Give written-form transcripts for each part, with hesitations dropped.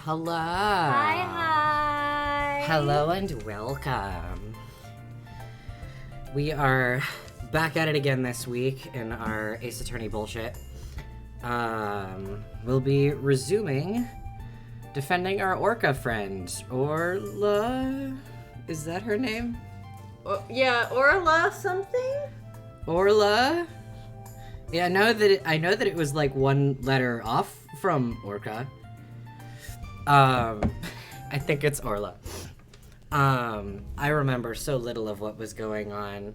Hello. Hi. Hello and welcome. We are back at it again this week in our Ace Attorney bullshit. We'll be resuming defending our orca friend, Orla. Is that her name? Yeah, Orla something? Orla? Yeah, I know that it was like one letter off from orca. I think it's Orla. I remember so little of what was going on,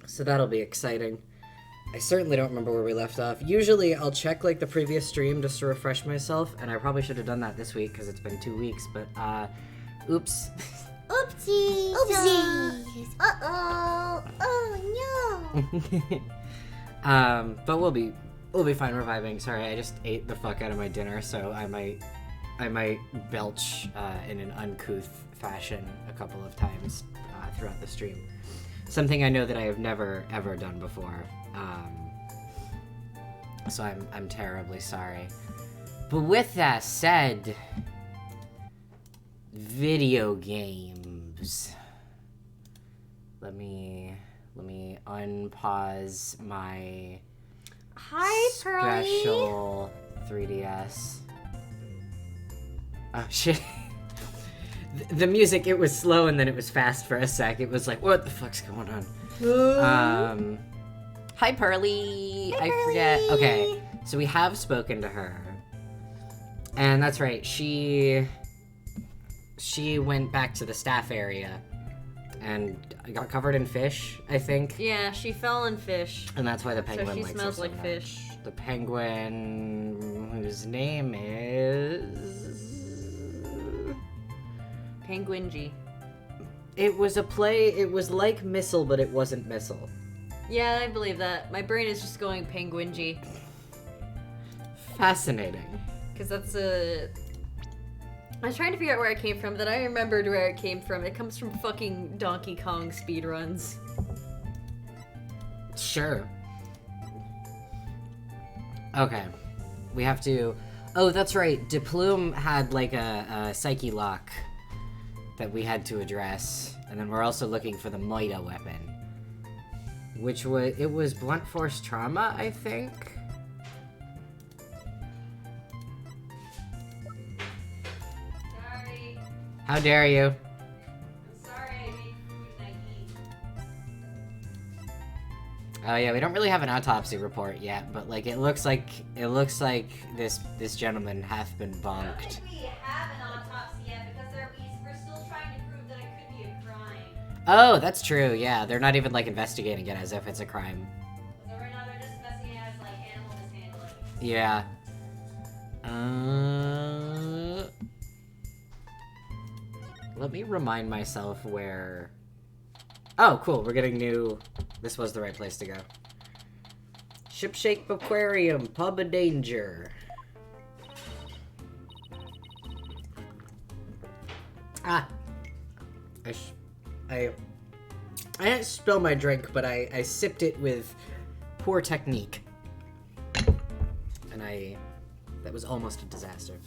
so that'll be exciting. I certainly don't remember where we left off. Usually I'll check like the previous stream just to refresh myself, and I probably should have done that this week because it's been 2 weeks, but oops. Oopsies! Oopsies! Uh-oh! Oh no! But we'll be fine reviving. Sorry, I just ate the fuck out of my dinner, so I might belch in an uncouth fashion a couple of times throughout the stream. Something I know that I have never ever done before. So I'm terribly sorry. But with that said, video games. Let me unpause my special 3DS. Oh shit. The music, it was slow and then it was fast for a sec. It was like, what the fuck's going on? Hi Pearly. Hi, I forget. Okay, so we have spoken to her. And that's right, she went back to the staff area and got covered in fish, I think. Yeah, she fell in fish. And that's why the penguin So she likes smells her so like much. fish. The penguin, whose name is... Penguingy. It was like Missile, but it wasn't Missile. Yeah, I believe that. My brain is just going Penguingy. Fascinating. Because that's a... I was trying to figure out where it came from, then I remembered where it came from. It comes from fucking Donkey Kong speedruns. Sure. Okay. We have to... Oh, that's right. Deplume had like a psyche lock that we had to address. And then we're also looking for the Moida weapon. Which was blunt force trauma, I think? Sorry. How dare you? I'm sorry I made food and I eat. Oh yeah, we don't really have an autopsy report yet, but like it looks like this gentleman hath been I don't bonked. think we have an autopsy yet because we're still trying to prove that it could be a crime. Oh, that's true. Yeah, they're not even like investigating it as if it's a crime. So right now they're just messing it as like animal mishandling. Yeah. Let me remind myself where... Oh, cool. We're getting new... This was the right place to go. Shipshape Aquarium, Pub of Danger. Ah. I didn't spill my drink, but I sipped it with poor technique. And that was almost a disaster.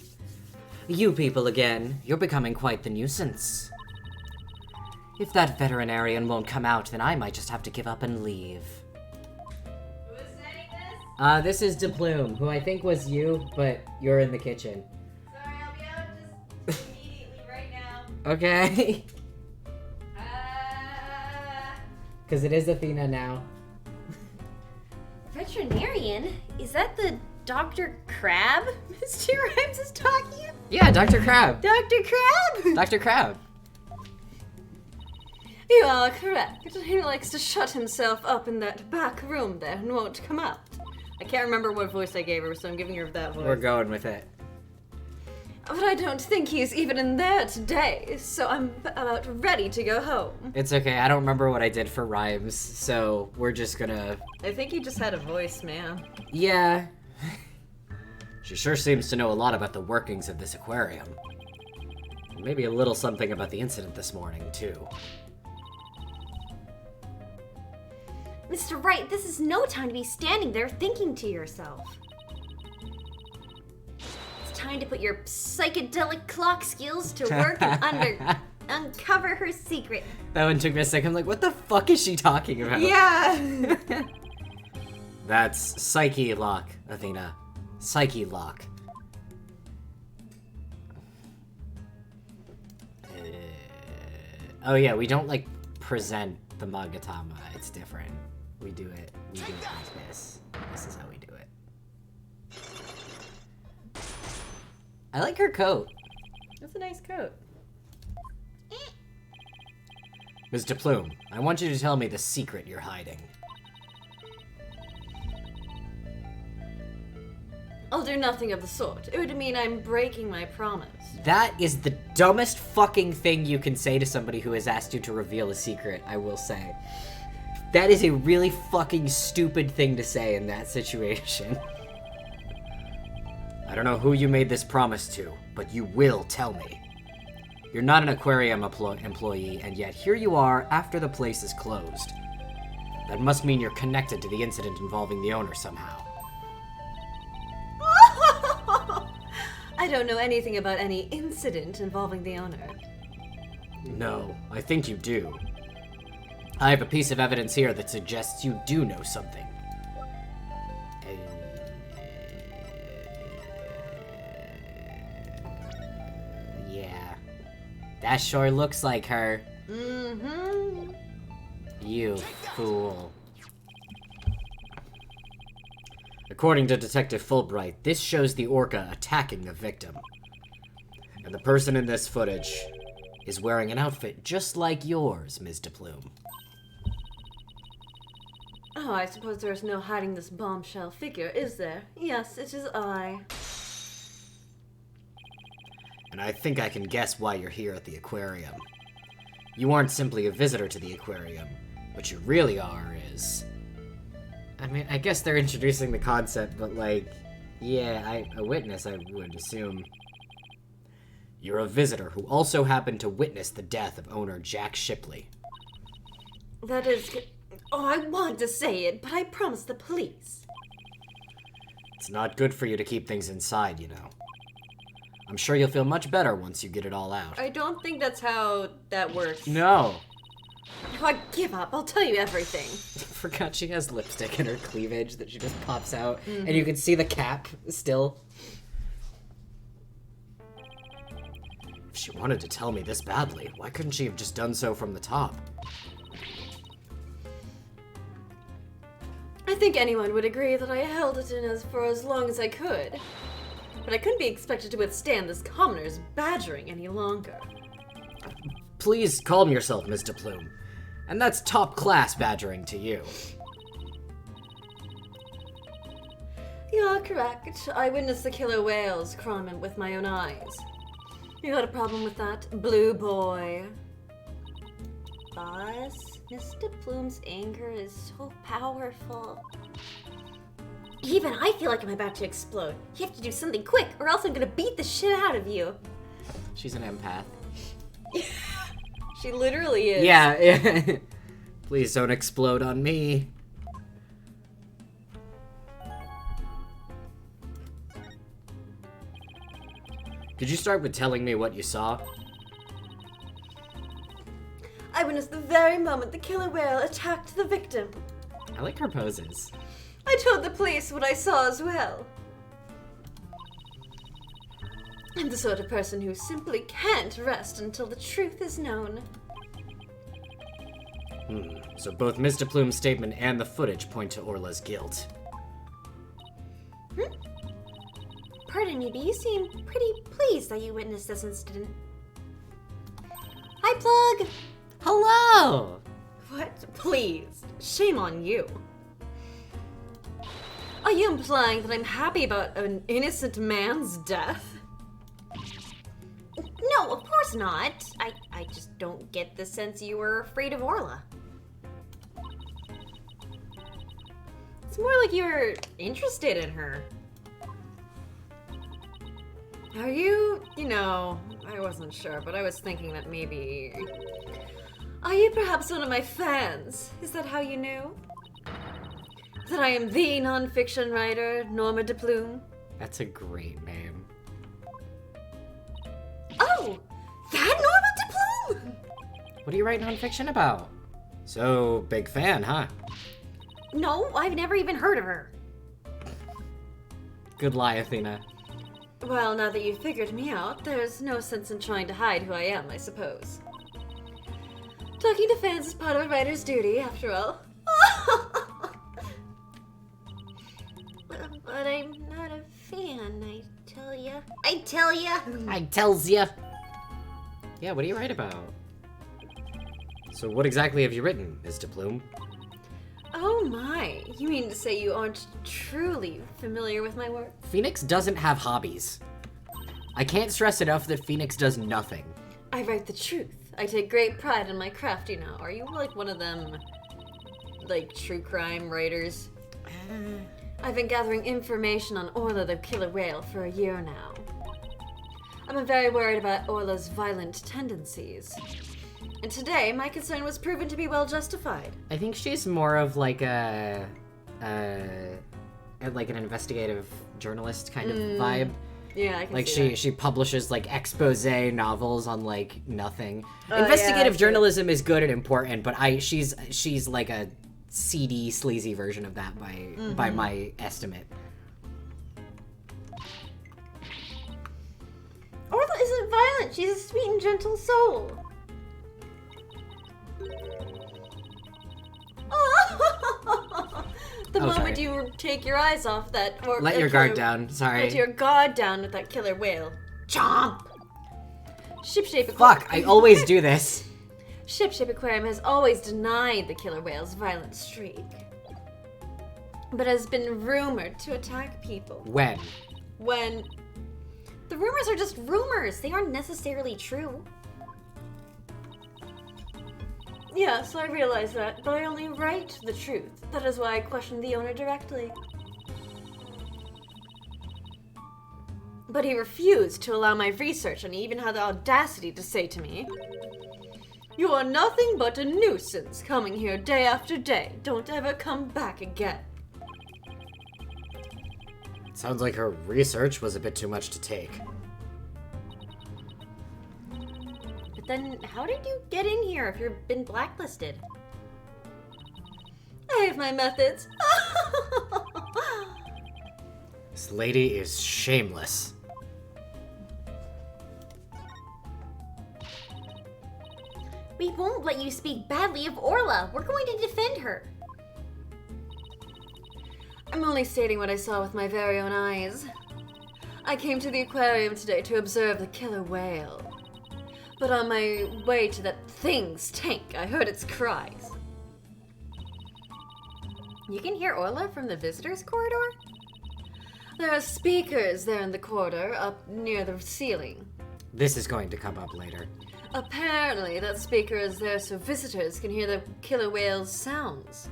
You people again, you're becoming quite the nuisance. If that veterinarian won't come out, then I might just have to give up and leave. Who is saying this? This is Deplume, who I think was you, but you're in the kitchen. Sorry, I'll be out just immediately right now. Okay? Because it is Athena now. Veterinarian? Is that the Dr. Crab Mr. Rhymes is talking? Yeah, Dr. Crab. Dr. Crab? Dr. Crab. You are correct. He likes to shut himself up in that back room there and won't come out. I can't remember what voice I gave her, so I'm giving her that voice. We're going with it. But I don't think he's even in there today, so I'm about ready to go home. It's okay, I don't remember what I did for rhymes, so we're just gonna... I think he just had a voice, man. Yeah. She sure seems to know a lot about the workings of this aquarium. Maybe a little something about the incident this morning, too. Mr. Wright, this is no time to be standing there thinking to yourself. It's time trying to put your psychedelic clock skills to work and uncover her secret. That one took me a second. I'm like, what the fuck is she talking about? Yeah. That's Psyche Lock, Athena. Psyche Lock. Oh yeah, we don't like present the Magatama. It's different. We do it like this. This is how we do it. I like her coat. That's a nice coat. Mr. Plume, I want you to tell me the secret you're hiding. I'll do nothing of the sort. It would mean I'm breaking my promise. That is the dumbest fucking thing you can say to somebody who has asked you to reveal a secret, I will say. That is a really fucking stupid thing to say in that situation. I don't know who you made this promise to, but you will tell me. You're not an aquarium employee, and yet here you are after the place is closed. That must mean you're connected to the incident involving the owner somehow. I don't know anything about any incident involving the owner. No, I think you do. I have a piece of evidence here that suggests you do know something. Yeah. That sure looks like her. Mm-hmm. You fool. According to Detective Fulbright, this shows the orca attacking the victim. And the person in this footage is wearing an outfit just like yours, Ms. DePlume. Oh, I suppose there is no hiding this bombshell figure, is there? Yes, it is I. And I think I can guess why you're here at the aquarium. You aren't simply a visitor to the aquarium. What you really are is... I mean, I guess they're introducing the concept, but like... Yeah, a witness, I would assume. You're a visitor who also happened to witness the death of owner Jack Shipley. That is... Oh, I want to say it, but I promised the police. It's not good for you to keep things inside, you know. I'm sure you'll feel much better once you get it all out. I don't think that's how that works. No. Oh, I give up. I'll tell you everything. I forgot she has lipstick in her cleavage that she just pops out. And you can see the cap still. If she wanted to tell me this badly, why couldn't she have just done so from the top? I think anyone would agree that I held it in for as long as I could. But I couldn't be expected to withstand this commoner's badgering any longer. Please calm yourself, Miss DePlume. And that's top-class badgering to you. You're correct. I witnessed the killer whale's crime with my own eyes. You got a problem with that, blue boy? Boss, Mr. Plume's anger is so powerful. Even I feel like I'm about to explode. You have to do something quick, or else I'm gonna beat the shit out of you. She's an empath. She literally is. Yeah. Please don't explode on me. Could you start with telling me what you saw? I witnessed the very moment the killer whale attacked the victim. I like her poses. I told the police what I saw as well. I'm the sort of person who simply can't rest until the truth is known. So both Mr. Plume's statement and the footage point to Orla's guilt. Pardon me, but you seem pretty pleased that you witnessed this incident. Hi, Plug! Hello! What? Please. Shame on you. Are you implying that I'm happy about an innocent man's death? No, of course not. I just don't get the sense you were afraid of Orla. It's more like you're interested in her. Are you, I wasn't sure, but I was thinking that maybe... Are you perhaps one of my fans? Is that how you knew? That I am the non-fiction writer, Norma DePlume? That's a great name. that normal to Plume? What are you writing nonfiction about? So, big fan, huh? No, I've never even heard of her. Good lie, Athena. Well, now that you've figured me out, there's no sense in trying to hide who I am, I suppose. Talking to fans is part of a writer's duty, after all. But I'm not a fan, I tell ya. I tell ya. I tells ya. Yeah, what do you write about? So what exactly have you written, Mr. Plume? Oh my, you mean to say you aren't truly familiar with my work? Phoenix doesn't have hobbies. I can't stress enough that Phoenix does nothing. I write the truth. I take great pride in my craft, you know. Are you like one of them, like, true crime writers? I've been gathering information on Orla the killer whale for a year now. I'm very worried about Orla's violent tendencies. And today, my concern was proven to be well justified. I think she's more of like like an investigative journalist kind of vibe. Yeah, I can Like see she publishes like expose novels on like nothing. Oh, yeah, Investigative I see. journalism is good and important, but she's like a seedy, sleazy version of that by my estimate. Orla isn't violent. She's a sweet and gentle soul. The Oh, moment sorry. you take your eyes off that, or Let your guard down. Sorry. Let your guard down with that killer whale. Chomp. Shipshape Fuck! I always do this. Shipshape Aquarium has always denied the killer whale's violent streak, but has been rumored to attack people. When? When The rumors are just rumors. They aren't necessarily true. Yes, I realize that, but I only write the truth. That is why I questioned the owner directly. But he refused to allow my research, and he even had the audacity to say to me, "You are nothing but a nuisance, coming here day after day. Don't ever come back again." Sounds like her research was a bit too much to take. But then, how did you get in here if you've been blacklisted? I have my methods. This lady is shameless. We won't let you speak badly of Orla. We're going to defend her. I'm only stating what I saw with my very own eyes. I came to the aquarium today to observe the killer whale. But on my way to that thing's tank, I heard its cries. You can hear Orla from the visitors corridor? There are speakers there in the corridor, up near the ceiling. This is going to come up later. Apparently, that speaker is there so visitors can hear the killer whale's sounds.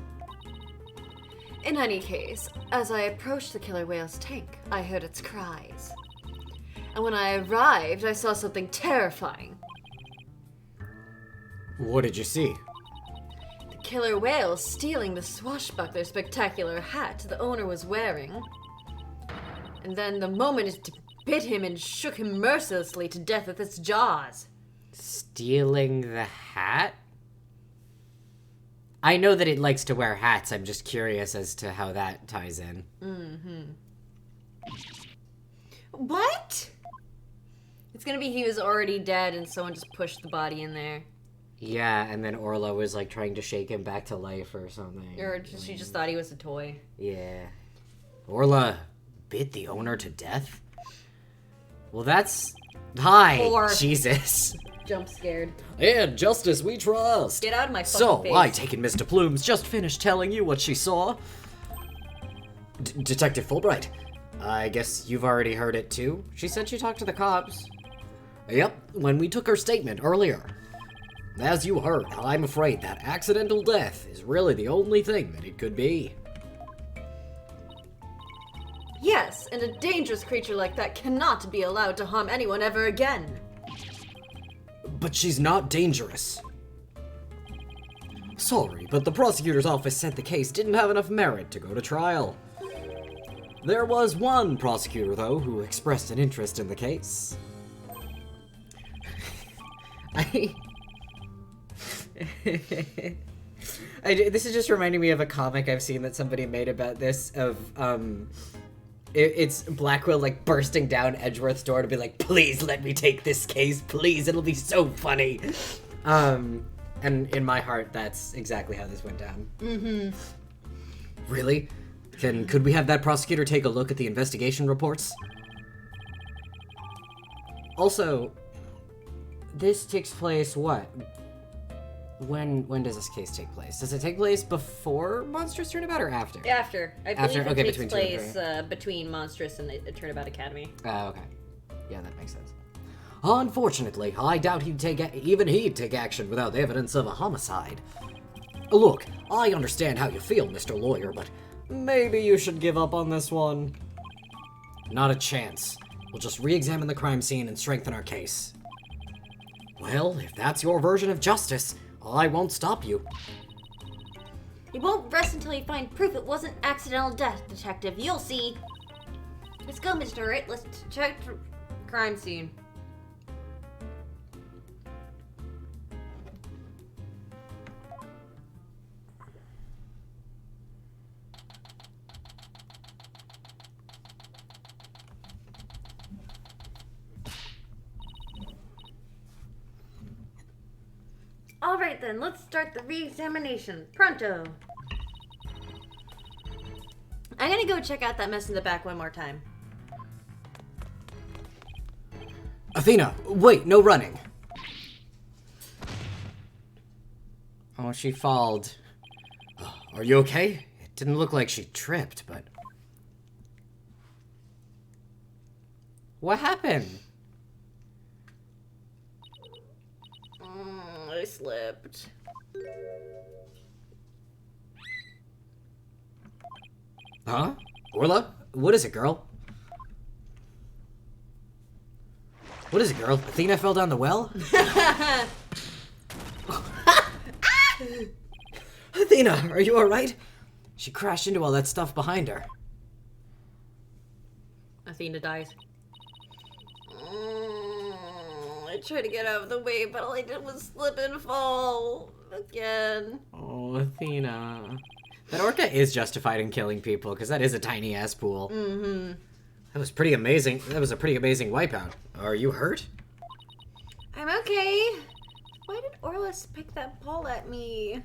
In any case, as I approached the killer whale's tank, I heard its cries. And when I arrived, I saw something terrifying. What did you see? The killer whale stealing the swashbuckler spectacular hat the owner was wearing. And then the moment it bit him and shook him mercilessly to death with its jaws. Stealing the hat? I know that it likes to wear hats. I'm just curious as to how that ties in. What? It's gonna be he was already dead and someone just pushed the body in there. Yeah, and then Orla was like trying to shake him back to life or something. Or she just thought he was a toy. Yeah. Orla bit the owner to death? Well, that's... Hi, Or- Jesus. Jump scared. And justice we trust. Get out of my fucking So, face. I take it Mr. Plume's just finished telling you what she saw. Detective Fulbright, I guess you've already heard it too. She said she talked to the cops. Yep, when we took her statement earlier. As you heard, I'm afraid that accidental death is really the only thing that it could be. Yes, and a dangerous creature like that cannot be allowed to harm anyone ever again. But she's not dangerous. Sorry, but the prosecutor's office said the case didn't have enough merit to go to trial. There was one prosecutor, though, who expressed an interest in the case. This is just reminding me of a comic I've seen that somebody made about this of it's Blackwell like bursting down Edgeworth's door to be like, please let me take this case, please, it'll be so funny. And in my heart, that's exactly how this went down. Mm-hmm. Really? Could we have that prosecutor take a look at the investigation reports? Also, this takes place what? When does this case take place? Does it take place before Monstrous Turnabout or after? After. I believe it takes between place between Monstrous and the Turnabout Academy. Oh, okay. Yeah, that makes sense. Unfortunately, I doubt he'd take action without evidence of a homicide. Look, I understand how you feel, Mr. Lawyer, but maybe you should give up on this one. Not a chance. We'll just re-examine the crime scene and strengthen our case. Well, if that's your version of justice, I won't stop you. You won't rest until you find proof it wasn't accidental death, Detective. You'll see. Let's go, Mr. Wright. Let's check the Crime scene. All right, then. Let's start the re-examination. Pronto. I'm gonna go check out that mess in the back one more time. Athena, wait, no running. Oh, she falled. Are you okay? It didn't look like she tripped, but... What happened? I slipped. Huh? Orla? What is it, girl? What is it, girl? Athena fell down the well? Athena, are you alright? She crashed into all that stuff behind her. Athena dies. I tried to get out of the way, but all I did was slip and fall again. Oh, Athena. That orca is justified in killing people, because that is a tiny-ass pool. Mm-hmm. That was pretty amazing. That was a pretty amazing wipeout. Are you hurt? I'm okay. Why did Orlis pick that ball at me?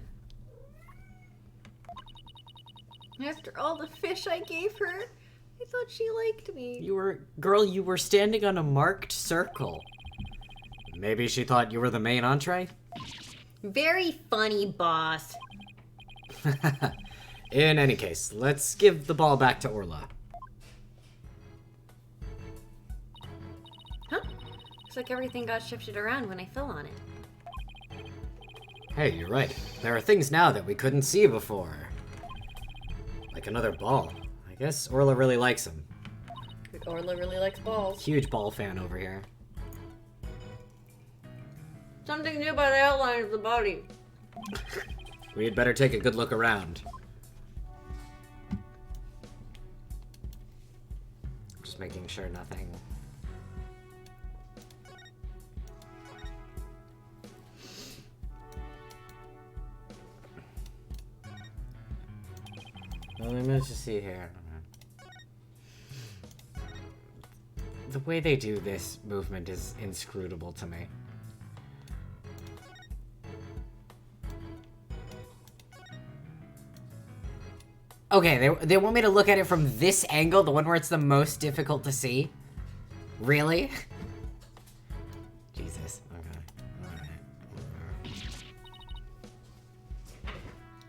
After all the fish I gave her, I thought she liked me. Girl, you were standing on a marked circle. Maybe she thought you were the main entree? Very funny, boss. In any case, let's give the ball back to Orla. Huh? Looks like everything got shifted around when I fell on it. Hey, you're right. There are things now that we couldn't see before. Like another ball. I guess Orla really likes them. Orla really likes balls. Huge ball fan over here. Something new by the outline of the body. We had better take a good look around. Just making sure nothing... Well, let me just see here. The way they do this movement is inscrutable to me. Okay, they want me to look at it from this angle, the one where it's the most difficult to see? Really? Jesus. Okay.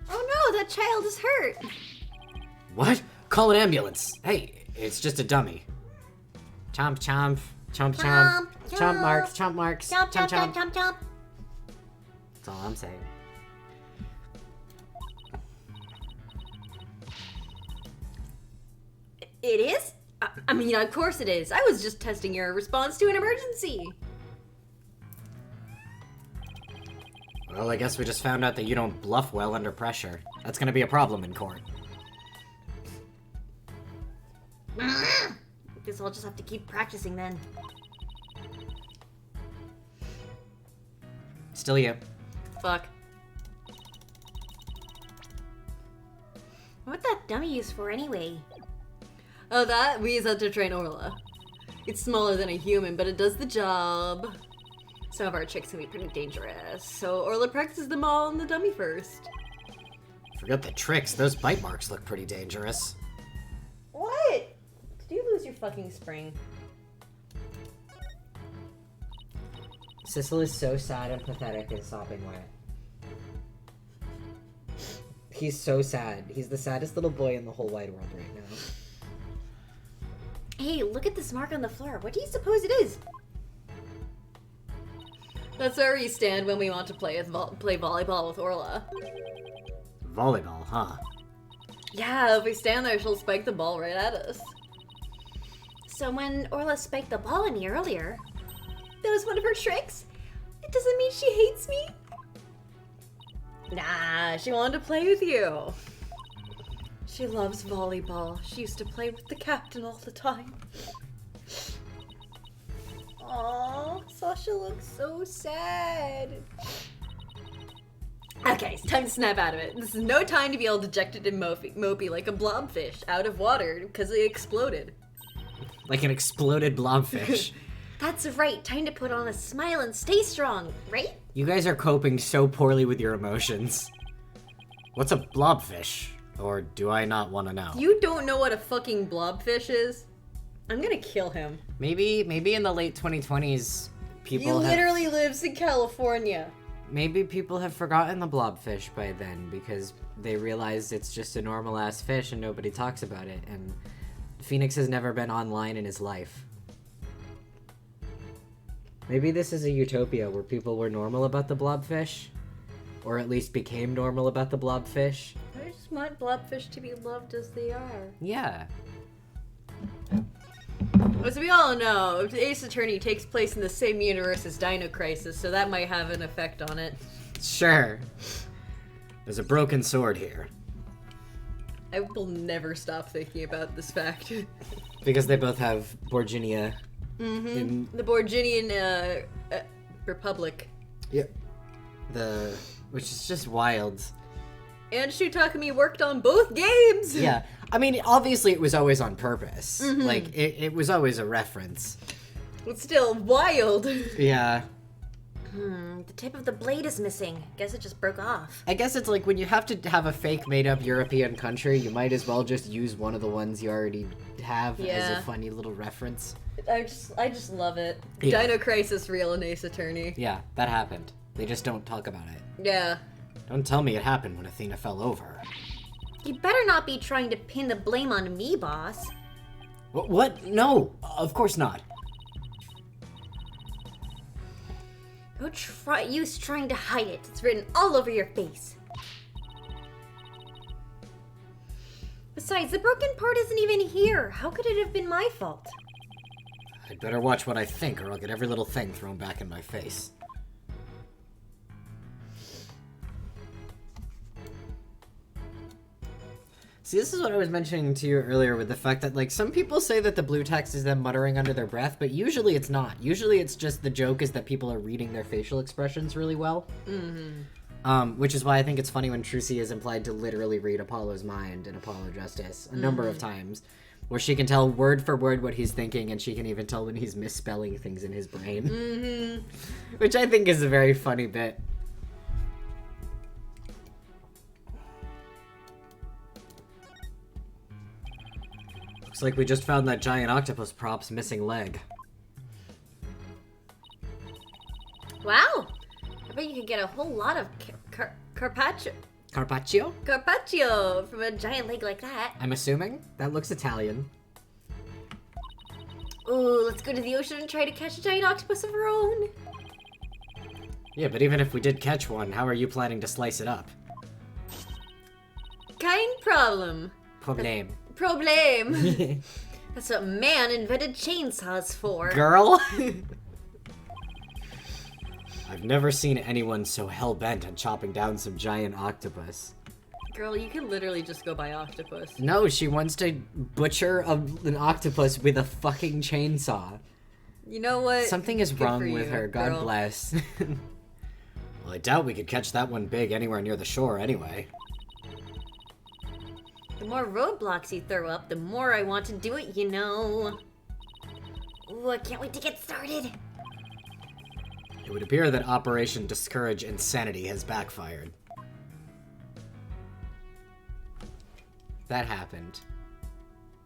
Oh no, that child is hurt. What? Call an ambulance. Hey, it's just a dummy. Chomp chomp. Chomp chomp. Chomp marks. Chomp marks. Chomp, chomp, chomp, chomp, chomp. That's all I'm saying. It is? I mean, of course it is. I was just testing your response to an emergency. Well, I guess we just found out that you don't bluff well under pressure. That's gonna be a problem in court. Guess I'll just have to keep practicing then. Still you. Fuck. What that dummy used for anyway? Oh, that? We use that to train Orla. It's smaller than a human, but it does the job. Some of our chicks can be pretty dangerous, so Orla practices them all on the dummy first. Forget the tricks. Those bite marks look pretty dangerous. What? Did you lose your fucking spring? Sissel is so sad and pathetic and sopping wet. He's so sad. He's the saddest little boy in the whole wide world right now. Hey, look at this mark on the floor. What do you suppose it is? That's where we stand when we want to play volleyball with Orla. Volleyball, huh? Yeah, if we stand there, she'll spike the ball right at us. So when Orla spiked the ball at me earlier, that was one of her tricks? It doesn't mean she hates me? Nah, she wanted to play with you. She loves volleyball. She used to play with the captain all the time. Aww, Sasha looks so sad. Okay, it's time to snap out of it. This is no time to be all dejected and mopey like a blobfish out of water because it exploded. Like an exploded blobfish. That's right. Time to put on a smile and stay strong, right? You guys are coping so poorly with your emotions. What's a blobfish? Or do I not want to know? You don't know what a fucking blobfish is? I'm gonna kill him. Maybe in the late 2020s, He literally lives in California. Maybe people have forgotten the blobfish by then because they realized it's just a normal-ass fish and nobody talks about it, and Phoenix has never been online in his life. Maybe this is a utopia where people were normal about the blobfish, or at least became normal about the blobfish. I just want blobfish to be loved as they are. Yeah. As we all know, Ace Attorney takes place in the same universe as Dino Crisis, so that might have an effect on it. Sure. There's a broken sword here. I will never stop thinking about this fact. Because they both have Borginia. Mm-hmm. The Borginian Republic. Yep. Which is just wild. And Shutakami worked on both games! Yeah. I mean, obviously it was always on purpose. Mm-hmm. Like, it was always a reference. But still, wild! Yeah. The tip of the blade is missing. Guess it just broke off. I guess it's like when you have to have a fake made-up European country, you might as well just use one of the ones you already have as Yeah. a funny little reference. I just love it. Yeah. Dino Crisis, real and Ace Attorney. Yeah, that happened. They just don't talk about it. Yeah. Don't tell me it happened when Athena fell over. You'd better not be trying to pin the blame on me, boss. What? No, of course not. No use trying to hide it. It's written all over your face. Besides, the broken part isn't even here. How could it have been my fault? I'd better watch what I think or I'll get every little thing thrown back in my face. See, this is what I was mentioning to you earlier with the fact that, like, some people say that the blue text is them muttering under their breath, but usually it's not. Usually it's just the joke is that people are reading their facial expressions really well. Mm-hmm. Which is why I think it's funny when Trucy is implied to literally read Apollo's mind in Apollo Justice a number of times, where she can tell word for word what he's thinking, and she can even tell when he's misspelling things in his brain. Mm-hmm. Which I think is a very funny bit. Looks like we just found that giant octopus prop's missing leg. Wow! I bet you could get a whole lot of Carpaccio. Carpaccio? Carpaccio! from a giant leg like that. I'm assuming? That looks Italian. Ooh, let's go to the ocean and try to catch a giant octopus of our own. Yeah, but even if we did catch one, how are you planning to slice it up? Kind problem. Probleme. Probleme. That's what man invented chainsaws for. Girl? I've never seen anyone so hell-bent on chopping down some giant octopus. Girl, you can literally just go buy octopus. No, she wants to butcher an octopus with a fucking chainsaw. You know what? Something is Good wrong for with you, her. God girl. bless. Well, I doubt we could catch that one big anywhere near the shore anyway. The more roadblocks you throw up, the more I want to do it, you know. Ooh, I can't wait to get started. It would appear that Operation Discourage Insanity has backfired. That happened.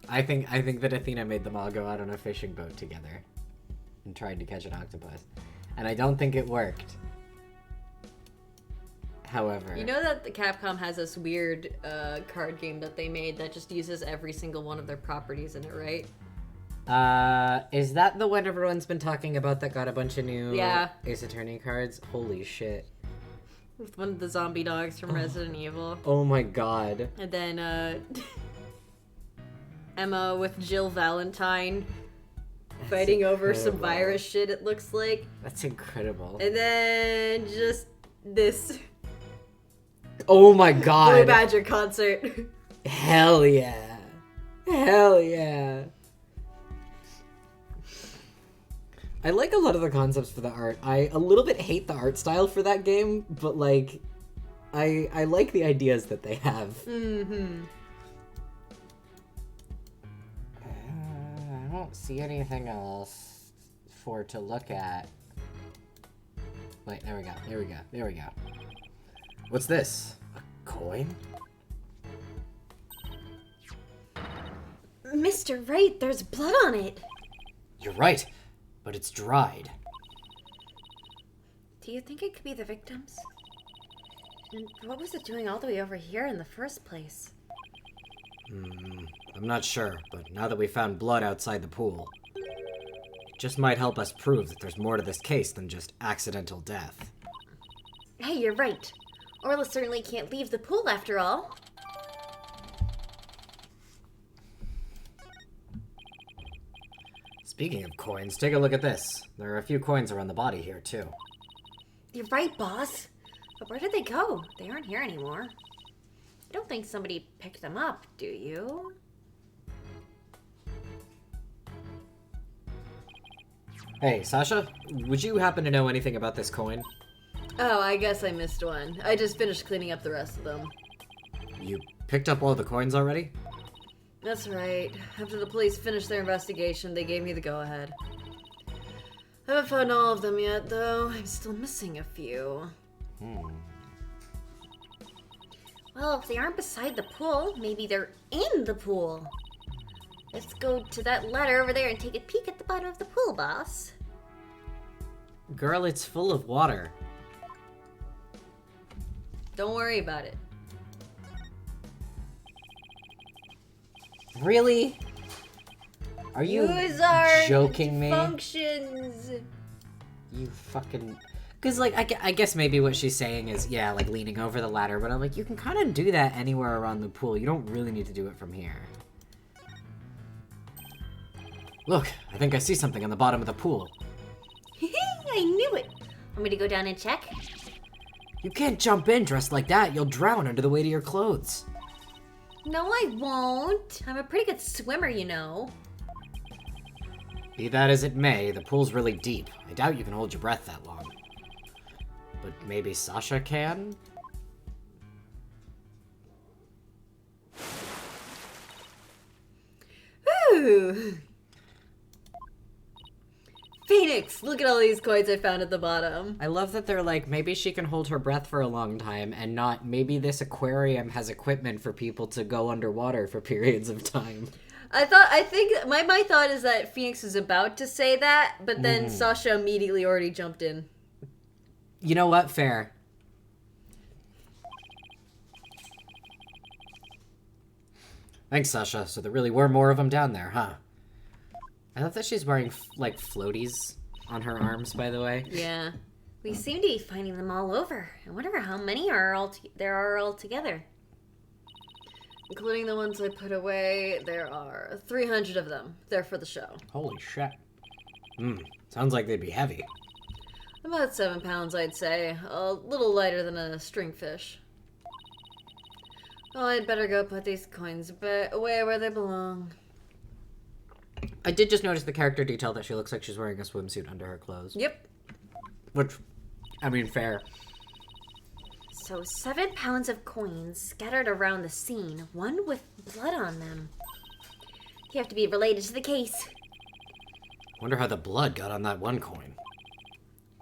I think that Athena made them all go out on a fishing boat together and tried to catch an octopus. And I don't think it worked. However... You know that the Capcom has this weird card game that they made that just uses every single one of their properties in it, right? Is that the one everyone's been talking about that got a bunch of new Ace Attorney cards? Holy shit. With one of the zombie dogs from Resident Evil. Oh my god. And then, Emma with Jill Valentine fighting over some virus shit, it looks like. That's incredible. And then just this. Oh my god. Blue Badger concert. Hell yeah. Hell yeah. I like a lot of the concepts for the art. I a little bit hate the art style for that game, but like, I like the ideas that they have. Mm-hmm. I don't see anything else for to look at. Wait, there we go. There we go. There we go. What's this? A coin? Mr. Wright, there's blood on it. You're right, but it's dried. Do you think it could be the victims? And what was it doing all the way over here in the first place? I'm not sure, but now that we found blood outside the pool, it just might help us prove that there's more to this case than just accidental death. Hey, you're right. Orla certainly can't leave the pool after all. Speaking of coins, take a look at this. There are a few coins around the body here, too. You're right, boss. But where did they go? They aren't here anymore. You don't think somebody picked them up, do you? Hey, Sasha, would you happen to know anything about this coin? Oh, I guess I missed one. I just finished cleaning up the rest of them. You picked up all the coins already? That's right. After the police finished their investigation, they gave me the go-ahead. I haven't found all of them yet, though. I'm still missing a few. Well, if they aren't beside the pool, maybe they're in the pool. Let's go to that ladder over there and take a peek at the bottom of the pool, boss. Girl, it's full of water. Don't worry about it. Really? Are you joking me? Functions. You fucking... Because, like, I guess maybe what she's saying is, yeah, like, leaning over the ladder, but I'm like, you can kind of do that anywhere around the pool. You don't really need to do it from here. Look, I think I see something on the bottom of the pool. I knew it. Want me to go down and check? You can't jump in dressed like that. You'll drown under the weight of your clothes. No, I won't. I'm a pretty good swimmer, you know. Be that as it may, the pool's really deep. I doubt you can hold your breath that long. But maybe Sasha can? Ooh. Phoenix! Look at all these coins I found at the bottom. I love that they're like, maybe she can hold her breath for a long time, and not maybe this aquarium has equipment for people to go underwater for periods of time. I think my thought is that Phoenix is about to say that, but then Sasha immediately already jumped in. You know what? Fair. Thanks, Sasha. So there really were more of them down there, huh? I love that she's wearing, like, floaties on her arms, by the way. Yeah. We seem to be finding them all over. I wonder how many there are all together. Including the ones I put away, there are 300 of them. They're for the show. Holy shit. Sounds like they'd be heavy. About 7 pounds, I'd say. A little lighter than a stringfish. Oh, I'd better go put these coins away where they belong. I did just notice the character detail that she looks like she's wearing a swimsuit under her clothes. Yep. Which, I mean, fair. So 7 pounds of coins scattered around the scene, one with blood on them. You have to be related to the case. Wonder how the blood got on that one coin.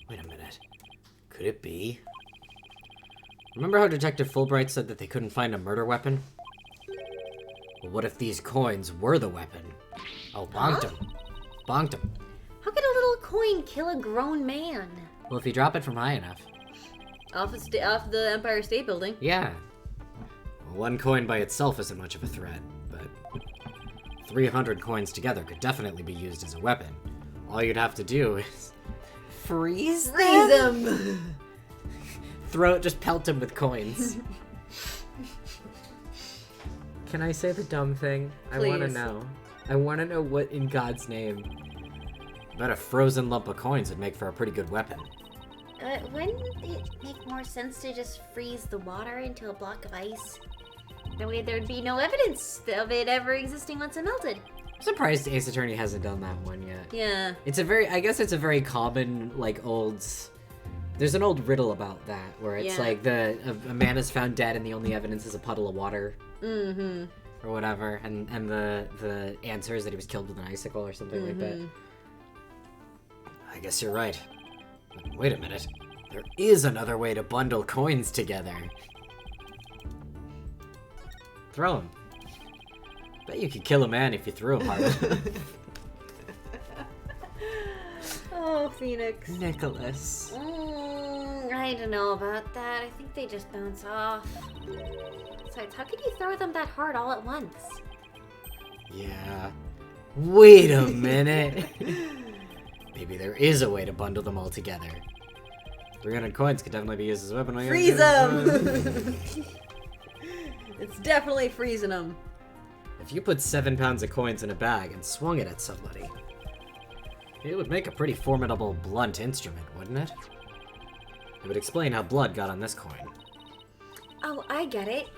Wait a minute. Could it be? Remember how Detective Fulbright said that they couldn't find a murder weapon? Well, what if these coins were the weapon? Oh, bonked him. Bonked him. How could a little coin kill a grown man? Well, if you drop it from high enough. Off the Empire State Building. Yeah. Well, one coin by itself isn't much of a threat, but 300 coins together could definitely be used as a weapon. All you'd have to do is freeze them! Just pelt him with coins. Can I say the dumb thing? Please. I want to know. I want to know what in God's name. I bet a frozen lump of coins would make for a pretty good weapon. Wouldn't it make more sense to just freeze the water into a block of ice? That way there'd be no evidence of it ever existing once it melted. I'm surprised Ace Attorney hasn't done that one yet. Yeah. I guess it's a very common, there's an old riddle about that, where it's like a man is found dead and the only evidence is a puddle of water. Mm-hmm. Or whatever, and the answer is that he was killed with an icicle or something like that. I guess you're right. But wait a minute. There is another way to bundle coins together. Throw him. Bet you could kill a man if you threw him hard. Oh, Phoenix. Nicholas. I don't know about that. I think they just bounce off. Besides, how could you throw them that hard all at once? Yeah. Wait a minute. Maybe there is a way to bundle them all together. 300 coins could definitely be used as a weapon. Freeze them! It's definitely freezing them. If you put 7 pounds of coins in a bag and swung it at somebody, it would make a pretty formidable blunt instrument, wouldn't it? It would explain how blood got on this coin. Oh, I get it.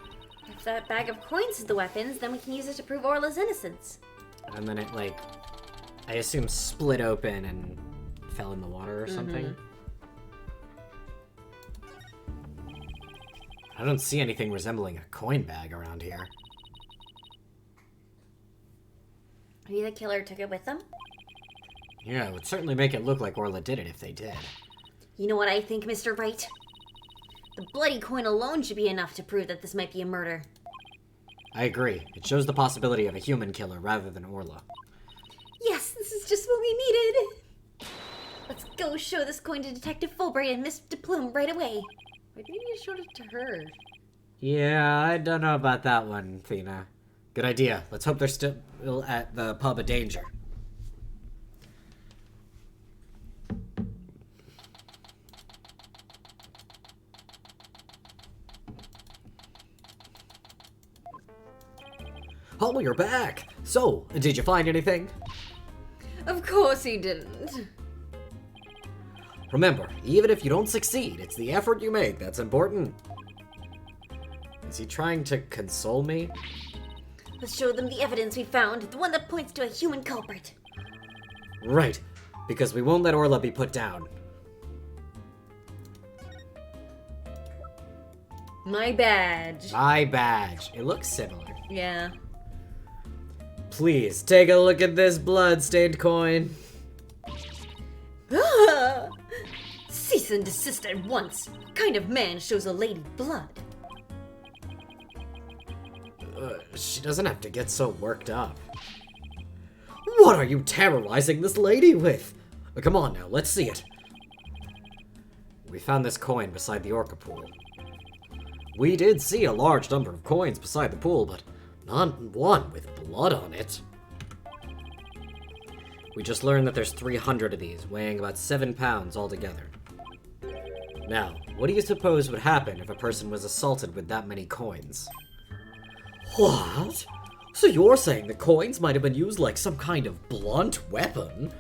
If that bag of coins is the weapons, then we can use it to prove Orla's innocence. And then it, I assume split open and fell in the water or something. I don't see anything resembling a coin bag around here. Maybe the killer took it with them? Yeah, it would certainly make it look like Orla did it if they did. You know what I think, Mr. Wright? The bloody coin alone should be enough to prove that this might be a murder. I agree. It shows the possibility of a human killer rather than Orla. Yes, this is just what we needed! Let's go show this coin to Detective Fulbright and Mr. Plume right away. Why didn't you show it to her? Yeah, I don't know about that one, Thena. Good idea. Let's hope they're still at the pub of danger. Oh, you're back! So, did you find anything? Of course he didn't. Remember, even if you don't succeed, it's the effort you make that's important. Is he trying to console me? Let's show them the evidence we found, the one that points to a human culprit. Right, because we won't let Orla be put down. My badge. My badge. It looks similar. Yeah. Please, take a look at this blood-stained coin. Cease and desist at once. What kind of man shows a lady blood? She doesn't have to get so worked up. What are you terrorizing this lady with? Come on now, let's see it. We found this coin beside the orca pool. We did see a large number of coins beside the pool, but not one with blood on it. We just learned that there's 300 of these, weighing about 7 pounds altogether. Now, what do you suppose would happen if a person was assaulted with that many coins? What? So you're saying the coins might have been used like some kind of blunt weapon?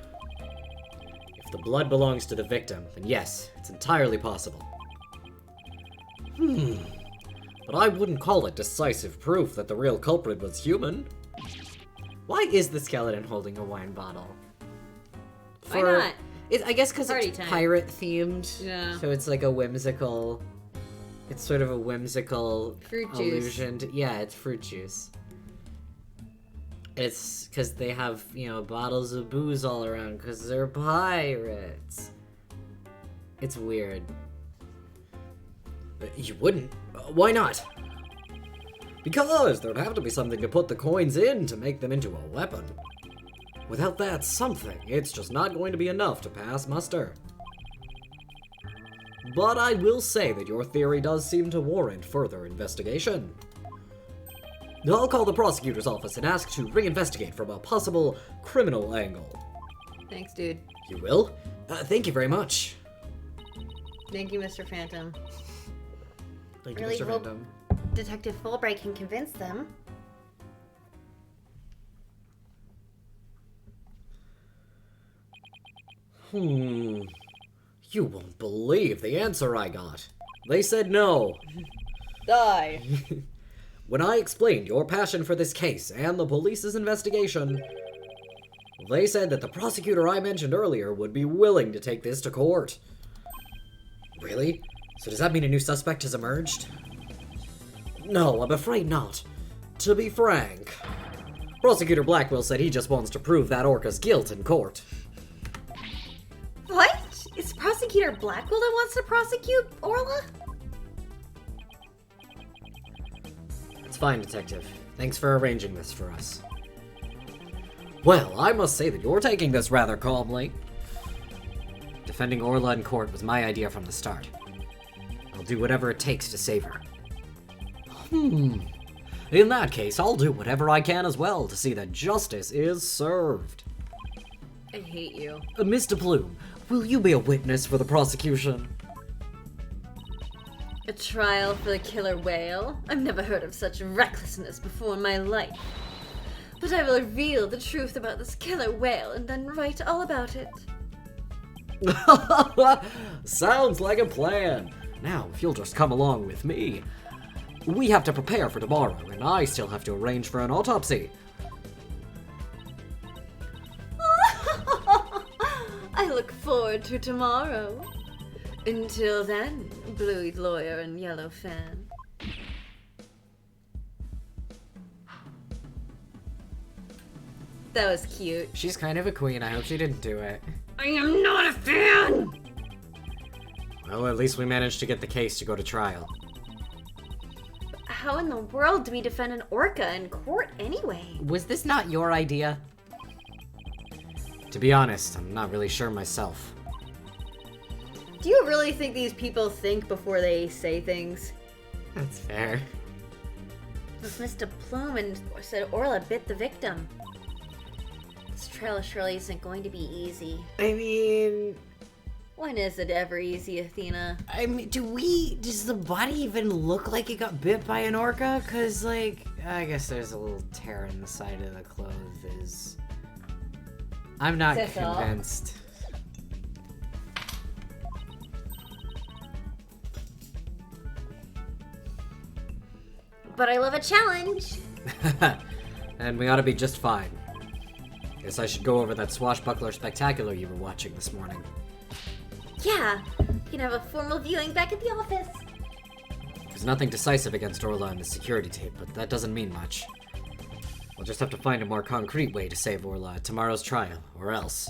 If the blood belongs to the victim, then yes, it's entirely possible. But I wouldn't call it decisive proof that the real culprit was human. Why is the skeleton holding a wine bottle? Why not? I guess because Party it's time. pirate themed. Yeah. So it's like a whimsical It's sort of a whimsical Fruit juice. allusion to, yeah, it's fruit juice. It's because they have, you know, bottles of booze all around because they're pirates. It's weird. You wouldn't? Why not? Because there'd have to be something to put the coins in to make them into a weapon. Without that something, it's just not going to be enough to pass muster. But I will say that your theory does seem to warrant further investigation. I'll call the prosecutor's office and ask to reinvestigate from a possible criminal angle. Thanks, dude. You will? Thank you very much. Thank you, Mr. Phantom. Thank you, Really Mr. hope- Phantom. Detective Fulbright can convince them. You won't believe the answer I got. They said no. Die. When I explained your passion for this case and the police's investigation, they said that the prosecutor I mentioned earlier would be willing to take this to court. Really? So does that mean a new suspect has emerged? No, I'm afraid not. To be frank, Prosecutor Blackwell said he just wants to prove that Orca's guilt in court. What? Is Prosecutor Blackwell that wants to prosecute Orla? It's fine, Detective. Thanks for arranging this for us. Well, I must say that you're taking this rather calmly. Defending Orla in court was my idea from the start. I'll do whatever it takes to save her. In that case, I'll do whatever I can as well to see that justice is served. I hate you. Mr. Plume, will you be a witness for the prosecution? A trial for the killer whale? I've never heard of such recklessness before in my life. But I will reveal the truth about this killer whale and then write all about it. Sounds like a plan. Now, if you'll just come along with me. We have to prepare for tomorrow, and I still have to arrange for an autopsy. I look forward to tomorrow. Until then, Bluey Lawyer and Yellow Fan. That was cute. She's kind of a queen. I hope she didn't do it. I am not a fan! Well, at least we managed to get the case to go to trial. How in the world do we defend an orca in court anyway? Was this not your idea? To be honest, I'm not really sure myself. Do you really think these people think before they say things? That's fair. This Mr. Plume and said Orla bit the victim. This trial surely isn't going to be easy. I mean, When is it ever easy, Athena? does the body even look like it got bit by an orca? Cause like, I guess there's a little tear in the side of the clothes. I'm not That's all. convinced. But I love a challenge. And we ought to be just fine. Guess I should go over that swashbuckler spectacular you were watching this morning. Yeah, we can have a formal viewing back at the office. There's nothing decisive against Orla in the security tape, but that doesn't mean much. We'll just have to find a more concrete way to save Orla at tomorrow's trial, or else.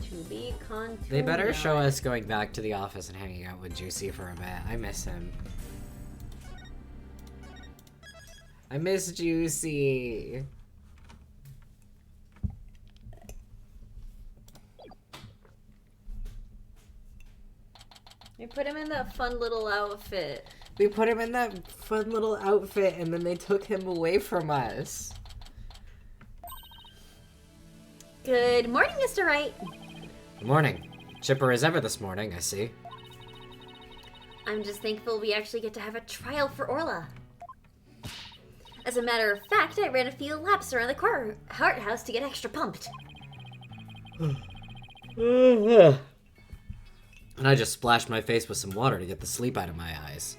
To be continued. They better show us going back to the office and hanging out with Juicy for a bit. I miss him. I miss Juicy. We put him in that fun little outfit. We put him in that fun little outfit and then they took him away from us. Good morning, Mr. Wright. Good morning. Chipper as ever this morning, I see. I'm just thankful we actually get to have a trial for Orla. As a matter of fact, I ran a few laps around the courthouse to get extra pumped. And I just splashed my face with some water to get the sleep out of my eyes.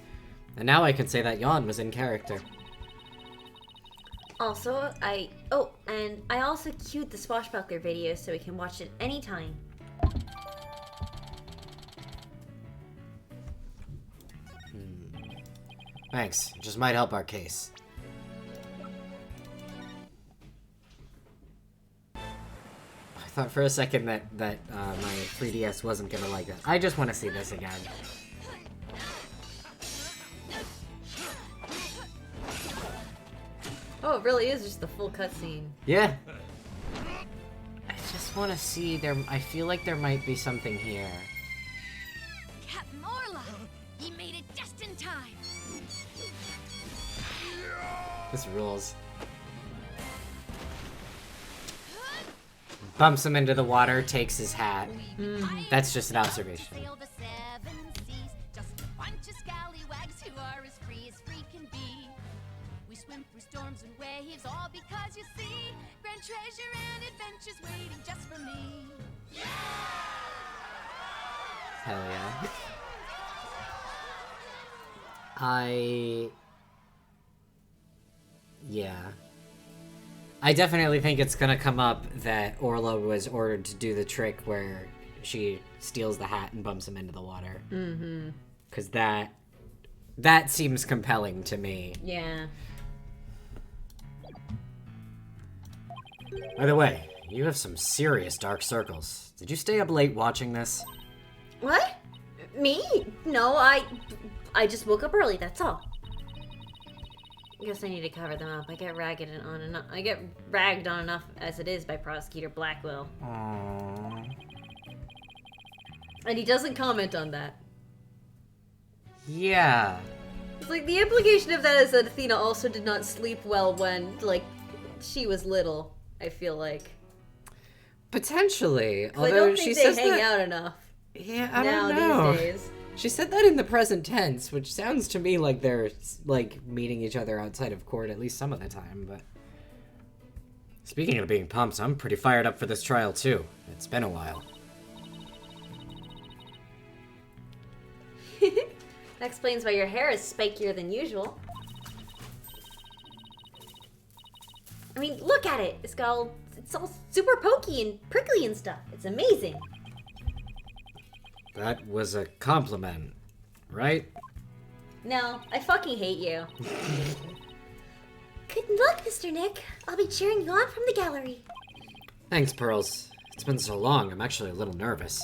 And now I can say that yawn was in character. Also, I also queued the Swashbuckler video so we can watch it anytime. Thanks. It just might help our case. I thought for a second that my 3DS wasn't gonna like it. I just want to see this again. Oh, it really is just the full cutscene. Yeah. I just want to see there. I feel like there might be something here. Captain Orla! He made it just in time! This rules. Bumps him into the water, takes his hat. That's just an observation. Sail the seven seas, just a bunch of scallywags who are as free can be. We swim through storms and waves, all because you see grand treasure and adventures waiting just for me. Hell yeah. Yeah. I definitely think it's gonna come up that Orla was ordered to do the trick where she steals the hat and bumps him into the water. Mm-hmm. Because that seems compelling to me. Yeah. By the way, you have some serious dark circles. Did you stay up late watching this? What? Me? No, I just woke up early, that's all. I guess I need to cover them up. I get ragged on enough as it is by Prosecutor Blackwell. Aww. And he doesn't comment on that. Yeah. It's like the implication of that is that Athena also did not sleep well when, like, she was little, I feel like. Potentially. 'Cause Although I don't she think says they hang that... out enough Yeah, I now don't know. these days. She said that in the present tense, which sounds to me like they're, like, meeting each other outside of court at least some of the time, but... Speaking of being pumped, I'm pretty fired up for this trial, too. It's been a while. That explains why your hair is spikier than usual. I mean, look at it. It's all super pokey and prickly and stuff. It's amazing. That was a compliment, right? No, I fucking hate you. Good luck, Mr. Nick. I'll be cheering you on from the gallery. Thanks, Pearls. It's been so long, I'm actually a little nervous.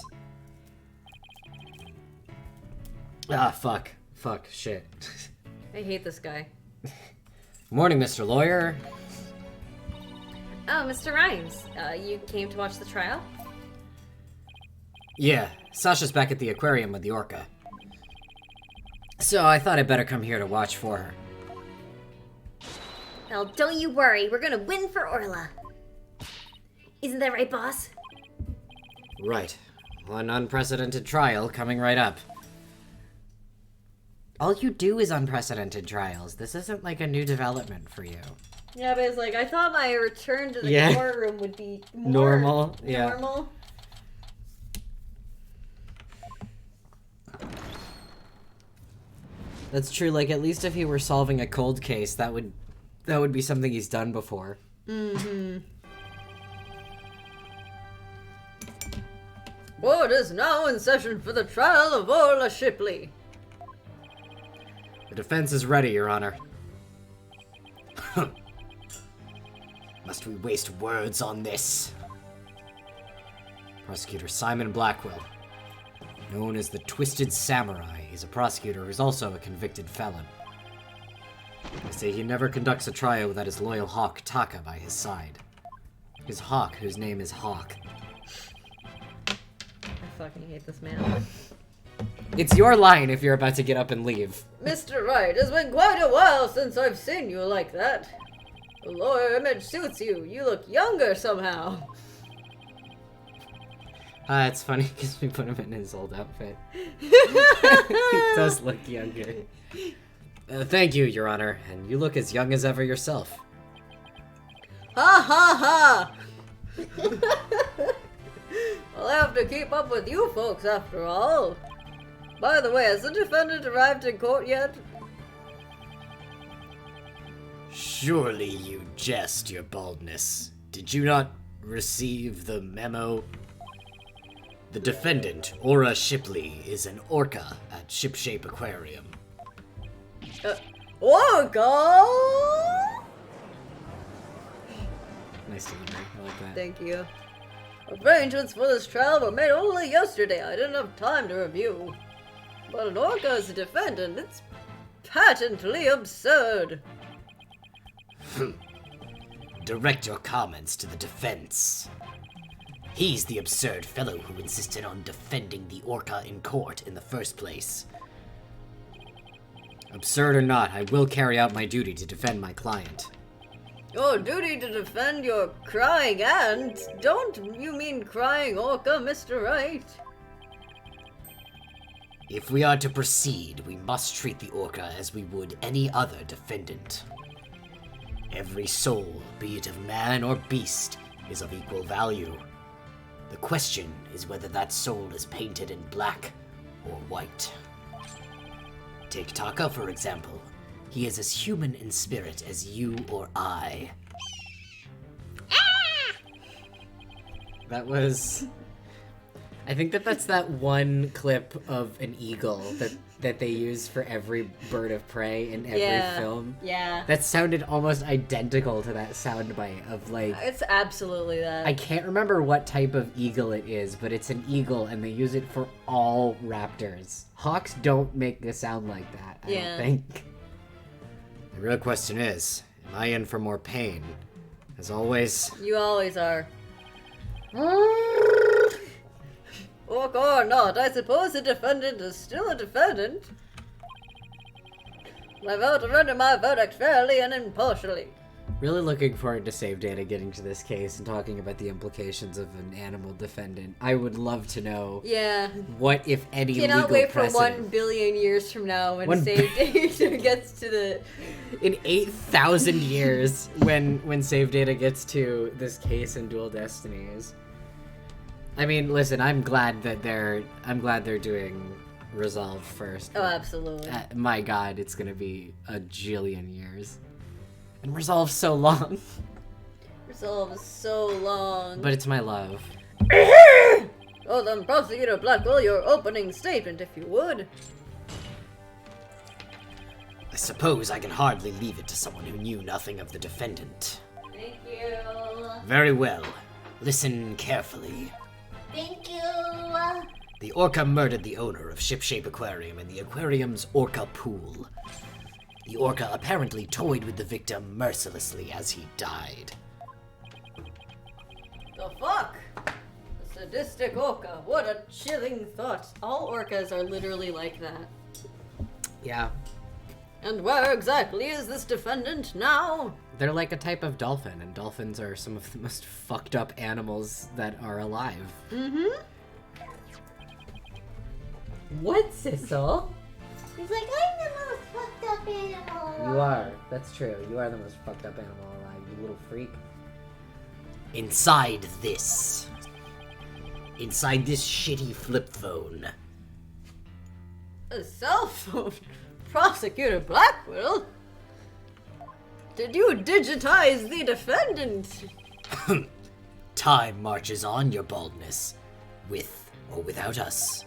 Ah, fuck. Fuck, shit. I hate this guy. Morning, Mr. Lawyer. Oh, Mr. Rhymes, you came to watch the trial? Yeah, Sasha's back at the aquarium with the orca. So I thought I'd better come here to watch for her. Well, don't you worry. We're gonna win for Orla. Isn't that right, boss? Right. One unprecedented trial coming right up. All you do is unprecedented trials. This isn't like a new development for you. Yeah, but it's like, I thought my return to the Yeah. courtroom would be more Normal, yeah. normal. That's true, like at least if he were solving a cold case, that would be something he's done before. Mm-hmm. Court is now in session for the trial of Orla Shipley. The defense is ready, Your Honor. Must we waste words on this? Prosecutor Simon Blackwell, known as the Twisted Samurai, is a prosecutor who's also a convicted felon. They say he never conducts a trial without his loyal hawk Taka by his side. His hawk, whose name is Hawk. I fucking hate this man. It's your line if you're about to get up and leave. Mr. Wright, it's been quite a while since I've seen you like that. The lawyer image suits you. You look younger somehow. It's funny because we put him in his old outfit. He does look younger. Thank you, Your Honor, and you look as young as ever yourself. Ha ha ha! I'll have to keep up with you folks after all. By the way, has the defendant arrived in court yet? Surely you jest, Your Baldness. Did you not receive the memo? The defendant, Orla Shipley, is an orca at Shipshape Aquarium. Orca! Nice delivery. I like that. Thank you. Arrangements for this trial were made only yesterday. I didn't have time to review. But an orca is a defendant. It's patently absurd. Direct your comments to the defense. He's the absurd fellow who insisted on defending the orca in court in the first place. Absurd or not, I will carry out my duty to defend my client. Your duty to defend your crying aunt? Don't you mean crying orca, Mr. Wright? If we are to proceed, we must treat the orca as we would any other defendant. Every soul, be it of man or beast, is of equal value. The question is whether that soul is painted in black or white. Take Taka, for example. He is as human in spirit as you or I. That was... I think that's that one clip of an eagle that they use for every bird of prey in every film. Yeah. That sounded almost identical to that soundbite of like... It's absolutely that. I can't remember what type of eagle it is, but it's an eagle and they use it for all raptors. Hawks don't make a sound like that, I don't think. The real question is, am I in for more pain? As always, You always are. Orca or not, I suppose the defendant is still a defendant. I vow to render my verdict fairly and impartially. Really looking forward to Save Data getting to this case and talking about the implications of an animal defendant. I would love to know what, if any, Cannot legal wait for precedent. 1 billion years from now when One Save Data gets to the... In 8,000 years, when Save Data gets to this case in Dual Destinies. I mean, listen, I'm glad they're doing Resolve first. Oh, absolutely. My God, it's gonna be a jillion years, and Resolve's so long. Resolve is so long. But it's my love. Oh, then Prosecutor Blackwell, your opening statement, if you would. I suppose I can hardly leave it to someone who knew nothing of the defendant. Thank you. Very well. Listen carefully. Thank you. The orca murdered the owner of Shipshape Aquarium and the aquarium's orca pool. The orca apparently toyed with the victim mercilessly as he died. The fuck? A sadistic orca. What a chilling thought. All orcas are literally like that. Yeah, And where exactly is this defendant now? they're like a type of dolphin, and dolphins are some of the most fucked up animals that are alive. What, Sissel? He's like, I'm the most fucked up animal. You are. That's true. You are the most fucked up animal alive, you little freak. Inside this shitty flip phone, A cell phone? Prosecutor Blackwell? Did you digitize the defendant? time marches on, your baldness. With or without us.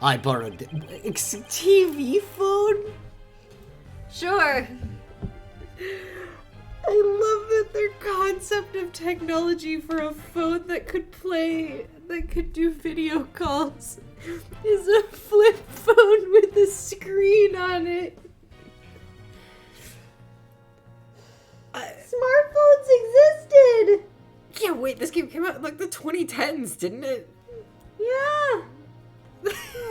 I borrowed the TV phone? Sure. I love that their concept of technology for a phone that could do video calls is a flip phone with a screen on it. Smartphones existed! Yeah, wait, this game came out in like the 2010s, didn't it? Yeah.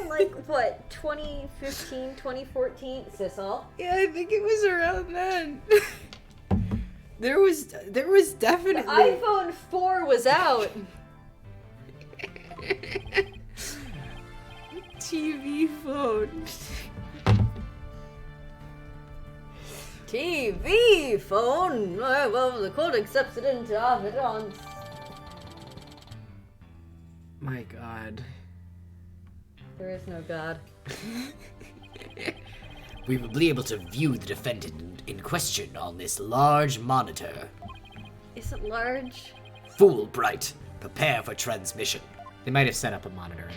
Like, what, 2015, 2014? Sissel? Yeah, I think it was around then. There was definitely... iPhone 4 was out. TV phone. TV phone? Well, the court accepts it into evidence. My God. There is no God. We will be able to view the defendant in question on this large monitor. Is it large? Fulbright, prepare for transmission. They might have set up a monitor.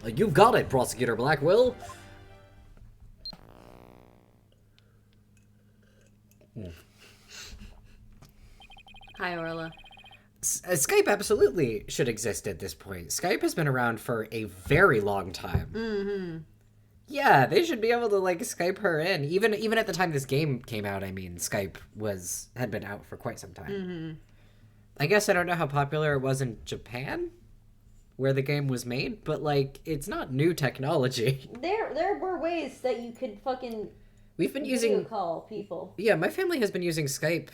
You've got it, Prosecutor Blackwell. Hi, Orla. Skype absolutely should exist at this point. Skype has been around for a very long time. Mm-hmm. Yeah, they should be able to like Skype her in. Even at the time this game came out, I mean, Skype had been out for quite some time. Mm-hmm. I guess I don't know how popular it was in Japan, where the game was made, but like it's not new technology. There were ways that you could fucking We've been using call people. Yeah, my family has been using Skype.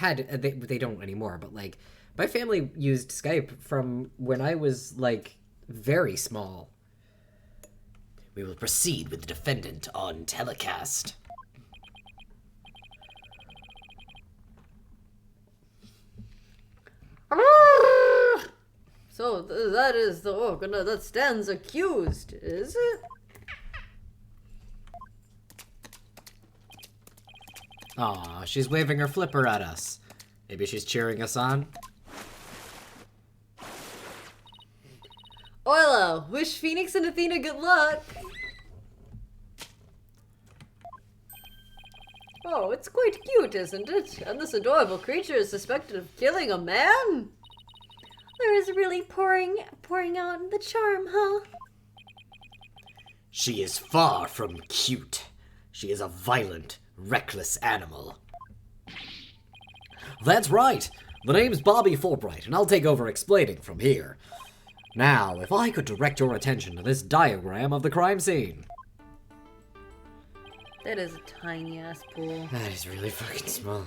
They don't anymore, but like my family used Skype from when I was like very small. We will proceed with the defendant on telecast. So that is the organ that stands accused, is it? Aw, she's waving her flipper at us. Maybe she's cheering us on? Orla, wish Phoenix and Athena good luck. Oh, it's quite cute, isn't it? And this adorable creature is suspected of killing a man? There is really pouring out the charm, huh? She is far from cute. She is a violent, reckless animal. That's right! The name's Bobby Fulbright, and I'll take over explaining from here. Now, if I could direct your attention to this diagram of the crime scene. That is a tiny ass pool. That is really fucking small.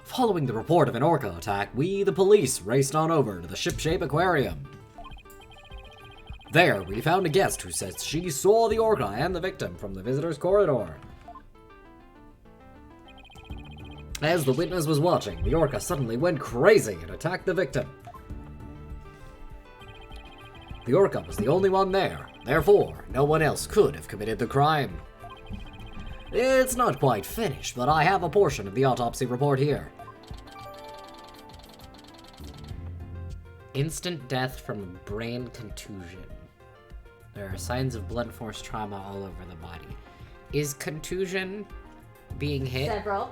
Following the report of an orca attack, we, the police, raced on over to the ship-shape aquarium. There, we found a guest who says she saw the orca and the victim from the visitor's corridor. As the witness was watching, the orca suddenly went crazy and attacked the victim. The orca was the only one there, therefore, no one else could have committed the crime. It's not quite finished, but I have a portion of the autopsy report here. Instant death from brain contusion. There are signs of blunt force trauma all over the body. Is contusion being hit? Several.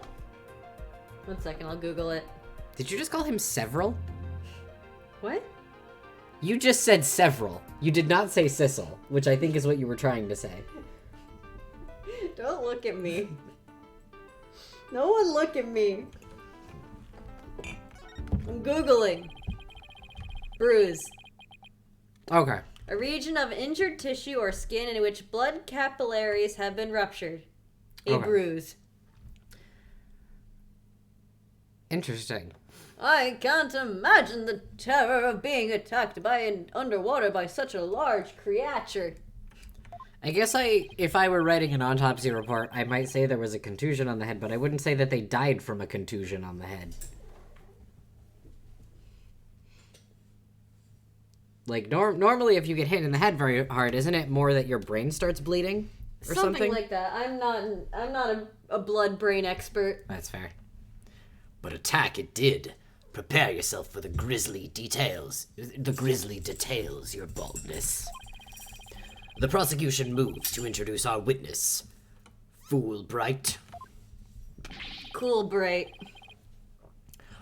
1 second, I'll Google it. Did you just call him several? What? You just said several. You did not say Sissel, which I think is what you were trying to say. Don't look at me. No one look at me. I'm Googling. Bruise. Okay. A region of injured tissue or skin in which blood capillaries have been ruptured. A Okay. bruise. Interesting. I can't imagine the terror of being attacked underwater by such a large creature. I guess if I were writing an autopsy report, I might say there was a contusion on the head, but I wouldn't say that they died from a contusion on the head. Like, normally if you get hit in the head very hard, isn't it more that your brain starts bleeding? Or something? like that. I'm not a blood brain expert. That's fair. But attack it did. Prepare yourself for the grisly details. The grisly details, your baldness. The prosecution moves to introduce our witness, Fulbright. Cool, Bright.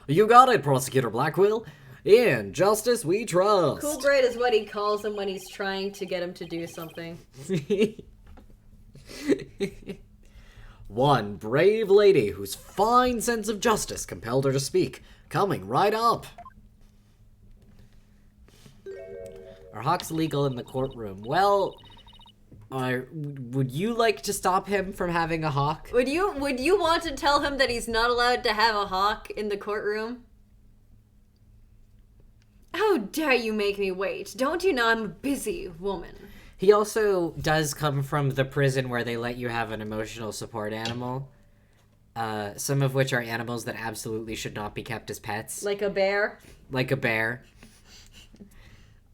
You got it, Prosecutor Blackwell. In justice we trust. Cool Bright is what he calls him when he's trying to get him to do something. One brave lady whose fine sense of justice compelled her to speak, coming right up. Are hawks legal in the courtroom? Well, would you like to stop him from having a hawk? Would you want to tell him that he's not allowed to have a hawk in the courtroom? How dare you make me wait? Don't you know I'm a busy woman? He also does come from the prison where they let you have an emotional support animal. Some of which are animals that absolutely should not be kept as pets. Like a bear? Like a bear.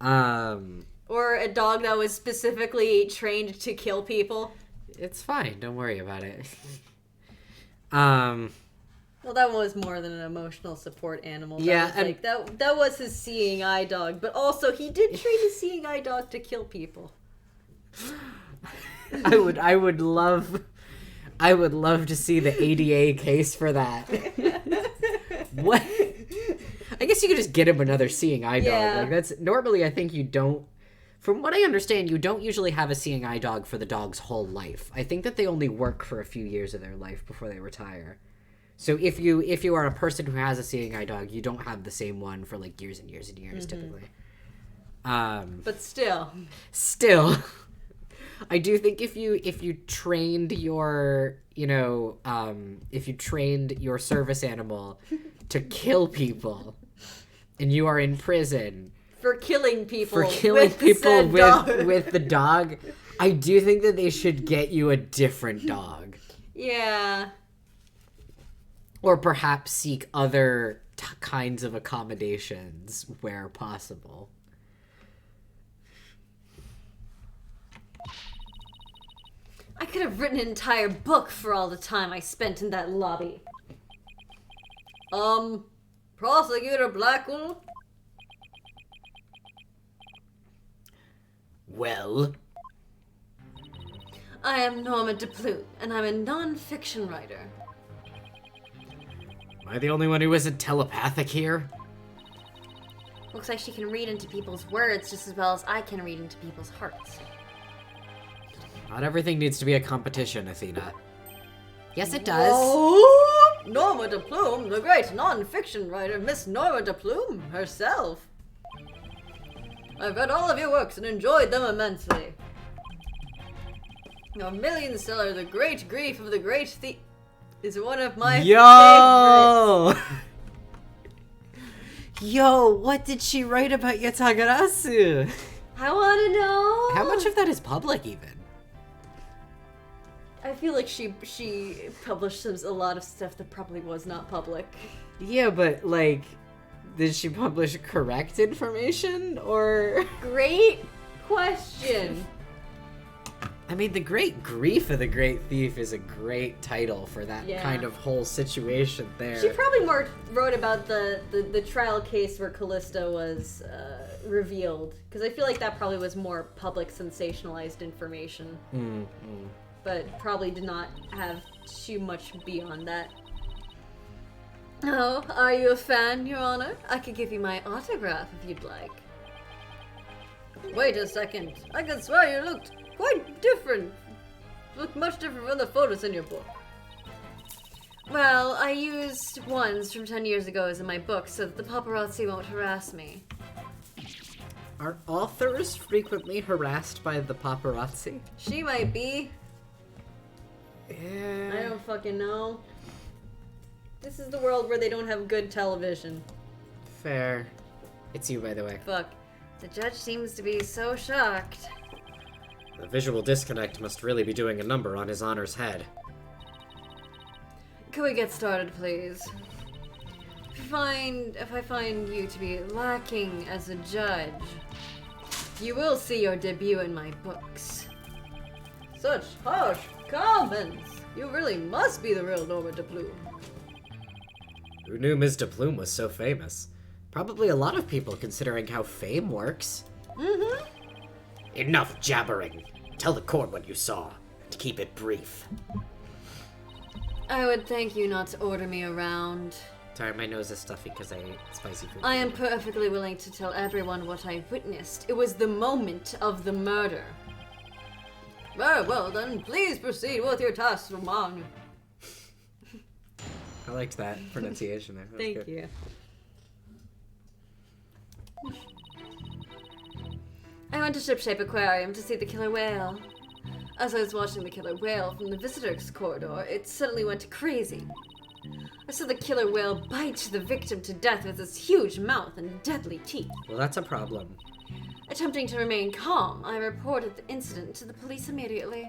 Or a dog that was specifically trained to kill people? It's fine. Don't worry about it. Well, that was more than an emotional support animal. Yeah, That was like, that was his seeing eye dog. But also, he did train his seeing eye dog to kill people. I would love I would love to see the ADA case for that. What? I guess you could just get him another seeing eye dog. Yeah. Like that's normally I think you don't. From what I understand, you don't usually have a seeing eye dog for the dog's whole life. I think that they only work for a few years of their life before they retire. So if you are a person who has a seeing eye dog, you don't have the same one for like years and years and years typically. But still. Still, I do think if you trained your if you trained your service animal to kill people, and you are in prison For killing people. with the dog, I do think that they should get you a different dog, Yeah. or perhaps seek other kinds of accommodations where possible. I could have written an entire book for all the time I spent in that lobby. Prosecutor Blackwell? Well, I am Norma DePlume, and I'm a non-fiction writer. am I the only one who isn't telepathic here? Looks like she can read into people's words just as well as I can read into people's hearts. Not everything needs to be a competition, Athena. Yes, it does. Oh, Norma DePlume, the great non-fiction writer, Miss Norma DePlume herself. I've read all of your works and enjoyed them immensely. Your million seller, The Great Grief of the Great Thief, is one of my favorites. Yo! Yo, what did she write about Yatagarasu? I want to know. How much of that is public, even? I feel like she published a lot of stuff that probably was not public. Yeah, but, like, did she publish correct information, or...? Great question. I mean, The Great Grief of the Great Thief is a great title for that Yeah. kind of whole situation there. She probably more wrote about the trial case where Callista was revealed, because I feel like that probably was more public sensationalized information. But probably did not have too much beyond that. Oh, are you a fan, Your Honor? I could give you my autograph if you'd like. Wait a second. I could swear you looked quite different. Look much different from the photos in your book. Well, I used ones from 10 years ago as in my book so that the paparazzi won't harass me. Are authors frequently harassed by the paparazzi? She might be. I Yeah. don't fucking know. This is the world where they don't have good television. Fair. It's you, by the way. Fuck. The judge seems to be so shocked. The visual disconnect must really be doing a number on his honor's head. Can we get started, please? If I find you to be lacking as a judge, you will see your debut in my books. Such harsh comments! You really must be the real Norma DePlume. Who knew Ms. DePlume was so famous? Probably a lot of people, considering how fame works. Enough jabbering. Tell the court what you saw, and keep it brief. I would thank you not to order me around. Sorry, my nose is stuffy because I ate spicy food. I am perfectly willing to tell everyone what I witnessed. It was the moment of the murder. Very well then, please proceed with your task, Roman. I liked that pronunciation there. That was Thank good. you. I went to Shipshape Aquarium to see the killer whale. As I was watching the killer whale from the visitors corridor, it suddenly went crazy. I saw the killer whale bite the victim to death with its huge mouth and deadly teeth. Well, that's a problem. Attempting to remain calm, I reported the incident to the police immediately.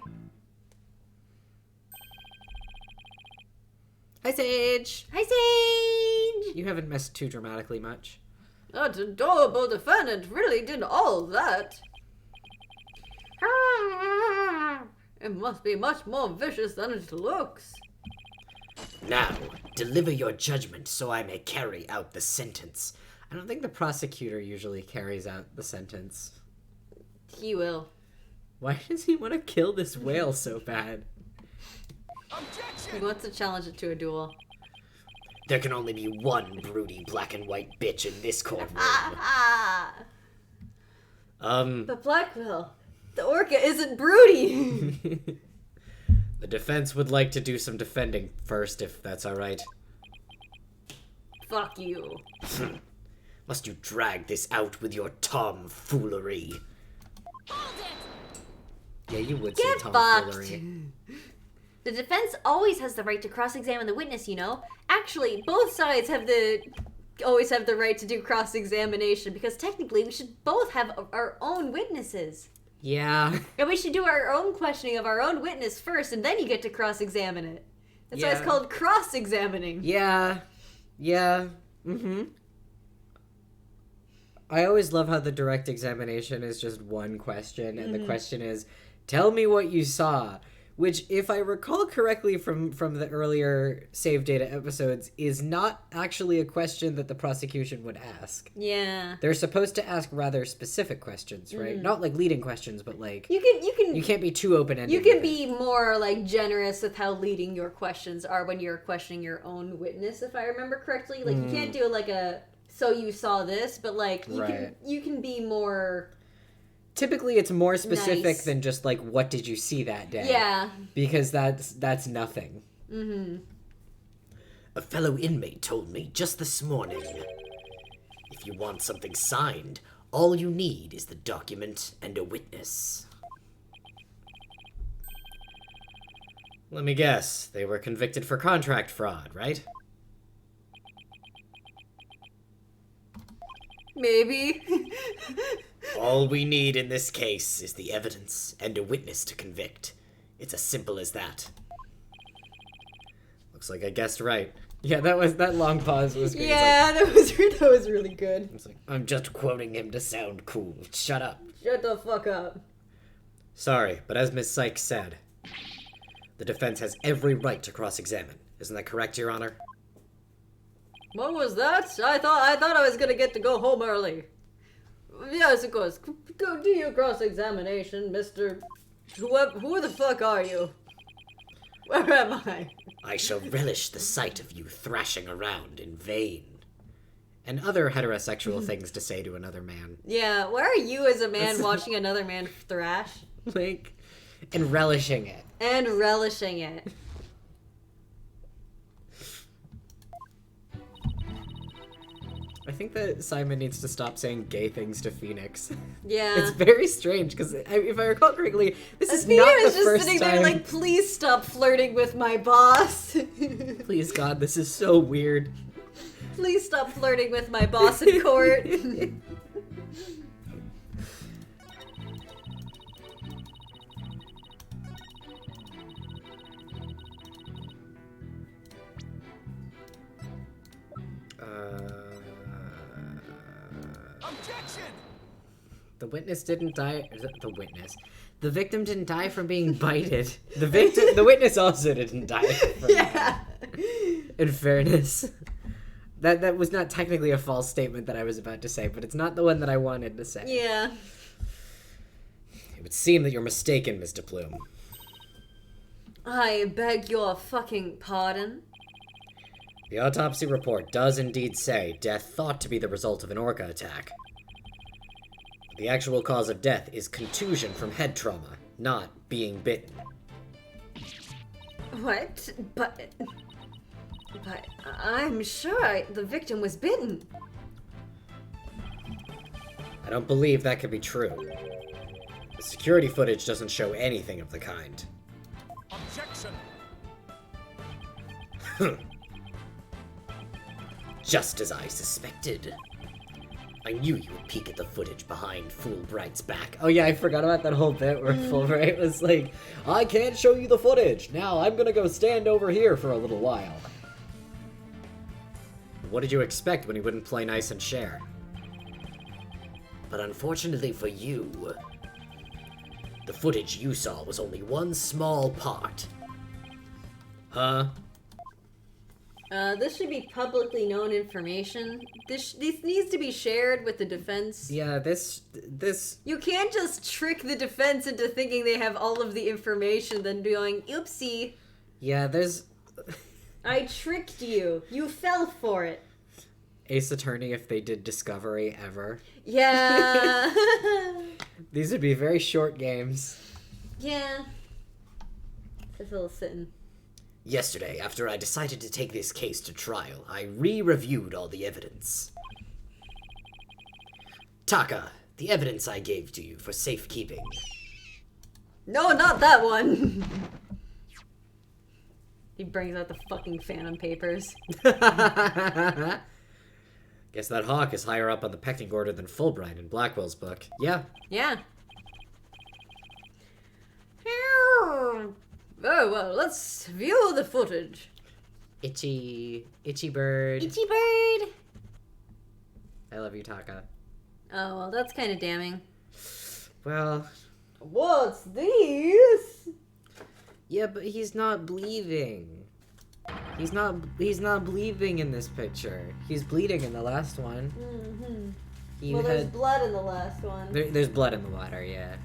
Hi, Sage! Hi, Sage! You haven't missed too dramatically much. That adorable defendant really did all that. It must be much more vicious than it looks. Now, deliver your judgment so I may carry out the sentence. I don't think the prosecutor usually carries out the sentence. He will. Why does he want to kill this whale so bad? He wants to challenge it to a duel. There can only be one broody black and white bitch in this courtroom. But Blackwell, the orca isn't broody. The defense would like to do some defending first, if that's alright. Fuck you. Must you drag this out with your tomfoolery? Yeah, you would Get say fucked. tomfoolery. The defense always has the right to cross-examine the witness, you know? Actually, both sides always have the right to do cross-examination, because technically we should both have our own witnesses. Yeah. And we should do our own questioning of our own witness first, and then you get to cross-examine it. That's why it's Yeah. called cross-examining. Yeah. Yeah. Mm-hmm. I always love how the direct examination is just one question, and the question is, tell me what you saw. Which, if I recall correctly from the earlier save data episodes, is not actually a question that the prosecution would ask. Yeah. They're supposed to ask rather specific questions, right? Not like leading questions, but like You you can't be too open-ended. You can with it. be more like generous with how leading your questions are when you're questioning your own witness, if I remember correctly. Like you can't do like a so you saw this, but like you can be more. Typically, it's more specific Nice. than just like what did you see that day? Yeah. Because that's nothing. A fellow inmate told me just this morning. If you want something signed, all you need is the document and a witness. Let me guess. They were convicted for contract fraud, right? Maybe. All we need in this case is the evidence and a witness to convict. It's as simple as that. Looks like I guessed right. Yeah, that long pause was great. Yeah, that was really good. It's like, I'm just quoting him to sound cool. Shut up. Shut the fuck up. sorry, but as Miss Sykes said, the defense has every right to cross-examine. Isn't that correct, Your Honor? What was that? I thought I was gonna get to go home early. Yes, of course. Go do your cross-examination, Mr. Who the fuck are you? Where am I? I shall relish the sight of you thrashing around in vain. And other heterosexual things to say to another man. Yeah, where are you as a man watching another man thrash? Like, and relishing it. And relishing it. I think that Simon needs to stop saying gay things to Phoenix. Yeah. It's very strange, because if I recall correctly, this is Peter not the is just first sitting time... there like, please stop flirting with my boss. Please, God, this is so weird. Please stop flirting with my boss in court. Objection! The witness didn't die... The witness. The victim didn't die from being bited. The witness also didn't die from Yeah. In fairness. That was not technically a false statement that I was about to say, but it's not the one that I wanted to say. Yeah. It would seem that you're mistaken, Mr. Plume. I beg your fucking pardon. The autopsy report does indeed say death thought to be the result of an orca attack. The actual cause of death is contusion from head trauma, not being bitten. What? But I'm sure the victim was bitten. I don't believe that could be true. The security footage doesn't show anything of the kind. Objection! Just as I suspected. I knew you would peek at the footage behind Fulbright's back. Oh yeah, I forgot about that whole bit where Fulbright was like, I can't show you the footage. Now I'm gonna go stand over here for a little while. What did you expect when he wouldn't play nice and share? But unfortunately for you, the footage you saw was only one small part. Huh? This should be publicly known information. This needs to be shared with the defense. Yeah, this... You can't just trick the defense into thinking they have all of the information, then be going, oopsie. Yeah, there's I tricked you. You fell for it. Ace Attorney if they did Discovery ever. Yeah. These would be very short games. Yeah. Just a little sitting. Yesterday, after I decided to take this case to trial, I re-reviewed all the evidence. Taka, the evidence I gave to you for safekeeping. No, not that one. He brings out the fucking Phantom Papers. Guess that hawk is higher up on the pecking order than Fulbright in Blackwell's book. Yeah. Yeah. Oh, well, let's view the footage. Itchy bird. Itchy bird. I love you, Taka. Oh, well, that's kind of damning. Well, What's this? yeah, but he's not bleeding. He's not bleeding in this picture. He's bleeding in the last one. Mm-hmm. He Well, there's had blood in the last one. there's blood in the water, yeah.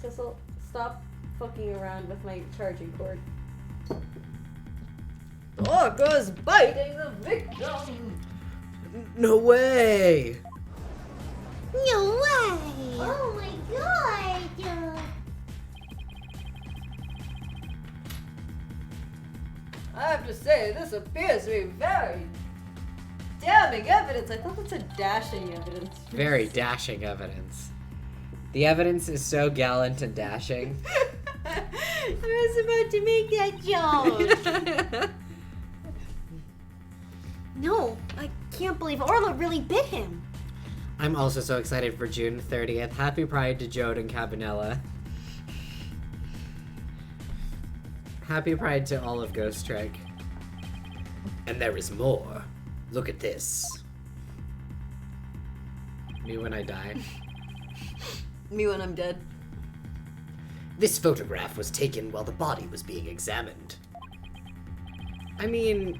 Cecil, stop fucking around with my charging cord. Orca's biting the victim! No way! No way! Oh my god! I have to say, this appears to be very damning evidence. I thought that's a dashing evidence. Very dashing evidence. The evidence is so gallant and dashing. I was about to make that joke. No, I can't believe Orla really bit him. I'm also so excited for June 30th. Happy Pride to Jode and Cabanella. Happy Pride to all of Ghost Trick. And there is more. Look at this. Me when I die. Me when I'm dead. This photograph was taken while the body was being examined. I mean...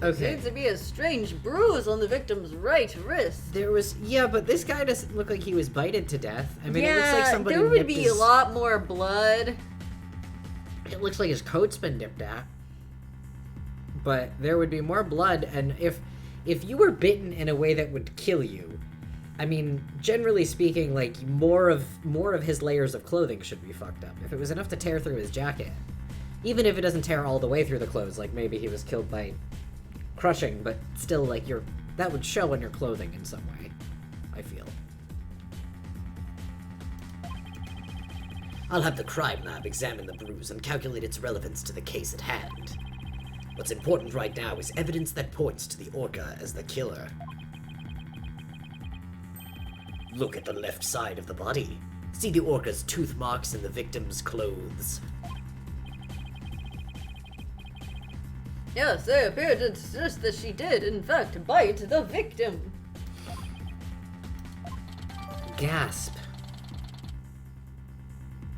Okay. Seems to be a strange bruise on the victim's right wrist. There was... Yeah, but this guy doesn't look like he was bited to death. I mean, it looks like somebody there would nipped be his... a lot more blood. It looks like his coat's been nipped at. But there would be more blood, and if you were bitten in a way that would kill you, I mean, generally speaking, like, more of his layers of clothing should be fucked up. If it was enough to tear through his jacket. Even if it doesn't tear all the way through the clothes, like maybe he was killed by crushing, but still, like, that would show on your clothing in some way, I feel. I'll have the crime lab examine the bruise and calculate its relevance to the case at hand. What's important right now is evidence that points to the orca as the killer. Look at the left side of the body. See the orca's tooth marks in the victim's clothes. Yes, they appear to suggest that she did, in fact, bite the victim. Gasp.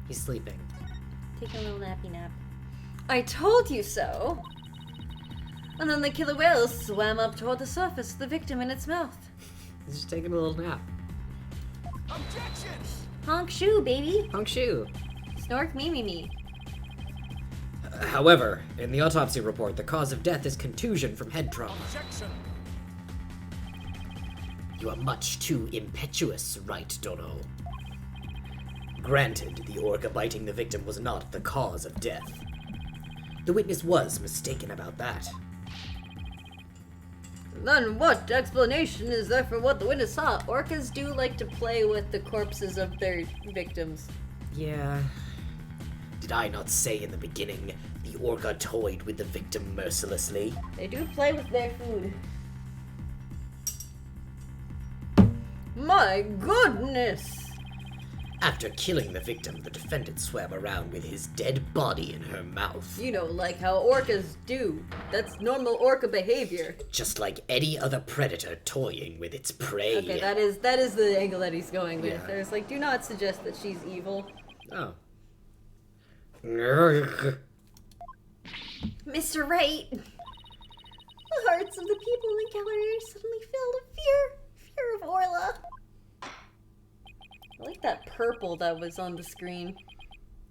He's sleeping. Take a little nappy nap. I told you so. And then the killer whale swam up toward the surface, the victim in its mouth. He's just taking a little nap. Objection! Honk shoe, baby. Honk shoe. Snork me me me. However, in the autopsy report, the cause of death is contusion from head trauma. Objection! You are much too impetuous, right, Dono? Granted, the orca biting the victim was not the cause of death. The witness was mistaken about that. Then what explanation is there for what the witness saw? Orcas do like to play with the corpses of their victims. Yeah. Did I not say in the beginning, the orca toyed with the victim mercilessly? They do play with their food. My goodness! After killing the victim, the defendant swam around with his dead body in her mouth. You know, like how orcas do. That's normal orca behavior. Just like any other predator toying with its prey. Okay, that is the angle that he's going with. Yeah. There's like, do not suggest that she's evil. Oh. Mr. Wright. The hearts of the people in the gallery are suddenly filled with fear. Fear of Orla. I like that purple that was on the screen.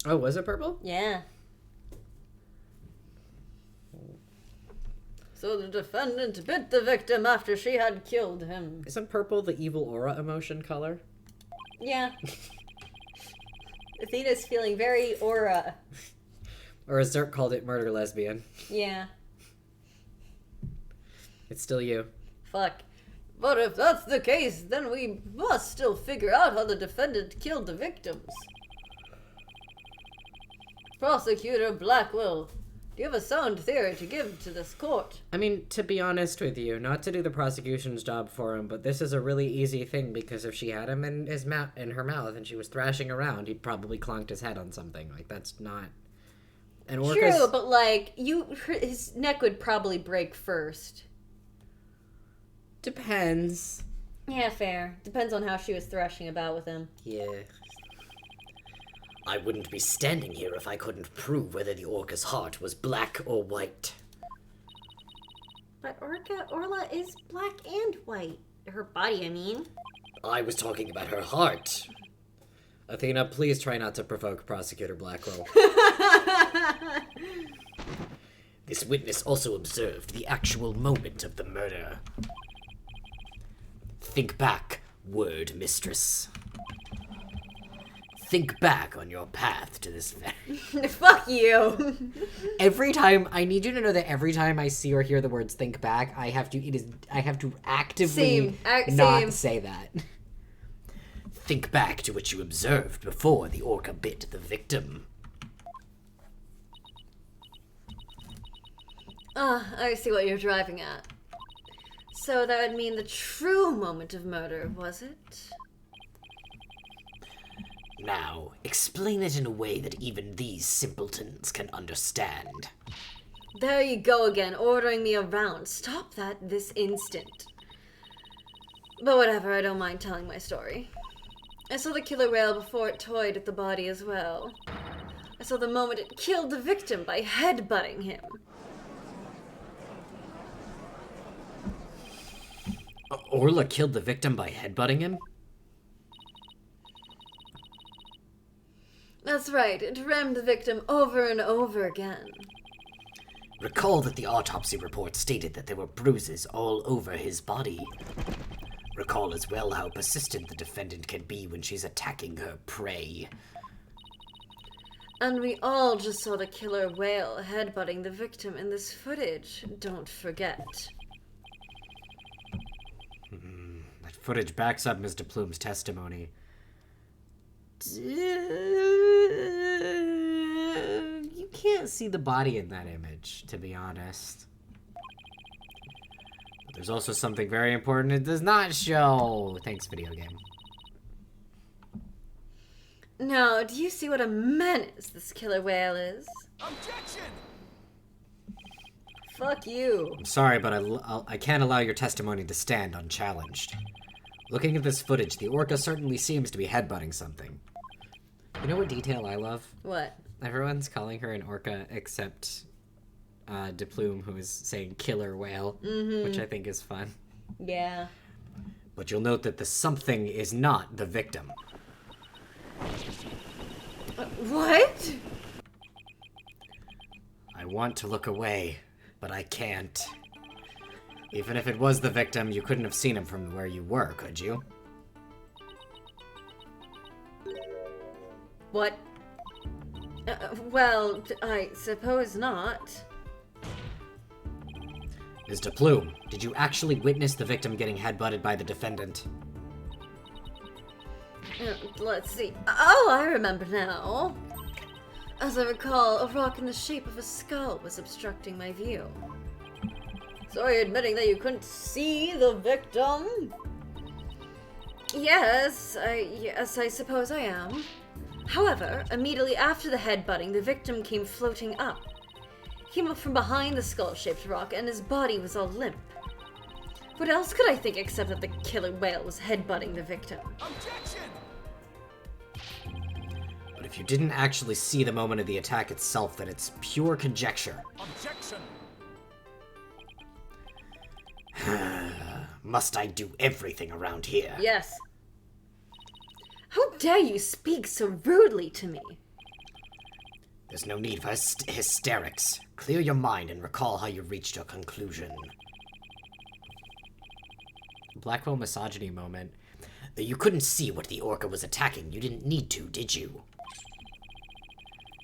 Oh, was it purple? Yeah. So the defendant bit the victim after she had killed him. Isn't purple the evil aura emotion color? Yeah. Athena's feeling very aura. Or as Zerk called it, murder lesbian. Yeah. It's still you. Fuck. But if that's the case, then we must still figure out how the defendant killed the victims. Prosecutor Blackwell, do you have a sound theory to give to this court? I mean, to be honest with you, not to do the prosecution's job for him, but this is a really easy thing because if she had him in her mouth and she was thrashing around, he'd probably clonked his head on something. Like, that's not... And Orca's... True, but like, his neck would probably break first. Depends. Yeah, fair. Depends on how she was thrashing about with him. Yeah. I wouldn't be standing here if I couldn't prove whether the orca's heart was black or white. But Orla is black and white. Her body, I mean. I was talking about her heart. Athena, please try not to provoke Prosecutor Blackwell. This witness also observed the actual moment of the murder. Think back, word mistress. Think back on your path to this very... Fuck you. Every time, I need you to know that every time I see or hear the words think back, I have to actively not Same. say that. Think back to what you observed before the orca bit the victim. I see what you're driving at. So that would mean the true moment of murder, was it? Now, explain it in a way that even these simpletons can understand. There you go again, ordering me around. Stop that this instant. But whatever, I don't mind telling my story. I saw the killer whale before it toyed with the body as well. I saw the moment it killed the victim by headbutting him. Orla killed the victim by headbutting him? That's right, it rammed the victim over and over again. Recall that the autopsy report stated that there were bruises all over his body. Recall as well how persistent the defendant can be when she's attacking her prey. And we all just saw the killer whale headbutting the victim in this footage, don't forget. That footage backs up Mr. Plume's testimony. You can't see the body in that image, to be honest. But there's also something very important it does not show. Thanks, video game. Now, do you see what a menace this killer whale is? Objection! Fuck you. I'm sorry, but I can't allow your testimony to stand unchallenged. Looking at this footage, the orca certainly seems to be headbutting something. You know what detail I love? What? Everyone's calling her an orca except DePlume, who is saying killer whale, which I think is fun. Yeah. But you'll note that the something is not the victim. What? I want to look away, but I can't. Even if it was the victim, you couldn't have seen him from where you were, could you? What? Well, I suppose not. Mr. Plume, did you actually witness the victim getting headbutted by the defendant? Let's see. Oh, I remember now. As I recall, a rock in the shape of a skull was obstructing my view. So are you admitting that you couldn't see the victim? Yes, I suppose I am. However, immediately after the headbutting, the victim came floating up. He came up from behind the skull-shaped rock, and his body was all limp. What else could I think except that the killer whale was headbutting the victim? Objection! But if you didn't actually see the moment of the attack itself, then it's pure conjecture. Objection! Must I do everything around here? Yes. How dare you speak so rudely to me? There's no need for hysterics. Clear your mind and recall how you reached your conclusion. Blackwell misogyny moment. You couldn't see what the orca was attacking. You didn't need to, did you?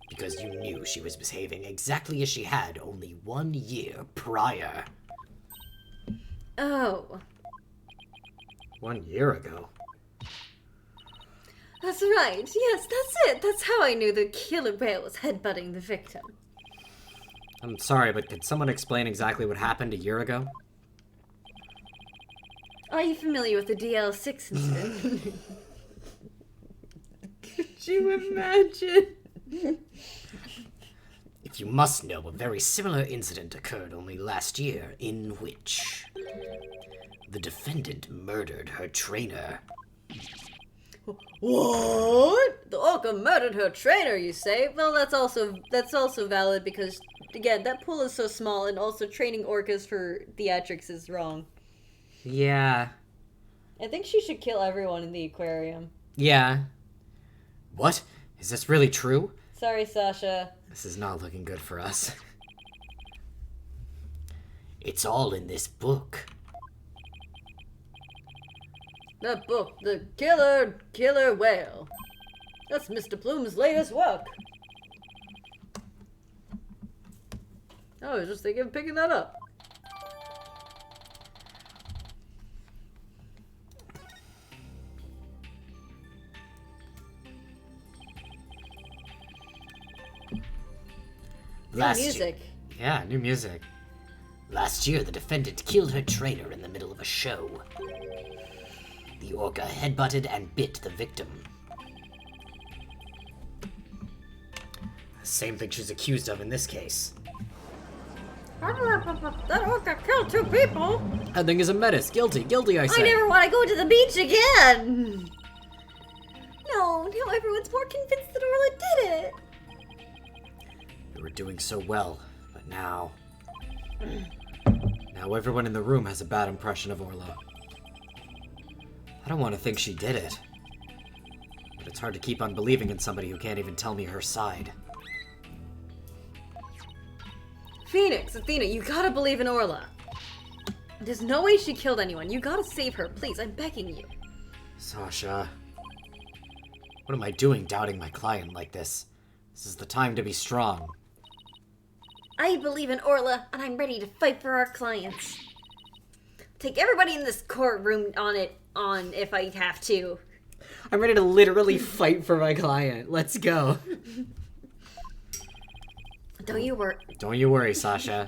Because you knew she was behaving exactly as she had only 1 year prior. Oh. 1 year ago. That's right. Yes, that's it. That's how I knew the killer whale was headbutting the victim. I'm sorry, but could someone explain exactly what happened a year ago? Are you familiar with the DL6 incident? Could you imagine? If you must know, a very similar incident occurred only last year, in which the defendant murdered her trainer. What? The orca murdered her trainer, you say? Well, that's also valid because, again, that pool is so small, and also training orcas for theatrics is wrong. Yeah. I think she should kill everyone in the aquarium. Yeah. What? Is this really true? Sorry, Sasha. This is not looking good for us. It's all in this book. That book, The Killer Whale. That's Mr. Plume's latest work. I was just thinking of picking that up. Last Music. Yeah, new music. Last year, the defendant killed her trainer in the middle of a show. The orca headbutted and bit the victim. Same thing she's accused of in this case. That orca killed 2 people. That thing is a menace. Guilty, I say. I never want to go to the beach again. No, now everyone's more convinced that Orla did it. We were doing so well, but now... Now everyone in the room has a bad impression of Orla. I don't want to think she did it. But it's hard to keep on believing in somebody who can't even tell me her side. Phoenix, Athena, you gotta believe in Orla. There's no way she killed anyone. You gotta save her, please. I'm begging you. Sasha... What am I doing doubting my client like this? This is the time to be strong. I believe in Orla, and I'm ready to fight for our clients. Take everybody in this courtroom on if I have to. I'm ready to literally fight for my client. Let's go. Don't you worry. Don't you worry, Sasha.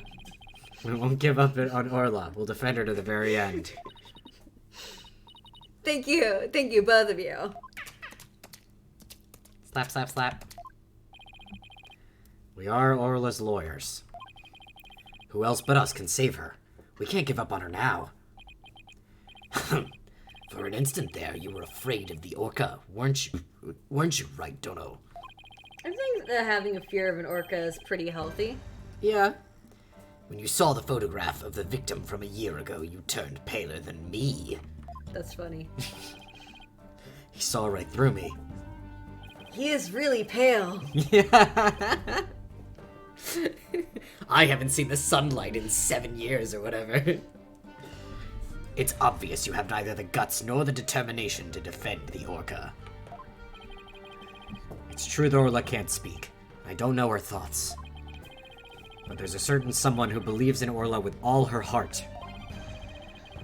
We won't give up on Orla. We'll defend her to the very end. Thank you, both of you. Slap, slap, slap. We are Orla's lawyers. Who else but us can save her? We can't give up on her now. For an instant there, you were afraid of the orca, weren't you? Weren't you right, Dono? I think that having a fear of an orca is pretty healthy. Yeah. When you saw the photograph of the victim from a year ago, you turned paler than me. That's funny. He saw right through me. He is really pale. Yeah. I haven't seen the sunlight in 7 years or whatever. It's obvious you have neither the guts nor the determination to defend the orca. It's true that Orla can't speak. I don't know her thoughts. But there's a certain someone who believes in Orla with all her heart.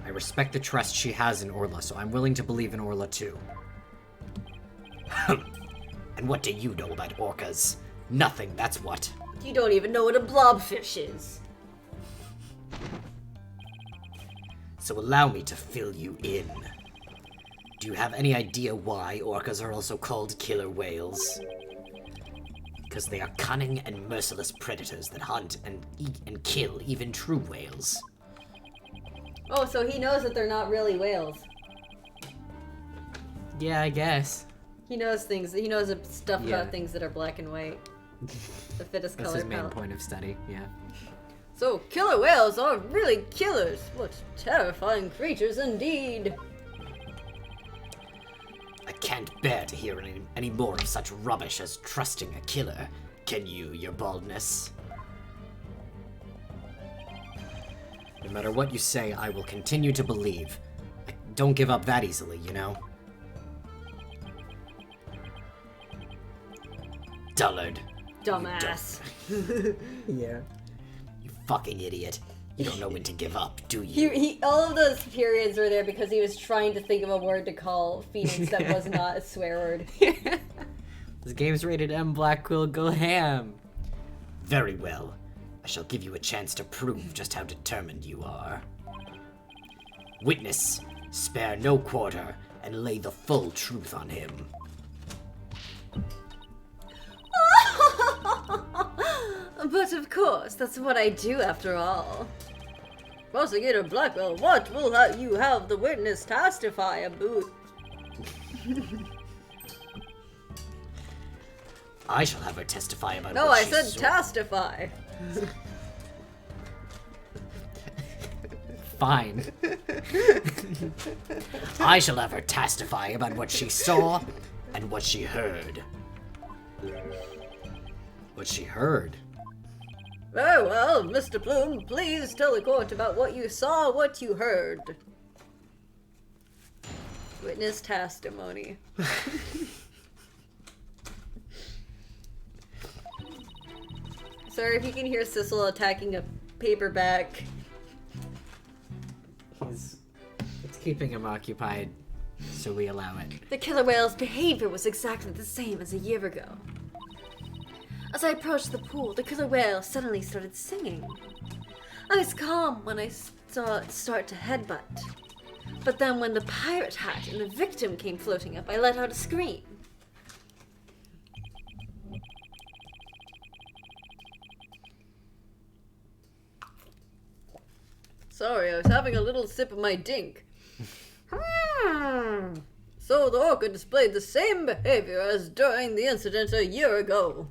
I respect the trust she has in Orla, so I'm willing to believe in Orla too. And what do you know about orcas? Nothing, that's what. You don't even know what a blobfish is. So allow me to fill you in. Do you have any idea why orcas are also called killer whales? Because they are cunning and merciless predators that hunt and eat and kill even true whales. Oh, so he knows that they're not really whales. Yeah, I guess. He knows things. He knows stuff Yeah. about things that are black and white. The fittest That's color his main palette. point of study, yeah. So, killer whales are really killers. What terrifying creatures indeed. I can't bear to hear any more of such rubbish as trusting a killer. Can you, your baldness? No matter what you say, I will continue to believe. I don't give up that easily, you know? Dullard. Dumbass. Yeah. You fucking idiot. You don't know when to give up, do you? He all of those periods were there because he was trying to think of a word to call Phoenix that was not a swear word. This game's rated M. Black Quill, go ham. Very well. I shall give you a chance to prove just how determined you are. Witness, spare no quarter, and lay the full truth on him. But of course, that's what I do after all. Prosecutor Blackwell, what will you have the witness testify about? I shall have her testify about No, what I she said saw. testify. Fine. I shall have her testify about what she saw and what she heard. What she heard. Very well, Mr. Plume, please tell the court about what you saw, what you heard. Witness testimony. Sorry if you can hear Sissel attacking a paperback. It's keeping him occupied, so we allow it. The killer whale's behavior was exactly the same as a year ago. As I approached the pool, the killer whale suddenly started singing. I was calm when I saw it start to headbutt. But then when the pirate hat and the victim came floating up, I let out a scream. Sorry, I was having a little sip of my drink. So the orca displayed the same behavior as during the incident a year ago.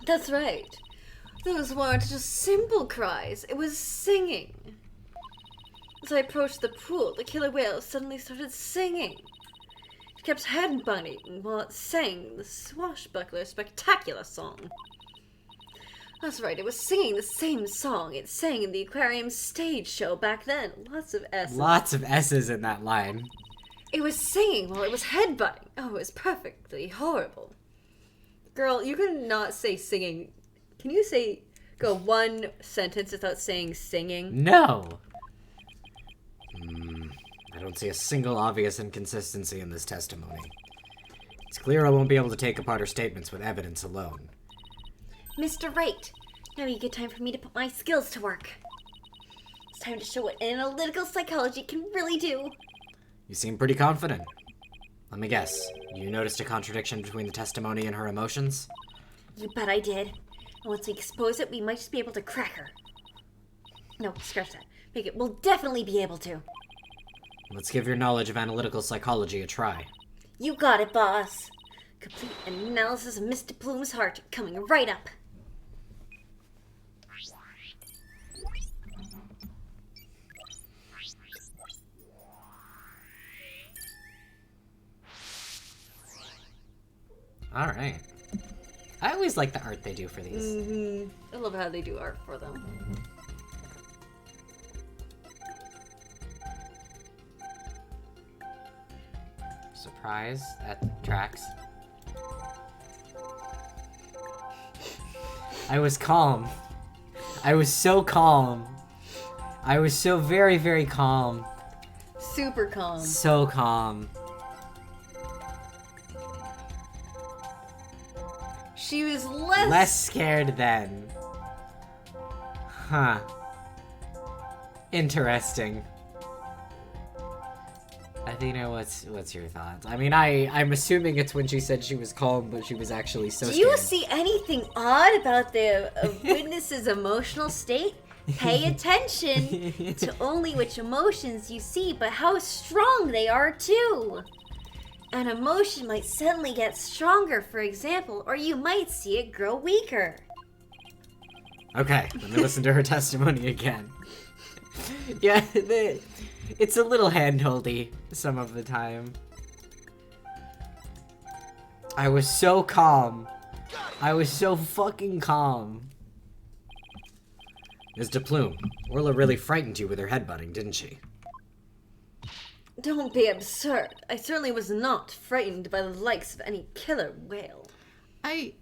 That's right. Those weren't just simple cries, it was singing. As I approached the pool, the killer whale suddenly started singing. It kept headbutting while it sang the swashbuckler spectacular song. That's right, it was singing the same song it sang in the aquarium stage show back then. Lots of S's. Lots of S's in that line. It was singing while it was headbutting. Oh, it was perfectly horrible. Girl, you can not say singing. Can you go one sentence without saying singing? No! I don't see a single obvious inconsistency in this testimony. It's clear I won't be able to take apart her statements with evidence alone. Mr. Wright, now you get time for me to put my skills to work. It's time to show what analytical psychology can really do. You seem pretty confident. Let me guess. You noticed a contradiction between the testimony and her emotions? You bet I did. And once we expose it, we might just be able to crack her. No, scratch that. Make it. We'll definitely be able to. Let's give your knowledge of analytical psychology a try. You got it, boss. Complete analysis of Mr. Plume's heart coming right up. Alright. I always like the art they do for these. I love how they do art for them. Surprise. That tracks. I was calm. I was so calm. I was so very, very calm. Super calm. So calm. She was less... Less scared then. Huh. Interesting. Athena, what's your thoughts? I mean, I'm assuming it's when she said she was calm, but she was actually so Do scared. you see anything odd about the witness's emotional state? Pay attention to only which emotions you see, but how strong they are too. An emotion might suddenly get stronger, for example, or you might see it grow weaker. Okay, let me listen to her testimony again. Yeah, it's a little handholdy some of the time. I was so calm. I was so fucking calm. Ms. DePlume, Orla really frightened you with her headbutting, didn't she? Don't be absurd. I certainly was not frightened by the likes of any killer whale. I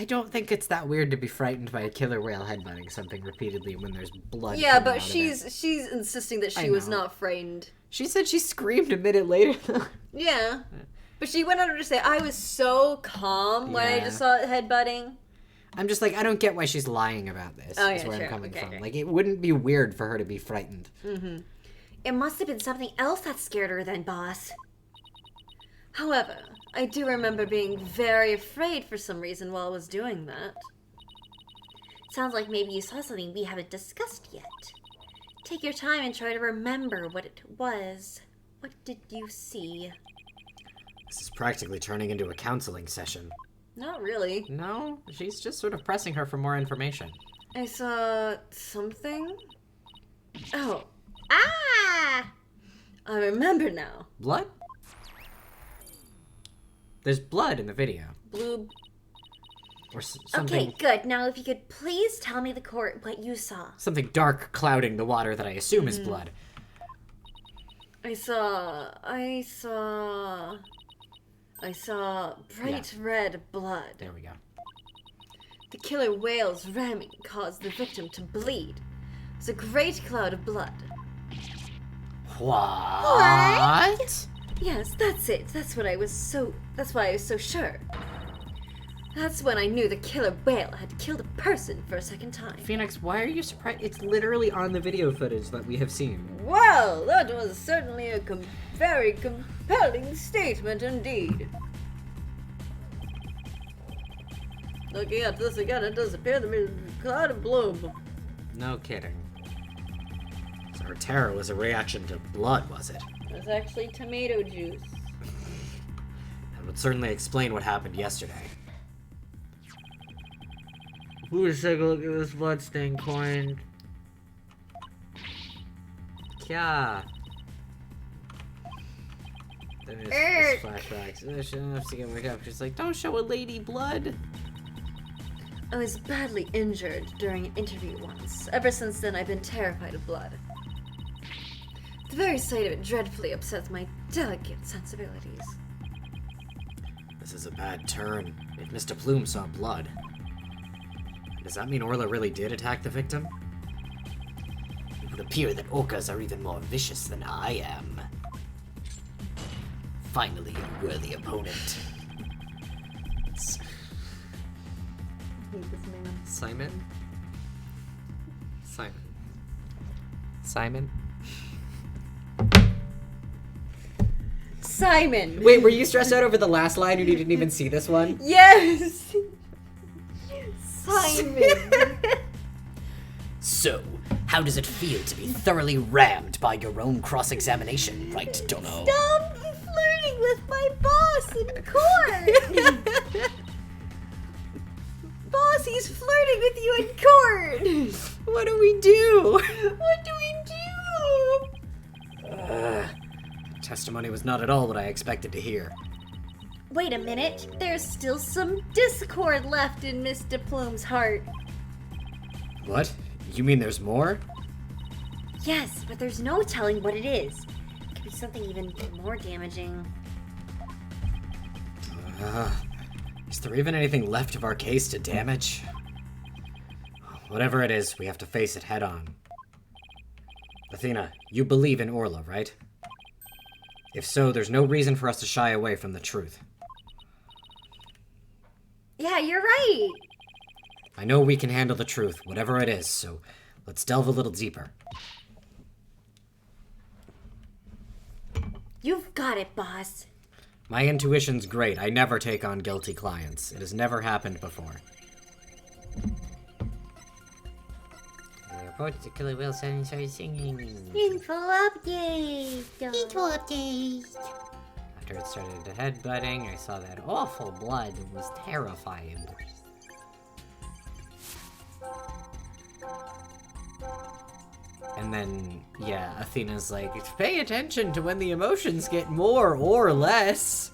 don't think it's that weird to be frightened by a killer whale headbutting something repeatedly when there's blood. Yeah, coming but out of it. she's insisting that I she was know. not frightened. She said she screamed a minute later. Yeah. But she went on to say, I was so calm when I Yeah. just saw it headbutting. I'm just like, I don't get why she's lying about this. Oh, is yeah, where sure. I'm coming Okay, from. okay. Like, it wouldn't be weird for her to be frightened. It must have been something else that scared her then, boss. However, I do remember being very afraid for some reason while I was doing that. Sounds like maybe you saw something we haven't discussed yet. Take your time and try to remember what it was. What did you see? This is practically turning into a counseling session. Not really. No, she's just sort of pressing her for more information. I saw something. Oh, Ah! I remember now. Blood? There's blood in the video. Blue. Or something, Okay, good. Now if you could please tell me the court what you saw. something dark clouding the water that I assume is blood. I saw bright red blood. There we go. The killer whale's ramming caused the victim to bleed. It was a great cloud of blood. What? Yes, that's it. That's why I was so sure. That's when I knew the killer whale had killed a person for a second time. Phoenix, why are you surprised? It's literally on the video footage that we have seen. Well, that was certainly a very compelling statement indeed. Looking at this again, it does appear to be a cloud of bloom. No kidding. So her terror was a reaction to blood, was it? It's actually tomato juice. That would certainly explain what happened yesterday. Who is take a look at this bloodstained coin? Yeah. Then it's flashbacks. She doesn't have to get wake up. She's like, don't show a lady blood. I was badly injured during an interview once. Ever since then, I've been terrified of blood. The very sight of it dreadfully upsets my delicate sensibilities. This is a bad turn. If Mr. Plume saw blood, does that mean Orla really did attack the victim? It would appear that orcas are even more vicious than I am. Finally, a worthy opponent. Simon? Simon? Simon! Wait, were you stressed out over the last line and you didn't even see this one? Yes! Simon! So, how does it feel to be thoroughly rammed by your own cross-examination, right, Dono? Stop flirting with my boss in court! Boss, he's flirting with you in court! What do we do? What do we do? Testimony was not at all what I expected to hear. Wait a minute. There's still some discord left in Miss DePlume's heart. What? You mean there's more? Yes, but there's no telling what it is. It could be something even more damaging. Is there even anything left of our case to damage? Whatever it is, we have to face it head on. Athena, you believe in Orla, right? If so, there's no reason for us to shy away from the truth. Yeah, you're right. I know we can handle the truth, whatever it is, so let's delve a little deeper. You've got it, boss. My intuition's great. I never take on guilty clients. It has never happened before. Report to Killer Wilson started singing. Info update. Info update. After it started the headbutting, I saw that awful blood and was terrified. And then, yeah, Athena's like, pay attention to when the emotions get more or less.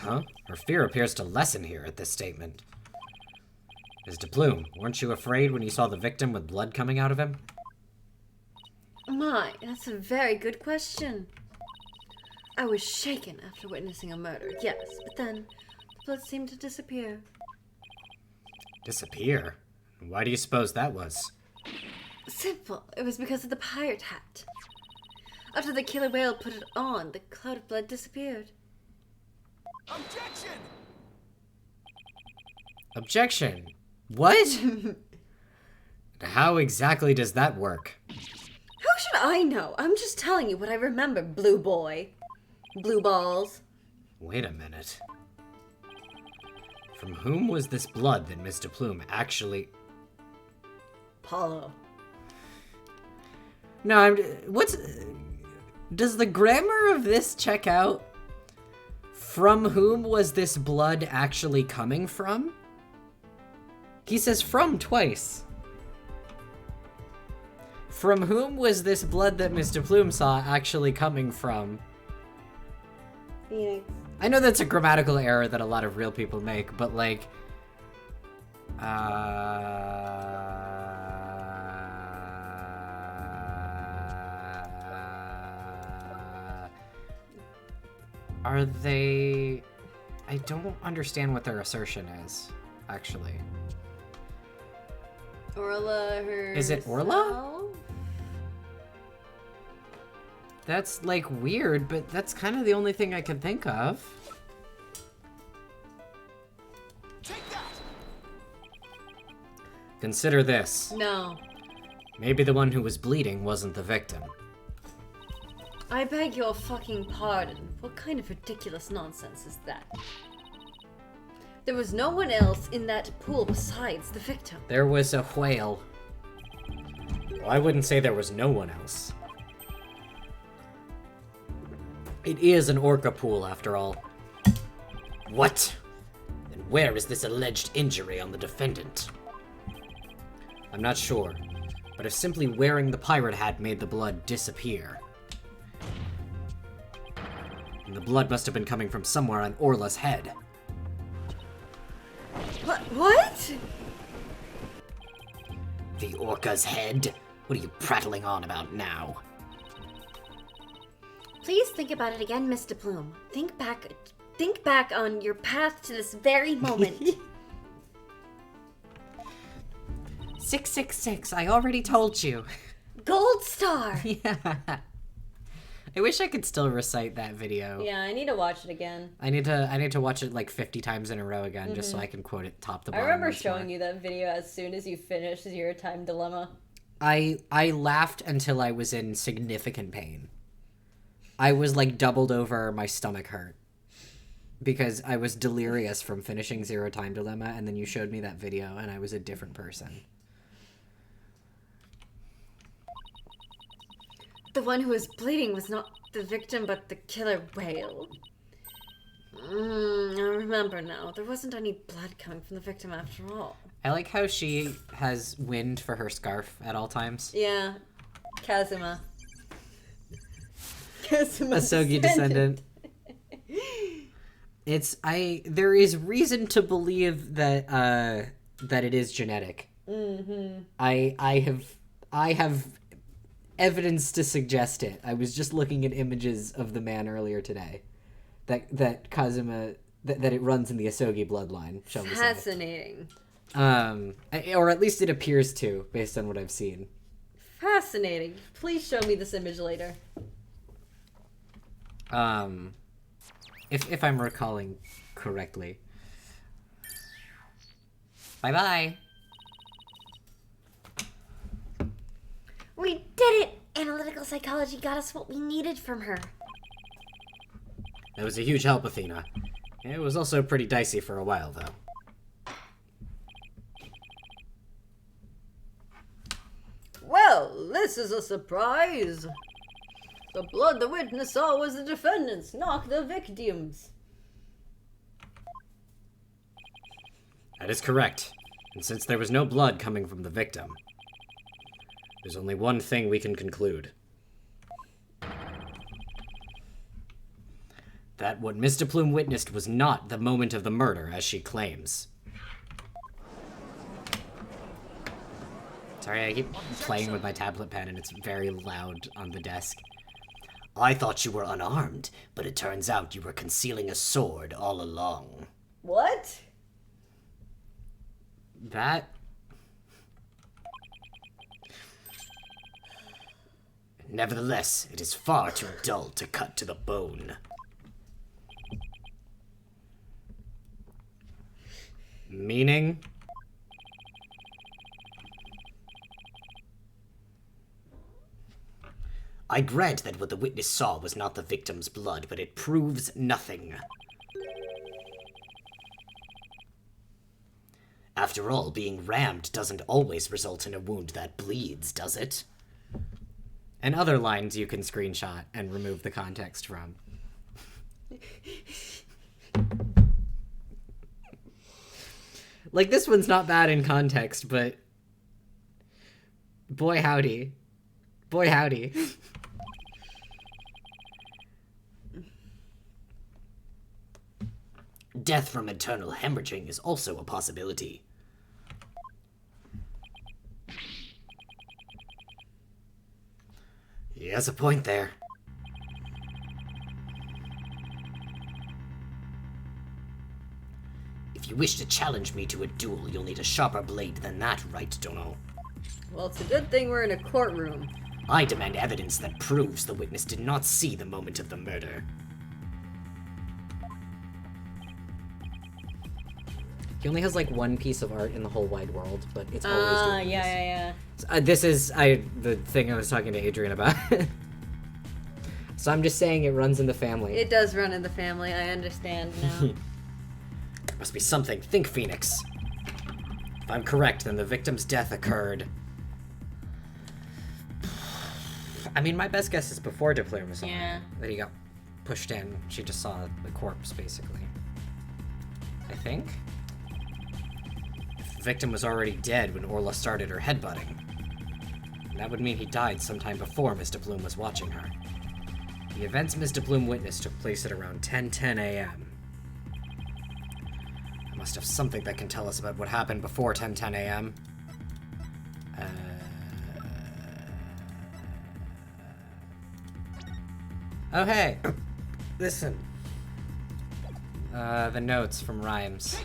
Huh? Her fear appears to lessen here at this statement. Mr. Plume, weren't you afraid when you saw the victim with blood coming out of him? My, that's a very good question. I was shaken after witnessing a murder, yes, but then the blood seemed to disappear. Disappear? Why do you suppose that was? Simple. It was because of the pirate hat. After the killer whale put it on, the cloud of blood disappeared. Objection! Objection? What? How exactly does that work? How should I know? I'm just telling you what I remember, blue boy. Blue balls. Wait a minute. From whom was this blood that Mr. Plume actually... Paulo. No, what's... Does the grammar of this check out? From whom was this blood actually coming from? He says from twice. From whom was this blood that Mr. Plume saw actually coming from? Phoenix. I know that's a grammatical error that a lot of real people make, but like... Are they... I don't understand what their assertion is, actually. Orla, her. Is it Orla? That's, like, weird, but that's kind of the only thing I can think of. Take that! Consider this. No. Maybe the one who was bleeding wasn't the victim. I beg your fucking pardon. What kind of ridiculous nonsense is that? There was no one else in that pool besides the victim. There was a whale. Well, I wouldn't say there was no one else. It is an orca pool, after all. What? Then where is this alleged injury on the defendant? I'm not sure, but if simply wearing the pirate hat made the blood disappear, then the blood must have been coming from somewhere on Orla's head. What? The orca's head? What are you prattling on about now? Please think about it again, Mr. Plume. Think back on your path to this very moment. 666, I already told you. Gold star! Yeah. I wish I could still recite that video. Yeah, I need to watch it again. I need to watch it like 50 times in a row again, just so I can quote it top to I bottom. remember once showing more. you that video as soon as you finished Zero Time Dilemma. I laughed until I was in significant pain. I was like doubled over, my stomach hurt. Because I was delirious from finishing Zero Time Dilemma, and then you showed me that video, and I was a different person. The one who was bleeding was not the victim, but the killer whale. I remember now. There wasn't any blood coming from the victim after all. I like how she has wind for her scarf at all times. Yeah. Kazuma. Kazuma. Asogi descendant. There is reason to believe that that it is genetic. Mm-hmm. I have evidence to suggest it. I was just looking at images of the man earlier today. That Kazuma that it runs in the Asogi bloodline, shall we say. Fascinating. Or at least it appears to, based on what I've seen. Fascinating. Please show me this image later. If I'm recalling correctly. Bye-bye. We did it! Analytical psychology got us what we needed from her. That was a huge help, Athena. It was also pretty dicey for a while, though. Well, this is a surprise. The blood the witness saw was the defendant's, not the victim's. That is correct. And since there was no blood coming from the victim, there's only one thing we can conclude. that what Mr. Plume witnessed was not the moment of the murder, as she claims. Sorry, I keep playing with my tablet pen and it's very loud on the desk. I thought you were unarmed, but it turns out you were concealing a sword all along. What? That... Nevertheless, it is far too dull to cut to the bone. Meaning? I grant that what the witness saw was not the victim's blood, but it proves nothing. After all, being rammed doesn't always result in a wound that bleeds, does it? And other lines you can screenshot and remove the context from. Like, this one's not bad in context, but... Boy howdy. Boy howdy. Death from internal hemorrhaging is also a possibility. He has a point there. If you wish to challenge me to a duel, you'll need a sharper blade than that, right, Dono? Well, it's a good thing we're in a courtroom. I demand evidence that proves the witness did not see the moment of the murder. He only has like one piece of art in the whole wide world, but it's always doing this. Yeah. This is the thing I was talking to Adrian about. So I'm just saying it runs in the family. It does run in the family, I understand now. There must be something. Think, Phoenix. If I'm correct, then the victim's death occurred. I mean, my best guess is before Deplume was on. Yeah. That he got pushed in. She just saw the corpse, basically. I think. The victim was already dead when Orla started her headbutting. That would mean he died sometime before Miss Deplume was watching her. The events Miss Deplume witnessed took place at around 10:10 a.m. I must have something that can tell us about what happened before 10:10 a.m. Oh, hey. Listen. The notes from Rhymes.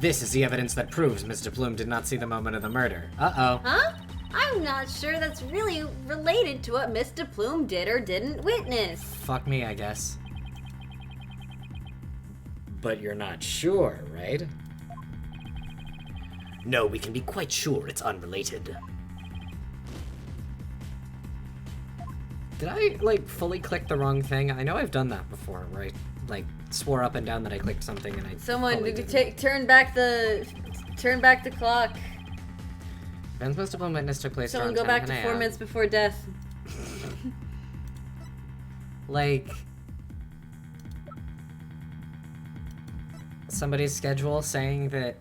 This is the evidence that proves Miss Deplume did not see the moment of the murder. Uh-oh. Huh? I'm not sure that's really related to what Miss Deplume did or didn't witness. Fuck me, I guess. But you're not sure, right? No, we can be quite sure it's unrelated. Did I, like, fully click the wrong thing? I know I've done that before, where I, like, swore up and down that I clicked something and I Someone fully didn't. turn back the clock. Ben's most Deplume witness took place Someone around go back 10 to 4 a.m. minutes before death. Like, somebody's schedule saying that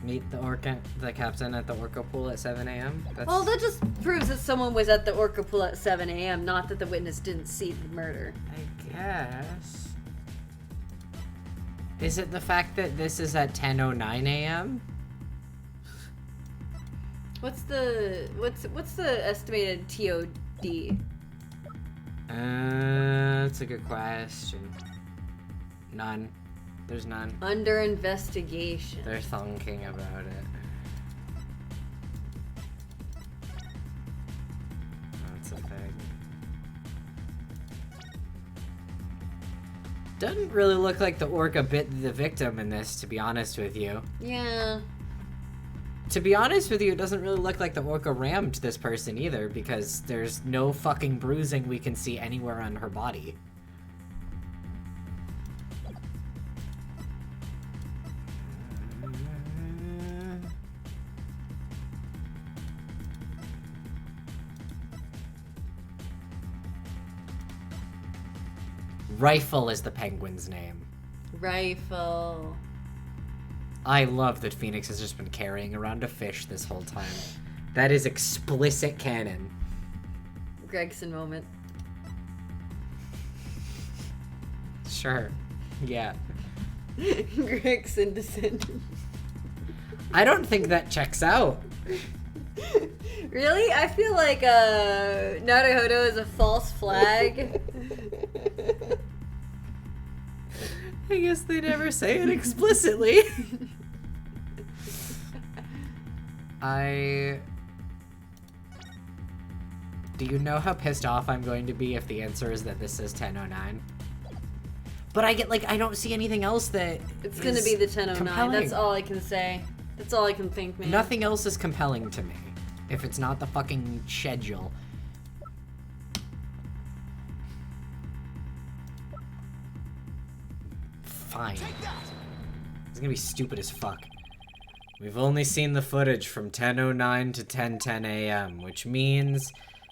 meet the captain at the Orca pool at 7 a.m. Well, that just proves that someone was at the Orca pool at 7 a.m., not that the witness didn't see the murder. I guess. Is it the fact that this is at 10:09 a.m.? What's the estimated TOD? That's a good question. None. There's none. Under investigation. They're thinking about it. That's a thing. Doesn't really look like the orca bit the victim in this, to be honest with you. Yeah. To be honest with you, it doesn't really look like the orca rammed this person either, because there's no fucking bruising we can see anywhere on her body. Rifle is the penguin's name. Rifle. I love that Phoenix has just been carrying around a fish this whole time. That is explicit canon. Gregson moment. Sure. Yeah. Gregson descendant. I don't think that checks out. Really? I feel like Naruhodo is a false flag. I guess they never say it explicitly. Do you know how pissed off I'm going to be if the answer is that this says 1009? But I don't see anything else that It's gonna is be the 1009. compelling. That's all I can say. That's all I can think, man. Nothing else is compelling to me if it's not the fucking schedule. Fine. It's gonna be stupid as fuck. We've only seen the footage from 10:09 to 10:10 a.m., which means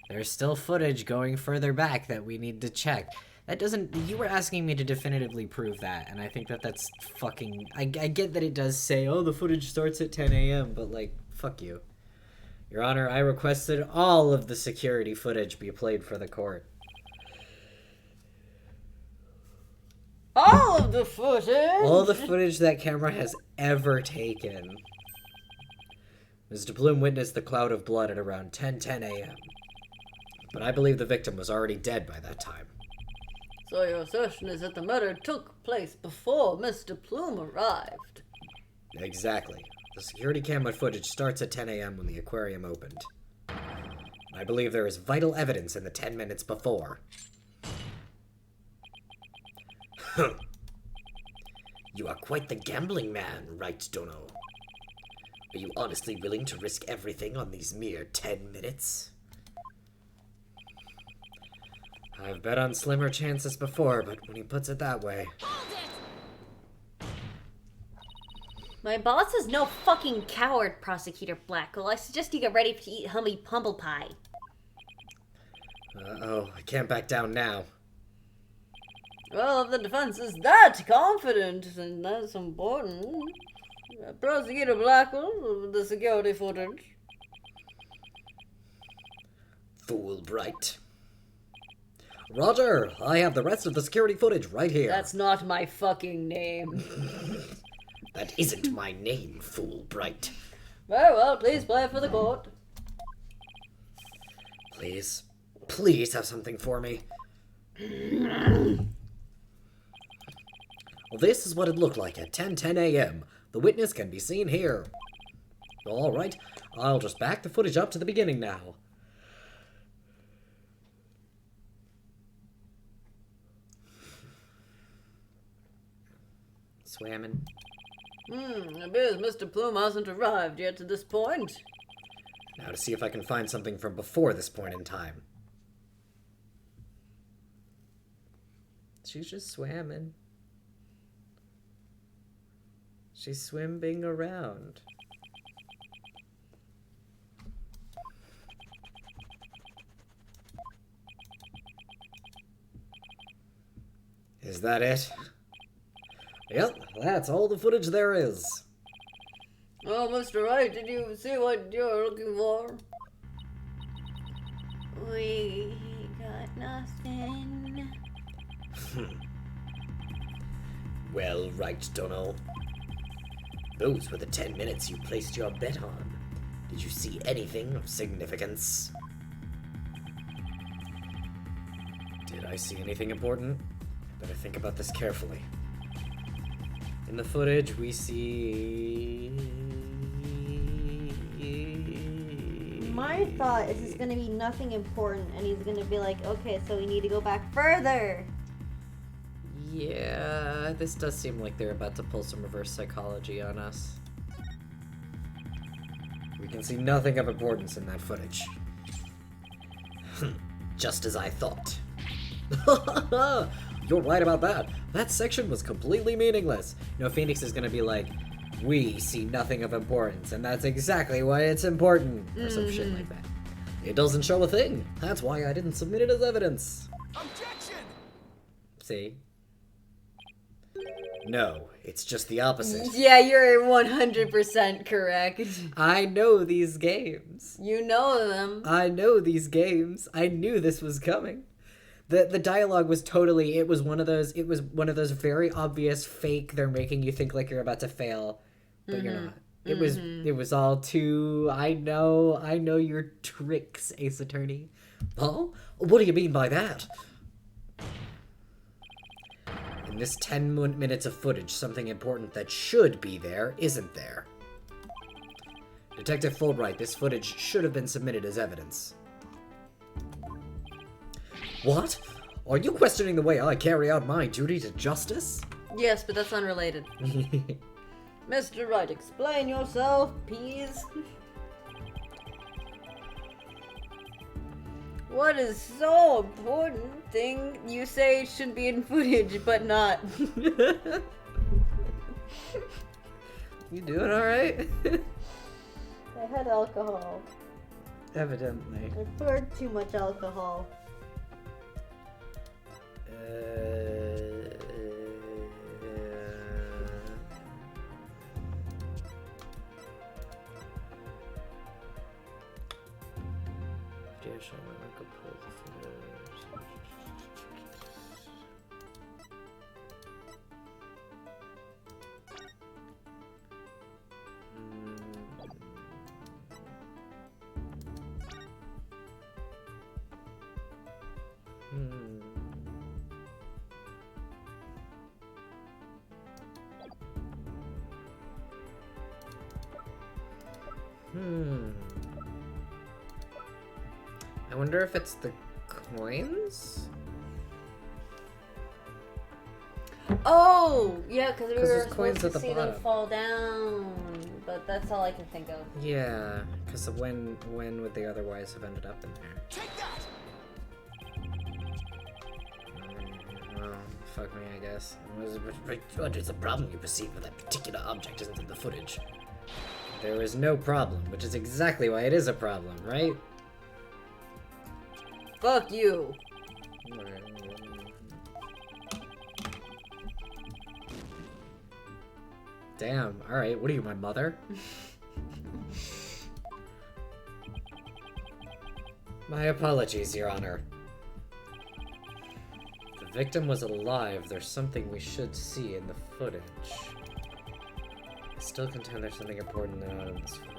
there's still footage going further back that we need to check. That doesn't... You were asking me to definitively prove that, and I think that that's fucking... I get that it does say, oh, the footage starts at 10 a.m., but, like, fuck you. Your Honor, I requested all of the security footage be played for the court. All of the footage! All the footage that camera has ever taken. Mr. Bloom witnessed the cloud of blood at around 10:10 a.m. But I believe the victim was already dead by that time. So your assertion is that the murder took place before Mr. Plume arrived. Exactly. The security camera footage starts at 10 a.m. when the aquarium opened. I believe there is vital evidence in the 10 minutes before. You are quite the gambling man, right, Dono? Are you honestly willing to risk everything on these mere 10 minutes? I've bet on slimmer chances before, but when he puts it that way... My boss is no fucking coward, Prosecutor Blackwell. I suggest you get ready to eat humble pie. Uh-oh, I can't back down now. Well, if the defense is that confident, then that's important. Prosecutor Blackwell, the security footage. Fulbright. Roger, I have the rest of the security footage right here. That's not my fucking name. That isn't my name, Fulbright. Very well, please play for the court. Please, please have something for me. Well, this is what it looked like at 10:10 a.m. The witness can be seen here. All right, I'll just back the footage up to the beginning now. Swamming. It appears Mr. Plume hasn't arrived yet to this point. Now to see if I can find something from before this point in time. She's just swimming. She's swimming around. Is that it? Yep, that's all the footage there is. Oh, Mr. Wright, did you see what you're looking for? We got nothing. Well, right, Donald. Those were the 10 minutes you placed your bet on. Did you see anything of significance? Did I see anything important? Better think about this carefully. In the footage, we see... My thought is it's gonna be nothing important, and he's gonna be like, okay, so we need to go back further. Yeah, this does seem like they're about to pull some reverse psychology on us. We can see nothing of importance in that footage. Just as I thought. You're right about that. That section was completely meaningless. You know, Phoenix is gonna be like, we see nothing of importance, and that's exactly why it's important. Or some shit like that. It doesn't show a thing. That's why I didn't submit it as evidence. Objection! See? No, it's just the opposite. Yeah, you're 100% correct. I know these games. You know them. I know these games. I knew this was coming. The dialogue was totally, it was one of those very obvious fake, they're making you think like you're about to fail, but you're not. It was all too, I know your tricks, Ace Attorney. Huh? What do you mean by that? In this 10 minutes of footage, something important that should be there isn't there. Detective Fulbright, this footage should have been submitted as evidence. What? Are you questioning the way I carry out my duty to justice? Yes, but that's unrelated. Mr. Wright, explain yourself, please. What is so important thing you say should be in footage, but not? You doing alright? I had alcohol. Evidently. I poured too much alcohol. I wonder if it's the coins? Oh, yeah, because we were there's supposed coins to at the see bottom. them fall down, but that's all I can think of. Yeah, because when would they otherwise have ended up in there? Take that! Well, fuck me, I guess. What is the problem you perceive with that particular object isn't in the footage? There is no problem, which is exactly why it is a problem, right? Fuck you. Damn, alright, what are you, my mother? My apologies, Your Honor. The victim was alive. There's something we should see in the footage. I still contend there's something important out in this footage.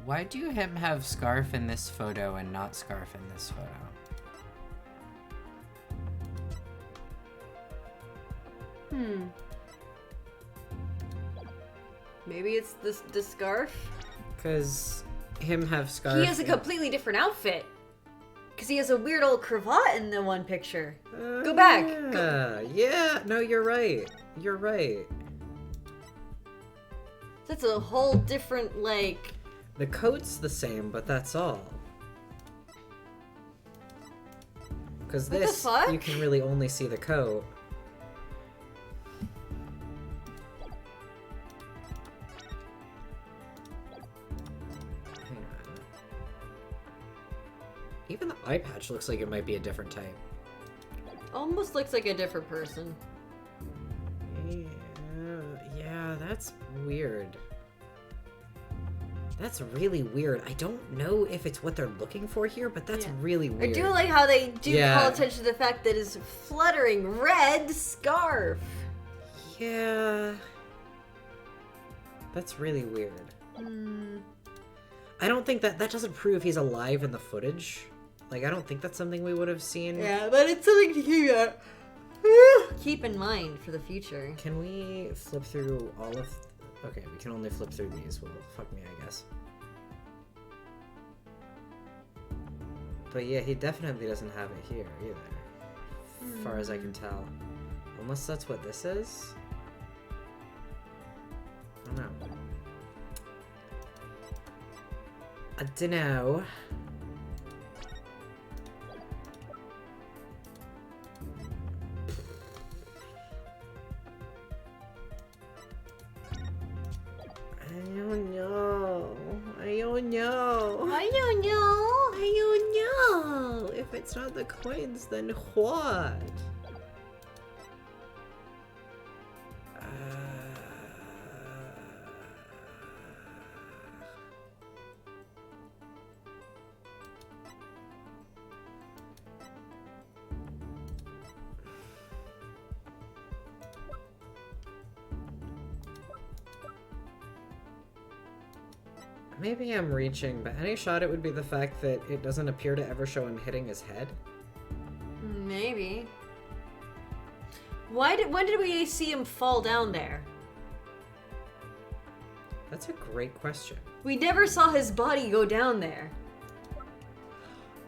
Why do him have scarf in this photo and not scarf in this photo? Maybe it's the scarf? Because him have scarf. He has a completely different outfit. Because he has a weird old cravat in the one picture. Go back. Yeah, no, you're right. You're right. That's a whole different, like... The coat's the same, but that's all. Because What the this, fuck? you can really only see the coat. Hang on. Even the eye patch looks like it might be a different type. Almost looks like a different person. Yeah, that's weird. That's really weird. I don't know if it's what they're looking for here, but that's Yeah. really I weird. do like how they do Yeah. call attention to the fact that his fluttering red scarf. Yeah. That's really weird. I don't think that doesn't prove he's alive in the footage. Like, I don't think that's something we would have seen. Yeah, but it's something to keep in mind for the future. Can we flip through all of... Okay, we can only flip through these. Well, fuck me, I guess. But yeah, he definitely doesn't have it here either. As far as I can tell. Unless that's what this is? I don't know. I don't know. I don't know. I don't know. I don't know. I don't know if it's it's not the coins, then what? Maybe I'm reaching, but any shot it would be the fact that it doesn't appear to ever show him hitting his head. Maybe. When did we see him fall down there? That's a great question. We never saw his body go down there.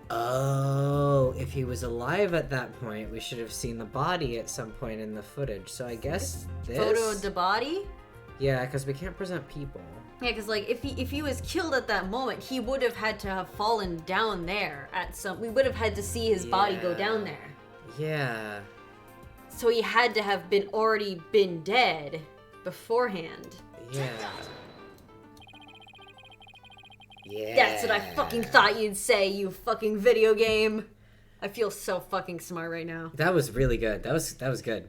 Oh, if he was alive at that point, we should have seen the body at some point in the footage. So I guess this... Photo of the body? Yeah, because we can't present people. Yeah, because like if he was killed at that moment, he would have had to have fallen down there we would have had to see his body go down there. Yeah. So he had to have already been dead beforehand. Yeah. Yeah. That's what I fucking thought you'd say, you fucking video game. I feel so fucking smart right now. That was really good. That was good.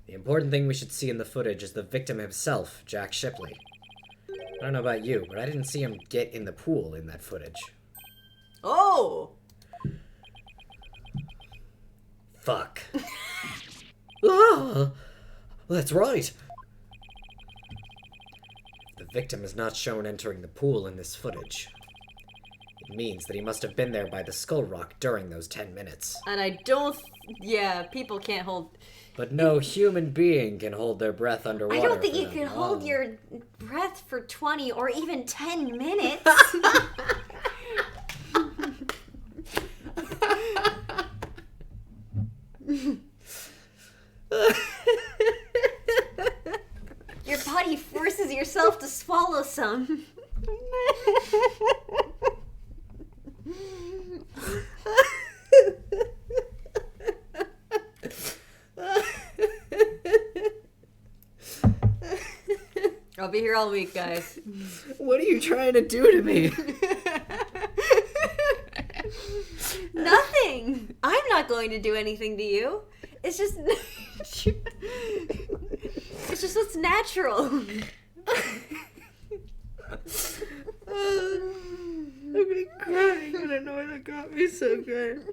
The important thing we should see in the footage is the victim himself, Jack Shipley. I don't know about you, but I didn't see him get in the pool in that footage. Oh! Fuck. Ah, that's right. The victim is not shown entering the pool in this footage. It means that he must have been there by the skull rock during those 10 minutes. And I don't... Yeah, people can't hold... But no human being can hold their breath underwater. I don't think for you that can hold long. your breath for 20 or even 10 minutes. Your body forces yourself to swallow some. I'll be here all week, guys. What are you trying to do to me? Nothing! I'm not going to do anything to you. It's just... it's just what's natural. I've been crying. I don't know why that got me so good.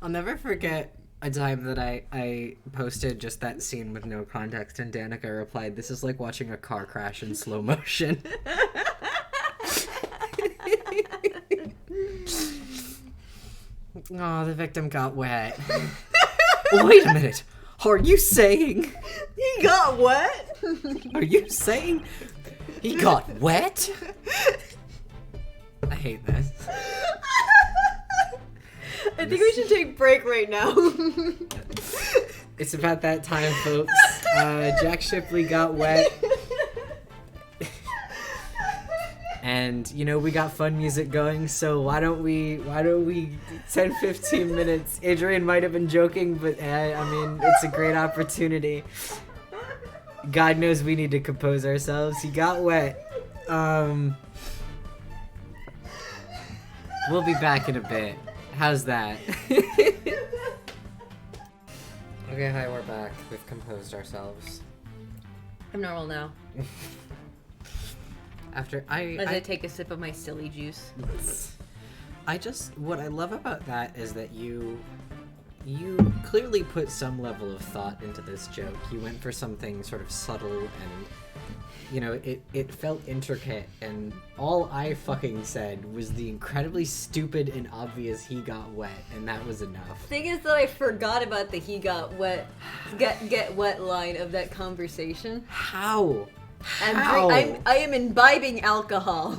I'll never forget a time that I posted just that scene with no context, and Danica replied, "This is like watching a car crash in slow motion." Oh, the victim got wet. Wait a minute. Are you saying... He got wet? Are you saying he got wet? I hate this. I think we should take a break right now. It's about that time, folks. Jack Shipley got wet. And, you know, we got fun music going, so why don't we 10-15 minutes. Adrian might have been joking, but I mean, it's a great opportunity. God knows we need to compose ourselves. He got wet. We'll be back in a bit. How's that? Okay, hi, we're back. We've composed ourselves. I'm normal now. After As I take a sip of my silly juice. What I love about that is that you clearly put some level of thought into this joke. You went for something sort of subtle and, you know, it felt intricate, and all I fucking said was the incredibly stupid and obvious "he got wet," and that was enough. Thing is that I forgot about the "he got wet," get wet line of that conversation. How? I am imbibing alcohol.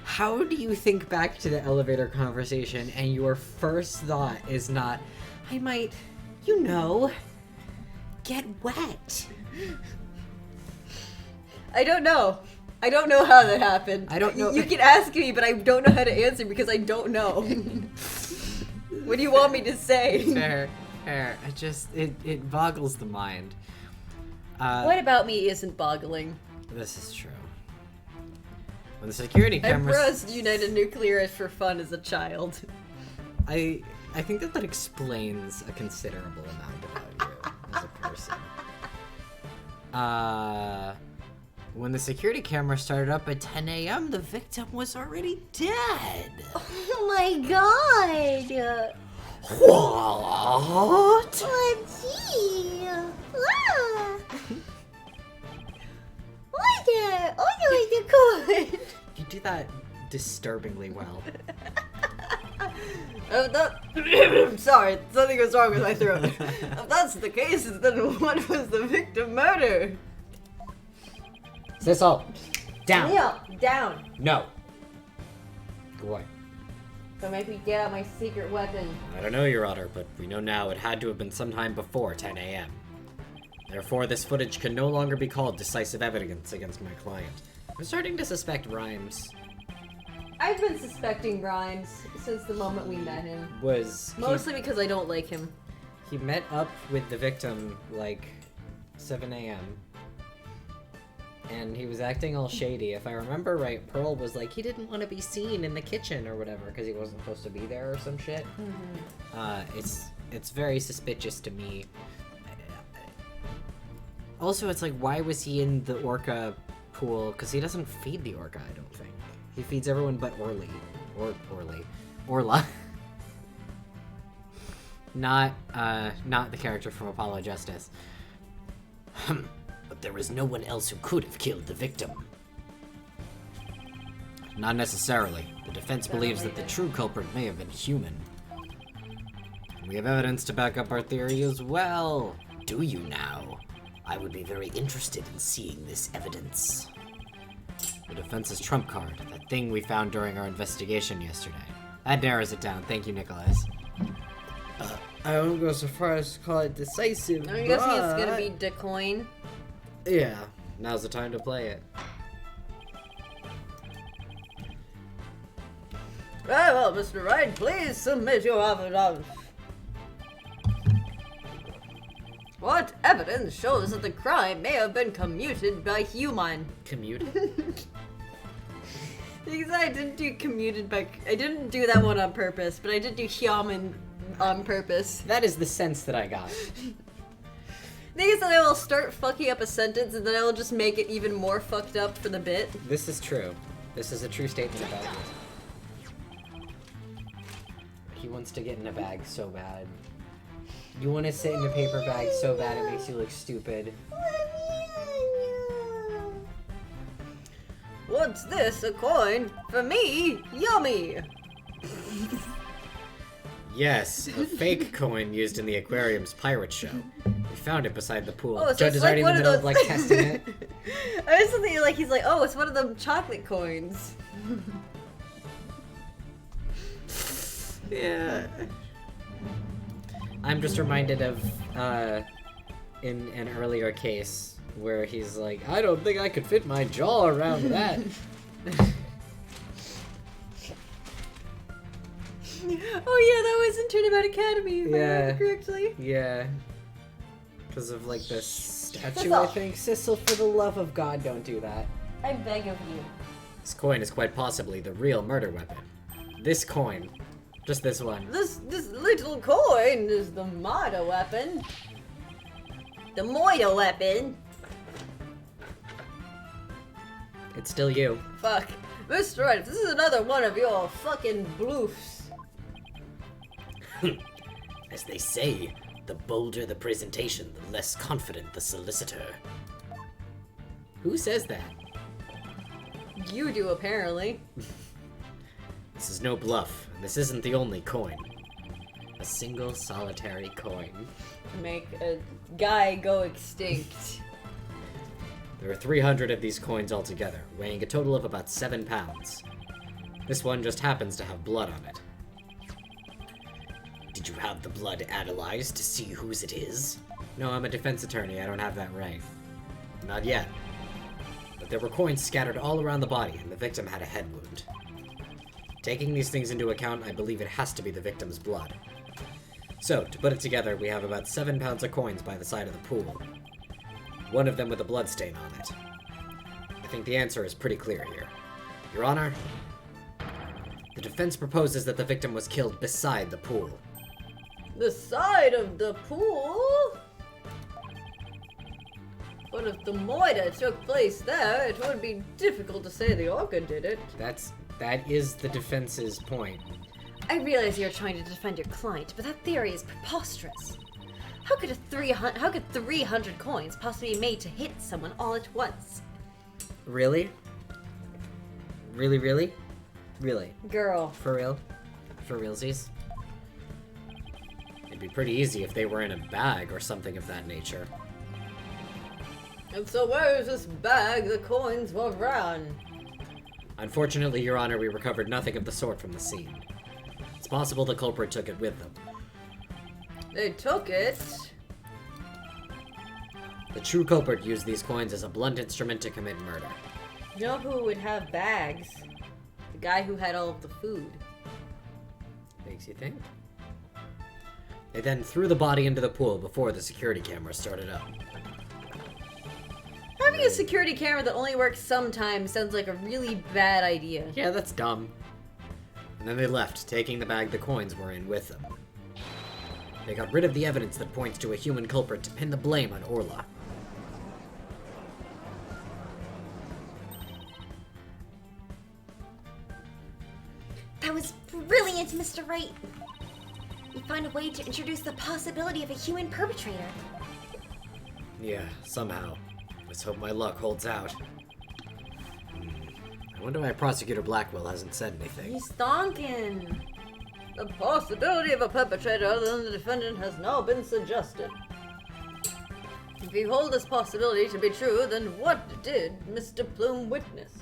How do you think back to the elevator conversation and your first thought is not, I might, you know, get wet? I don't know. I don't know how that happened. I don't know. You can ask me, but I don't know how to answer because I don't know. What do you want me to say? Fair. It boggles the mind. What about me isn't boggling? This is true. When the security I cameras... browsed United Nuclear for fun as a child. I think that explains a considerable amount about you as a person. When the security camera started up at 10 a.m., the victim was already dead. Oh my god! What? Oh, gee! Ah. Order! Order the court! You do that disturbingly well. I'm sorry, something was wrong with my throat. If that's the case, then what was the victim murder? Sissel, down. Neil, down. No. Go away. So make me get out my secret weapon. I don't know, Your Honor, but we know now it had to have been sometime before 10 a.m. Therefore, this footage can no longer be called decisive evidence against my client. I'm starting to suspect Rhymes I've been suspecting Grimes since the moment we met him. Mostly because I don't like him. He met up with the victim like 7 a.m. And he was acting all shady. If I remember right, Pearl was like, he didn't want to be seen in the kitchen or whatever because he wasn't supposed to be there or some shit. Mm-hmm. It's very suspicious to me. Also, it's like, why was he in the orca pool? Because he doesn't feed the orca, I don't think. He feeds everyone but Orly. Orla. Not the character from Apollo Justice. But there is no one else who could have killed the victim. Not necessarily. The defense believes that the true culprit may have been human. We have evidence to back up our theory as well. Do you now? I would be very interested in seeing this evidence. The defense's trump card, that thing we found during our investigation yesterday. That narrows it down. Thank you, Nicholas. I won't go so far as to call it decisive, I'm guessing it's gonna be DeCoin. Yeah, now's the time to play it. Very well, Mr. Wright, please submit your affidavit. What evidence shows that the crime may have been committed by human? Commute? Because I didn't do commuted by... I didn't do that one on purpose, but I did do human on purpose. That is the sense that I got. The thing is that I will start fucking up a sentence and then I will just make it even more fucked up for the bit. This is true. This is a true statement about you. He wants to get in a bag so bad. You want to sit in a paper bag so bad it makes you look stupid. What's this? A coin? For me? Yummy! Yes, a fake coin used in the aquarium's pirate show. We found it beside the pool. Oh, so Judd it's is like already in one the of middle of those- like testing it. I was thinking like he's like, oh, it's one of them chocolate coins. Yeah. I'm just reminded of in an earlier case where he's like, I don't think I could fit my jaw around that. Oh yeah, that was in Turnabout Academy, if I Yeah. remember correctly. Yeah. Because of like the statue, Sissel. I think. Sissel, for the love of God, don't do that. I beg of you. This coin is quite possibly the real murder weapon. This coin. Just this one. This little coin is the murder weapon. The murder weapon? It's still you. Fuck. Mr. Wright, if this is another one of your fucking bloofs. As they say, the bolder the presentation, the less confident the solicitor. Who says that? You do, apparently. This is no bluff, and this isn't the only coin. A single solitary coin. Make a guy go extinct. There are 300 of these coins altogether, weighing a total of about 7 pounds. This one just happens to have blood on it. Did you have the blood analyzed to see whose it is? No, I'm a defense attorney, I don't have that right. Not yet. But there were coins scattered all around the body, and the victim had a head wound. Taking these things into account, I believe it has to be the victim's blood. So, to put it together, we have about 7 pounds of coins by the side of the pool. One of them with a blood stain on it. I think the answer is pretty clear here. Your Honor, the defense proposes that the victim was killed beside the pool. The side of the pool? But if the murder took place there, it would be difficult to say the Orca did it. That is the defense's point. I realize you're trying to defend your client, but that theory is preposterous. How could 300 coins possibly be made to hit someone all at once? Really? Really? Really? Girl. For real? For realsies? It'd be pretty easy if they were in a bag or something of that nature. And so where is this bag the coins were ran? Unfortunately, Your Honor, we recovered nothing of the sort from the scene. It's possible the culprit took it with them. They took it? The true culprit used these coins as a blunt instrument to commit murder. You know who would have bags? The guy who had all of the food. Makes you think. They then threw the body into the pool before the security camera started up. Having a security camera that only works sometimes sounds like a really bad idea. Yeah, that's dumb. And then they left, taking the bag the coins were in with them. They got rid of the evidence that points to a human culprit to pin the blame on Orla. That was brilliant, Mr. Wright. You found a way to introduce the possibility of a human perpetrator. Yeah, somehow. Let's hope my luck holds out. I wonder why Prosecutor Blackwell hasn't said anything. He's stonking. The possibility of a perpetrator other than the defendant has now been suggested. If you hold this possibility to be true, then what did Mr. Plume witness?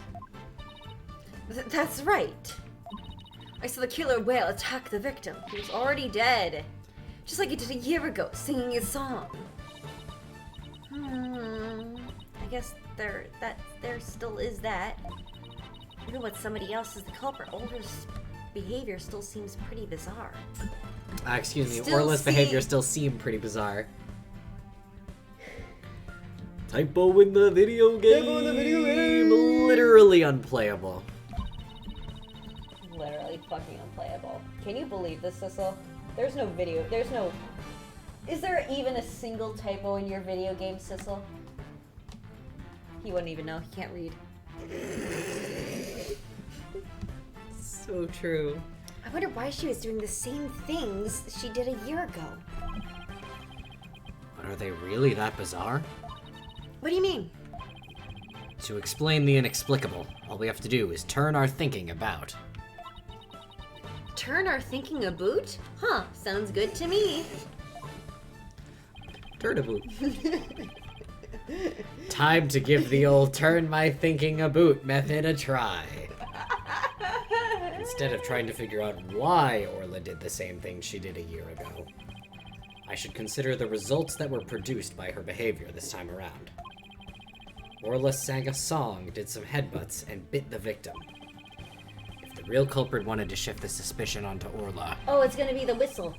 That's right. I saw the killer whale attack the victim. He was already dead. Just like he did a year ago, singing his song. I guess there still is that. Even when somebody else is the culprit, Older's behavior still seems pretty bizarre. Excuse me, Still Orla's behavior still seemed pretty bizarre. Typo in the video game! Typo in the video game! Literally unplayable. Literally fucking unplayable. Can you believe this, Sissel? There's no video. There's no... Is there even a single typo in your video game, Sissel? He wouldn't even know. He can't read. So true. I wonder why she was doing the same things she did a year ago. But are they really that bizarre? What do you mean? To explain the inexplicable, all we have to do is turn our thinking about. Turn our thinking about? Huh, sounds good to me. Turn a boot. Time to give the old turn my thinking a boot method a try. Instead of trying to figure out why Orla did the same thing she did a year ago, I should consider the results that were produced by her behavior this time around. Orla sang a song, did some headbutts, and bit the victim. If the real culprit wanted to shift the suspicion onto Orla, Oh, it's gonna be the whistle.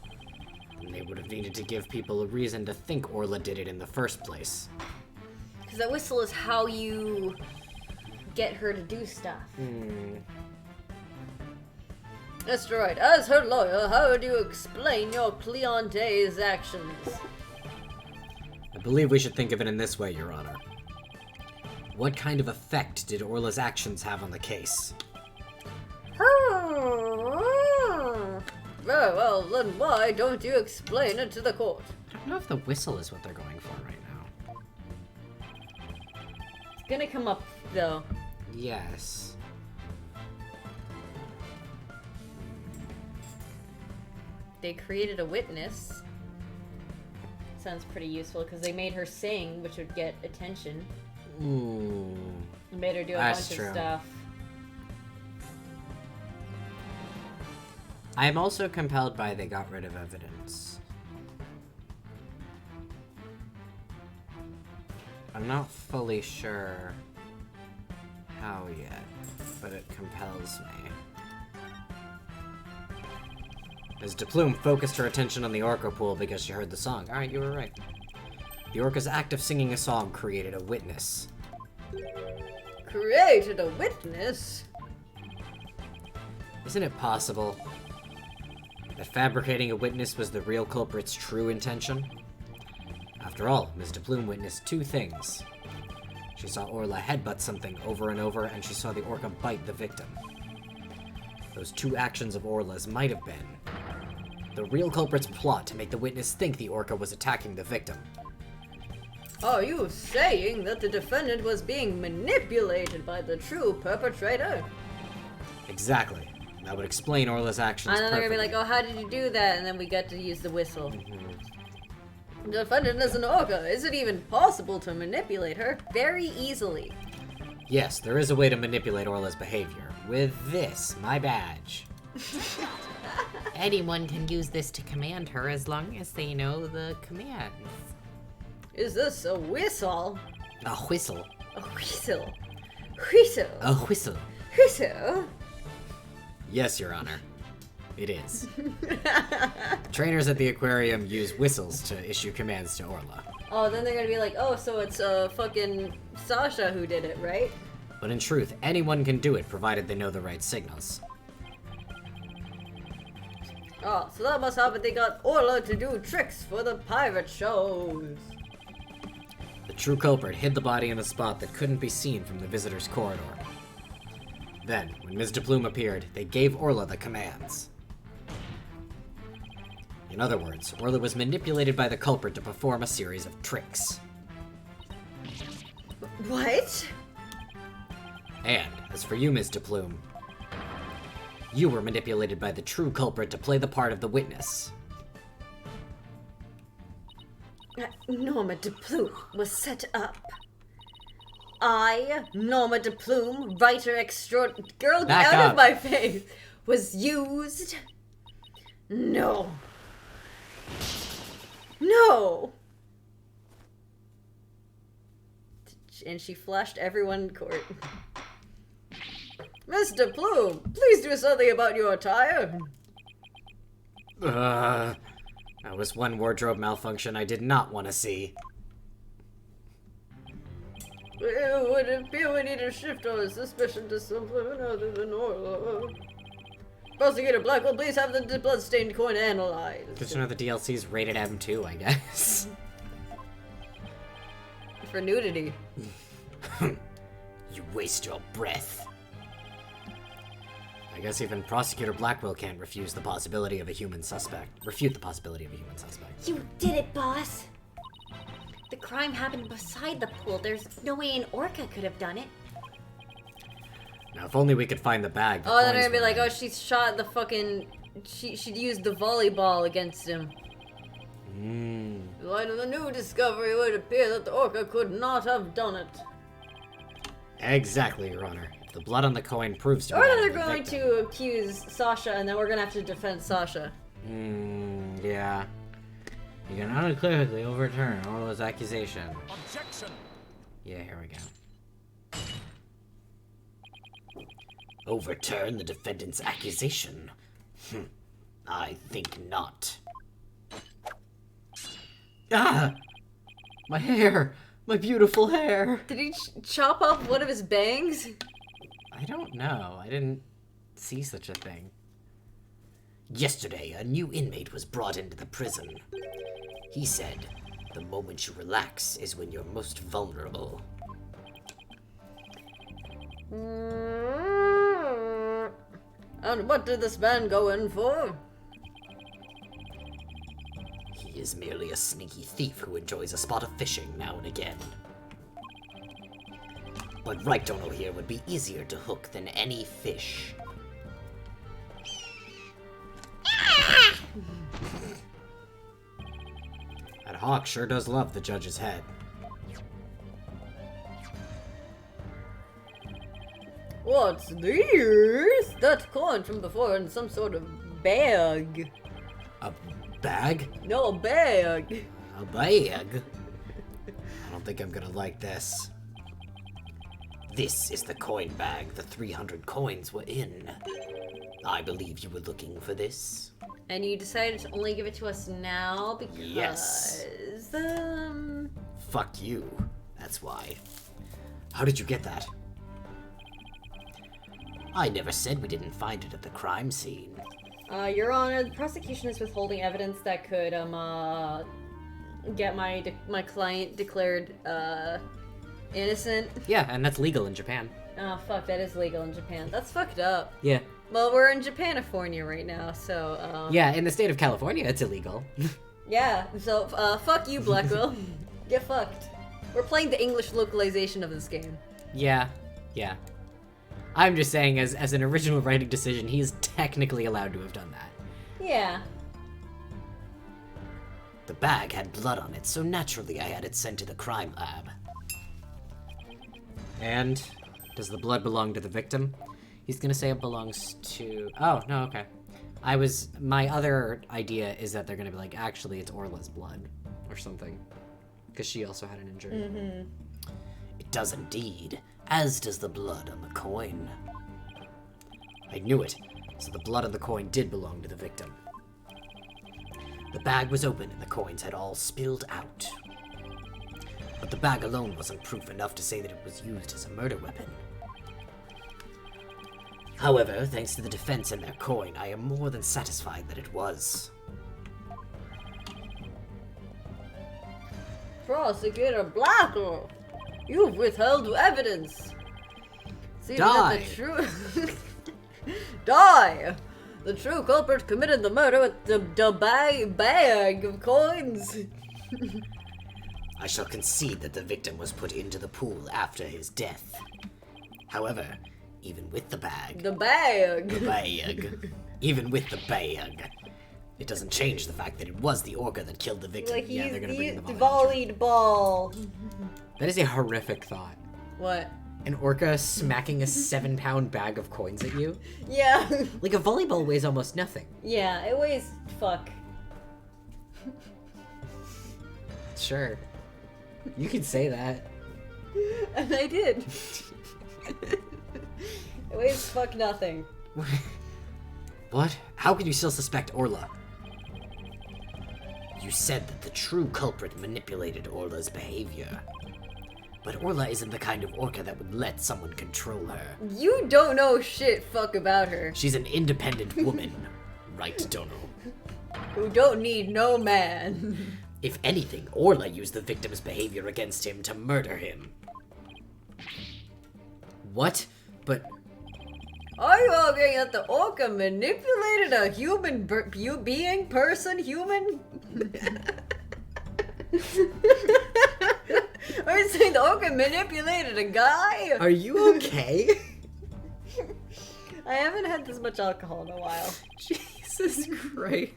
then they would have needed to give people a reason to think Orla did it in the first place. Because that whistle is how you get her to do stuff. Mr. Wright, as her lawyer, how would you explain your cliente's actions? I believe we should think of it in this way, Your Honor. What kind of effect did Orla's actions have on the case? Very well, then why don't you explain it to the court? I don't know if the whistle is what they're going for right now. It's gonna come up, though. Yes. They created a witness. Sounds pretty useful, because they made her sing, which would get attention. Ooh. They made her do a That's bunch true. of stuff. I am also compelled by they got rid of evidence. I'm not fully sure how yet, but it compels me. As DePlume focused her attention on the orca pool because she heard the song. Alright, you were right. The orca's act of singing a song created a witness. Created a witness? Isn't it possible that fabricating a witness was the real culprit's true intention? After all, Ms. de Plume witnessed two things. She saw Orla headbutt something over and over, and she saw the orca bite the victim. Those two actions of Orla's might have been the real culprit's plot to make the witness think the orca was attacking the victim. Are you saying that the defendant was being manipulated by the true perpetrator? Exactly. That would explain Orla's actions And then they're gonna be perfectly. like, oh, how did you do that? And then we get to use the whistle. The defendant is an orca. Is it even possible to manipulate her? Very easily. Yes, there is a way to manipulate Orla's behavior. With this, my badge. Anyone can use this to command her as long as they know the commands. Is this a whistle? A whistle. A whistle. Whistle. A whistle. Whistle. Yes, Your Honor. It is. Trainers at the aquarium use whistles to issue commands to Orla. Oh, then they're gonna be like, oh, so it's fucking Sasha who did it, right? But in truth, anyone can do it provided they know the right signals. Oh, so that must happen they got Orla to do tricks for the pirate shows. The true culprit hid the body in a spot that couldn't be seen from the visitor's corridor. Then, when Ms. de Plume appeared, they gave Orla the commands. In other words, Orla was manipulated by the culprit to perform a series of tricks. What? And, as for you, Ms. de Plume, you were manipulated by the true culprit to play the part of the witness. Norma de Plume was set up. I, Norma de Plume, writer extraordinary. Girl, get Back out up. of my face! Was used. No. No! And she flashed everyone in court. Mr. Plume, please do something about your attire. That was one wardrobe malfunction I did not want to see. It would appear we need to shift our suspicion to someone other than Orla. Prosecutor Blackwell, please have the bloodstained coin analyzed. Because you know the DLC's rated M too, I guess. For nudity. You waste your breath. I guess even Prosecutor Blackwell can't refuse the possibility of a human suspect. Refute the possibility of a human suspect. You did it, boss. The crime happened beside the pool. There's no way an orca could have done it. Now, if only we could find the bag. the Oh, then coins I'd be were like, in. oh, she shot the fucking... She'd used the volleyball against him. In light of the new discovery, it would appear that the orca could not have done it. Exactly, Your Honor. If the blood on the coin proves to be Or that they're of the going victim. to accuse Sasha, and then we're gonna have to defend Sasha. Yeah. You can unequivocally overturn Orla's accusation. Objection! Yeah, here we go. Overturn the defendant's accusation? I think not. Ah! My hair! My beautiful hair! Did he chop off one of his bangs? I don't know. I didn't see such a thing. Yesterday, a new inmate was brought into the prison. He said, the moment you relax is when you're most vulnerable. And what did this man go in for? He is merely a sneaky thief who enjoys a spot of fishing now and again. But right dono here would be easier to hook than any fish. That hawk sure does love the judge's head. What's this? That coin from before in some sort of bag. A bag? No, a bag. A bag? I don't think I'm gonna like this. This is the coin bag the 300 coins were in. I believe you were looking for this. And you decided to only give it to us now because... Yes. Fuck you. That's why. How did you get that? I never said we didn't find it at the crime scene. Your Honor, the prosecution is withholding evidence that could, get my client declared, innocent. Yeah, and that's legal in Japan. Oh, fuck, that is legal in Japan. That's fucked up. Yeah. Well, we're in Japanifornia right now, so, Yeah, in the state of California, it's illegal. Yeah, so, fuck you, Blackwell. Get fucked. We're playing the English localization of this game. Yeah. I'm just saying, as an original writing decision, he is technically allowed to have done that. Yeah. The bag had blood on it, so naturally I had it sent to the crime lab. And does the blood belong to the victim? He's gonna say it belongs to... Oh, no, okay. My other idea is that they're gonna be like, actually, it's Orla's blood. Or something. Because she also had an injury. Mm-hmm. It does indeed, as does the blood on the coin. I knew it, so the blood on the coin did belong to the victim. The bag was open and the coins had all spilled out. But the bag alone wasn't proof enough to say that it was used as a murder weapon. However, thanks to the defense and their coin, I am more than satisfied that it was. Prosecutor Blackwell, you've withheld evidence. See Die. that the true Die. The true culprit committed the murder with the bag of coins. I shall concede that the victim was put into the pool after his death. However, even with the bag, even with the bag, it doesn't change the fact that it was the orca that killed the victim. Like Yeah, they're gonna bring he the volleyed ball. That is a horrific thought. What? An orca smacking a 7-pound bag of coins at you? Yeah. Like, a volleyball weighs almost nothing. Yeah, it weighs fuck. Sure. You can say that. And I did. It weighs fuck nothing. What? How can you still suspect Orla? You said that the true culprit manipulated Orla's behavior. But Orla isn't the kind of orca that would let someone control her. You don't know shit fuck about her. She's an independent woman, right, Dono? Who don't need no man. If anything, Orla used the victim's behavior against him to murder him. What? But Are you arguing that the orca manipulated a human human? Are you saying the orca manipulated a guy? are you okay? I haven't had this much alcohol in a while. Jesus Christ.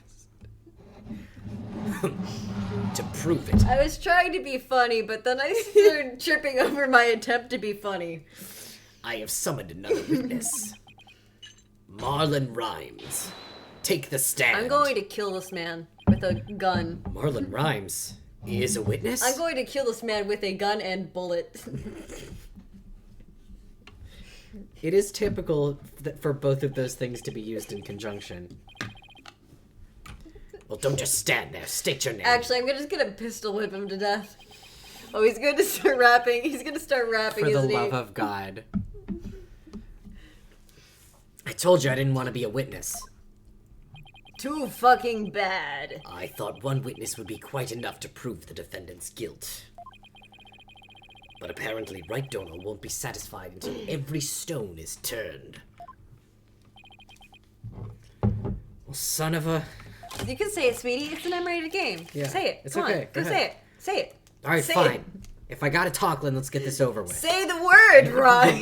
To prove it, I was trying to be funny, but then I started tripping over my attempt to be funny. I have summoned another witness. Marlon Rhymes. Take the stand. I'm going to kill this man with a gun. Marlon Rhymes is a witness? I'm going to kill this man with a gun and bullet. It is typical for both of those things to be used in conjunction. Well, don't just stand there. State your name. Actually, I'm just gonna pistol whip him to death. Oh, he's going to start rapping. He's gonna start rapping, For the isn't he? love of God. I told you I didn't want to be a witness. Too fucking bad. I thought one witness would be quite enough to prove the defendant's guilt. But apparently, Right Dono won't be satisfied until every stone is turned. Well, son of a... You can say it, sweetie. It's an M-rated game. Yeah, Say it. it's Come okay. on. Go Go ahead. say it. Say it. Alright, Say fine. it. If I gotta talk, then let's get this over with. Say the word, Rhymes.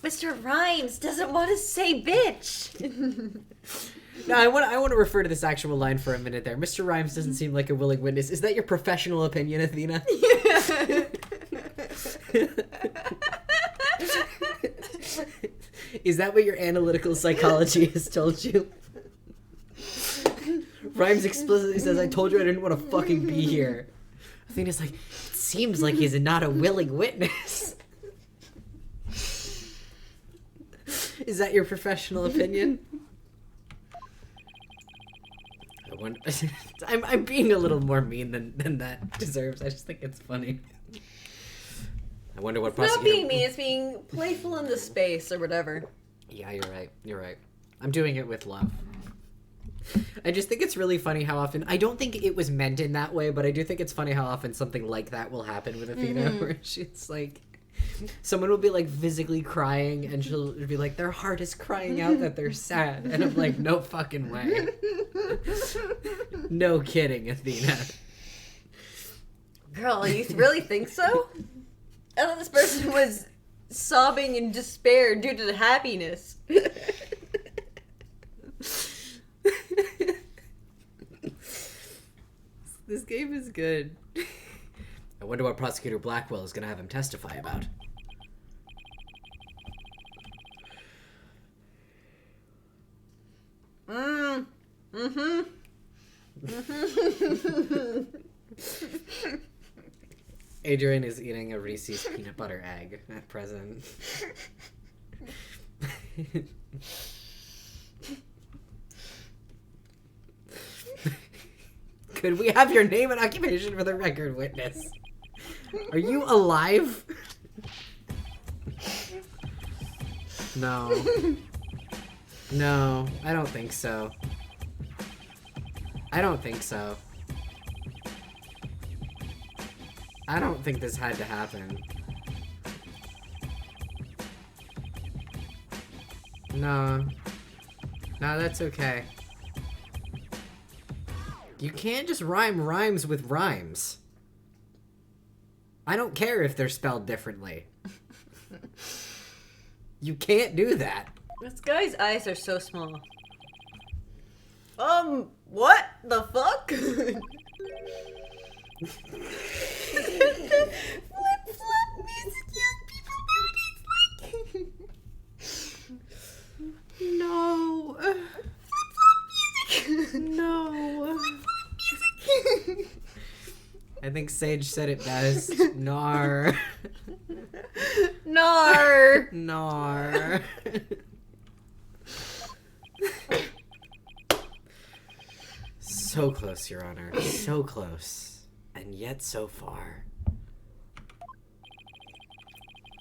Mr. Rhymes doesn't want to say bitch. No, I want to refer to this actual line for a minute there. Mr. Rhymes doesn't seem like a willing witness. Is that your professional opinion, Athena? Is that what your analytical psychology has told you? Rhymes explicitly says, I told you I didn't want to fucking be here. Athena's like, it seems like he's not a willing witness. Is that your professional opinion? I'm being a little more mean than that deserves. I just think it's funny. I wonder what It's not prosecutor... being mean, it's being playful in the space or whatever. Yeah, you're right. You're right. I'm doing it with love. I just think it's really funny how often... I don't think it was meant in that way, but I do think it's funny how often something like that will happen with Athena, where she's like... Someone will be, like, physically crying, and she'll be like, their heart is crying out that they're sad. And I'm like, no fucking way. No kidding, Athena. Girl, you really think so? I thought this person was sobbing in despair due to the happiness. This game is good. I wonder what Prosecutor Blackwell is going to have him testify about. Adrian is eating a Reese's peanut butter egg at present. Could we have your name and occupation for the record, witness? Are you alive? No. No, I don't think so. I don't think so. I don't think this had to happen. No. No, that's okay. You can't just rhyme rhymes with rhymes. I don't care if they're spelled differently. You can't do that. This guy's eyes are so small. What the fuck? Flip flop music young people nowadays like. No. Flip flop music. No. Flip flop music. I think Sage said it best. Nar. Nar. Nar. So close, Your Honor. So close. And yet so far.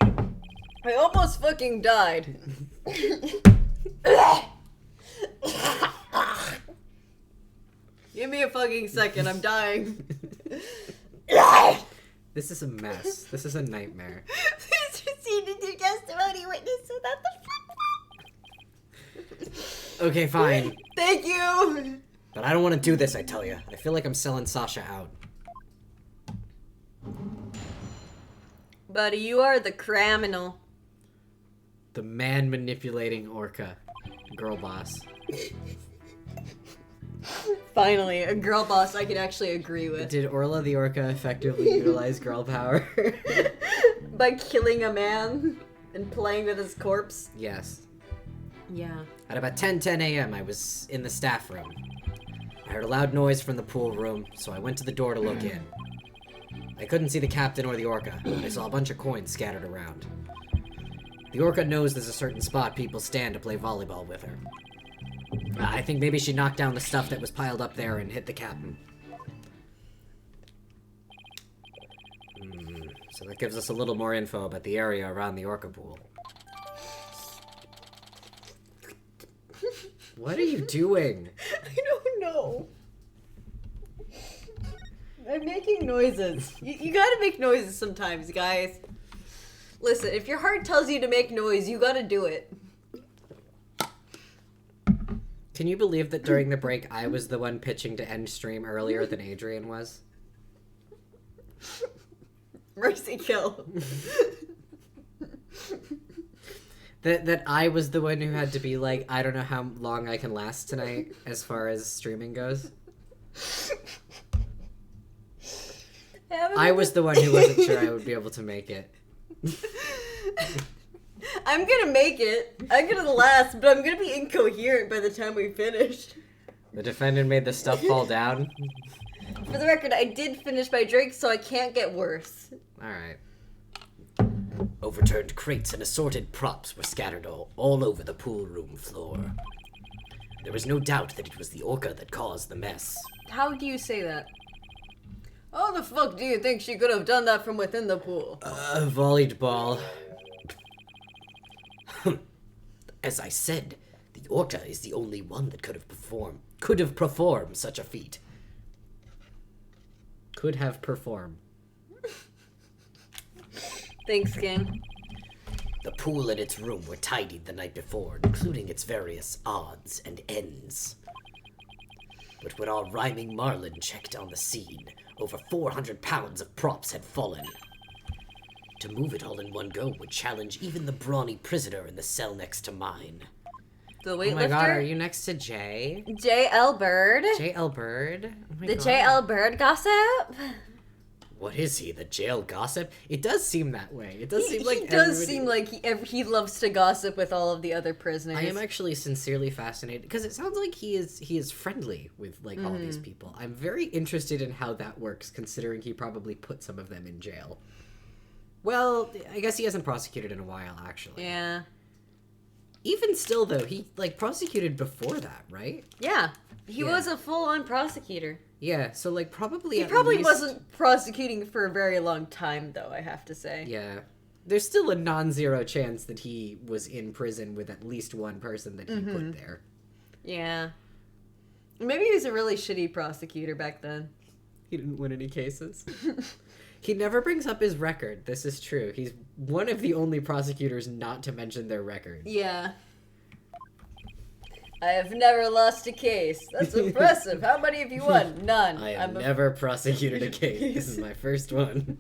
I almost fucking died. Give me a fucking second, I'm dying. This is a mess. This is a nightmare. Please proceed to do testimony, witness, without the flip. Okay, fine. Thank you. But I don't want to do this, I tell you. I feel like I'm selling Sasha out. Buddy, you are the criminal. The man manipulating Orca. Girl boss. Finally, a girl boss I can actually agree with. Did Orla the Orca effectively utilize girl power? By killing a man and playing with his corpse? Yes. Yeah. At about 10:10 a.m., I was in the staff room. I heard a loud noise from the pool room, so I went to the door to look in. I couldn't see the captain or the Orca, but I saw a bunch of coins scattered around. The Orca knows there's a certain spot people stand to play volleyball with her. I think maybe she knocked down the stuff that was piled up there and hit the captain. So that gives us a little more info about the area around the Orca pool. What are you doing? I don't know. I'm making noises. You gotta make noises sometimes, guys. Listen, if your heart tells you to make noise, you gotta do it. Can you believe that during the break I was the one pitching to end stream earlier than Adrian was? Mercy kill. That I was the one who had to be like, I don't know how long I can last tonight as far as streaming goes. I was the one who wasn't sure I would be able to make it. I'm gonna make it. I'm gonna last, but I'm gonna be incoherent by the time we finish. The defendant made the stuff fall down. For the record, I did finish my drink, so I can't get worse. Alright. Overturned crates and assorted props were scattered all over the pool room floor. There was no doubt that it was the Orca that caused the mess. How do you say that? How the fuck do you think she could have done that from within the pool? Volleyed ball. As I said, the orca is the only one that could have performed such a feat. Could have performed. Thanks, King. The pool and its room were tidied the night before, including its various odds and ends. But when our rhyming Marlin checked on the scene, over 400 pounds of props had fallen. To move it all in one go would challenge even the brawny prisoner in the cell next to mine. The Oh my god, are weightlifter? you next to Jay? J.L. Bird? J.L. Bird? Oh my The god. J.L. Bird gossip? What is he, the jail gossip? It does seem that way. It does seem like He does everybody- seem like he loves to gossip with all of the other prisoners. I am actually sincerely fascinated because it sounds like he is friendly with like all these people. I'm very interested in how that works, considering he probably put some of them in jail. Well, I guess he hasn't prosecuted in a while, actually. Yeah. Even still, though, he like prosecuted before that, right? Yeah. He Yeah. was a full-on prosecutor. Yeah. So like probably He at probably least- wasn't prosecuting for a very long time, though, I have to say. Yeah. There's still a non-zero chance that he was in prison with at least one person that he put there. Yeah. Maybe he was a really shitty prosecutor back then. He didn't win any cases. He never brings up his record. This is true. He's one of the only prosecutors not to mention their record. Yeah. I have never lost a case. That's impressive. How many have you won? None. I have I'm a- never prosecuted a case. This is my first one.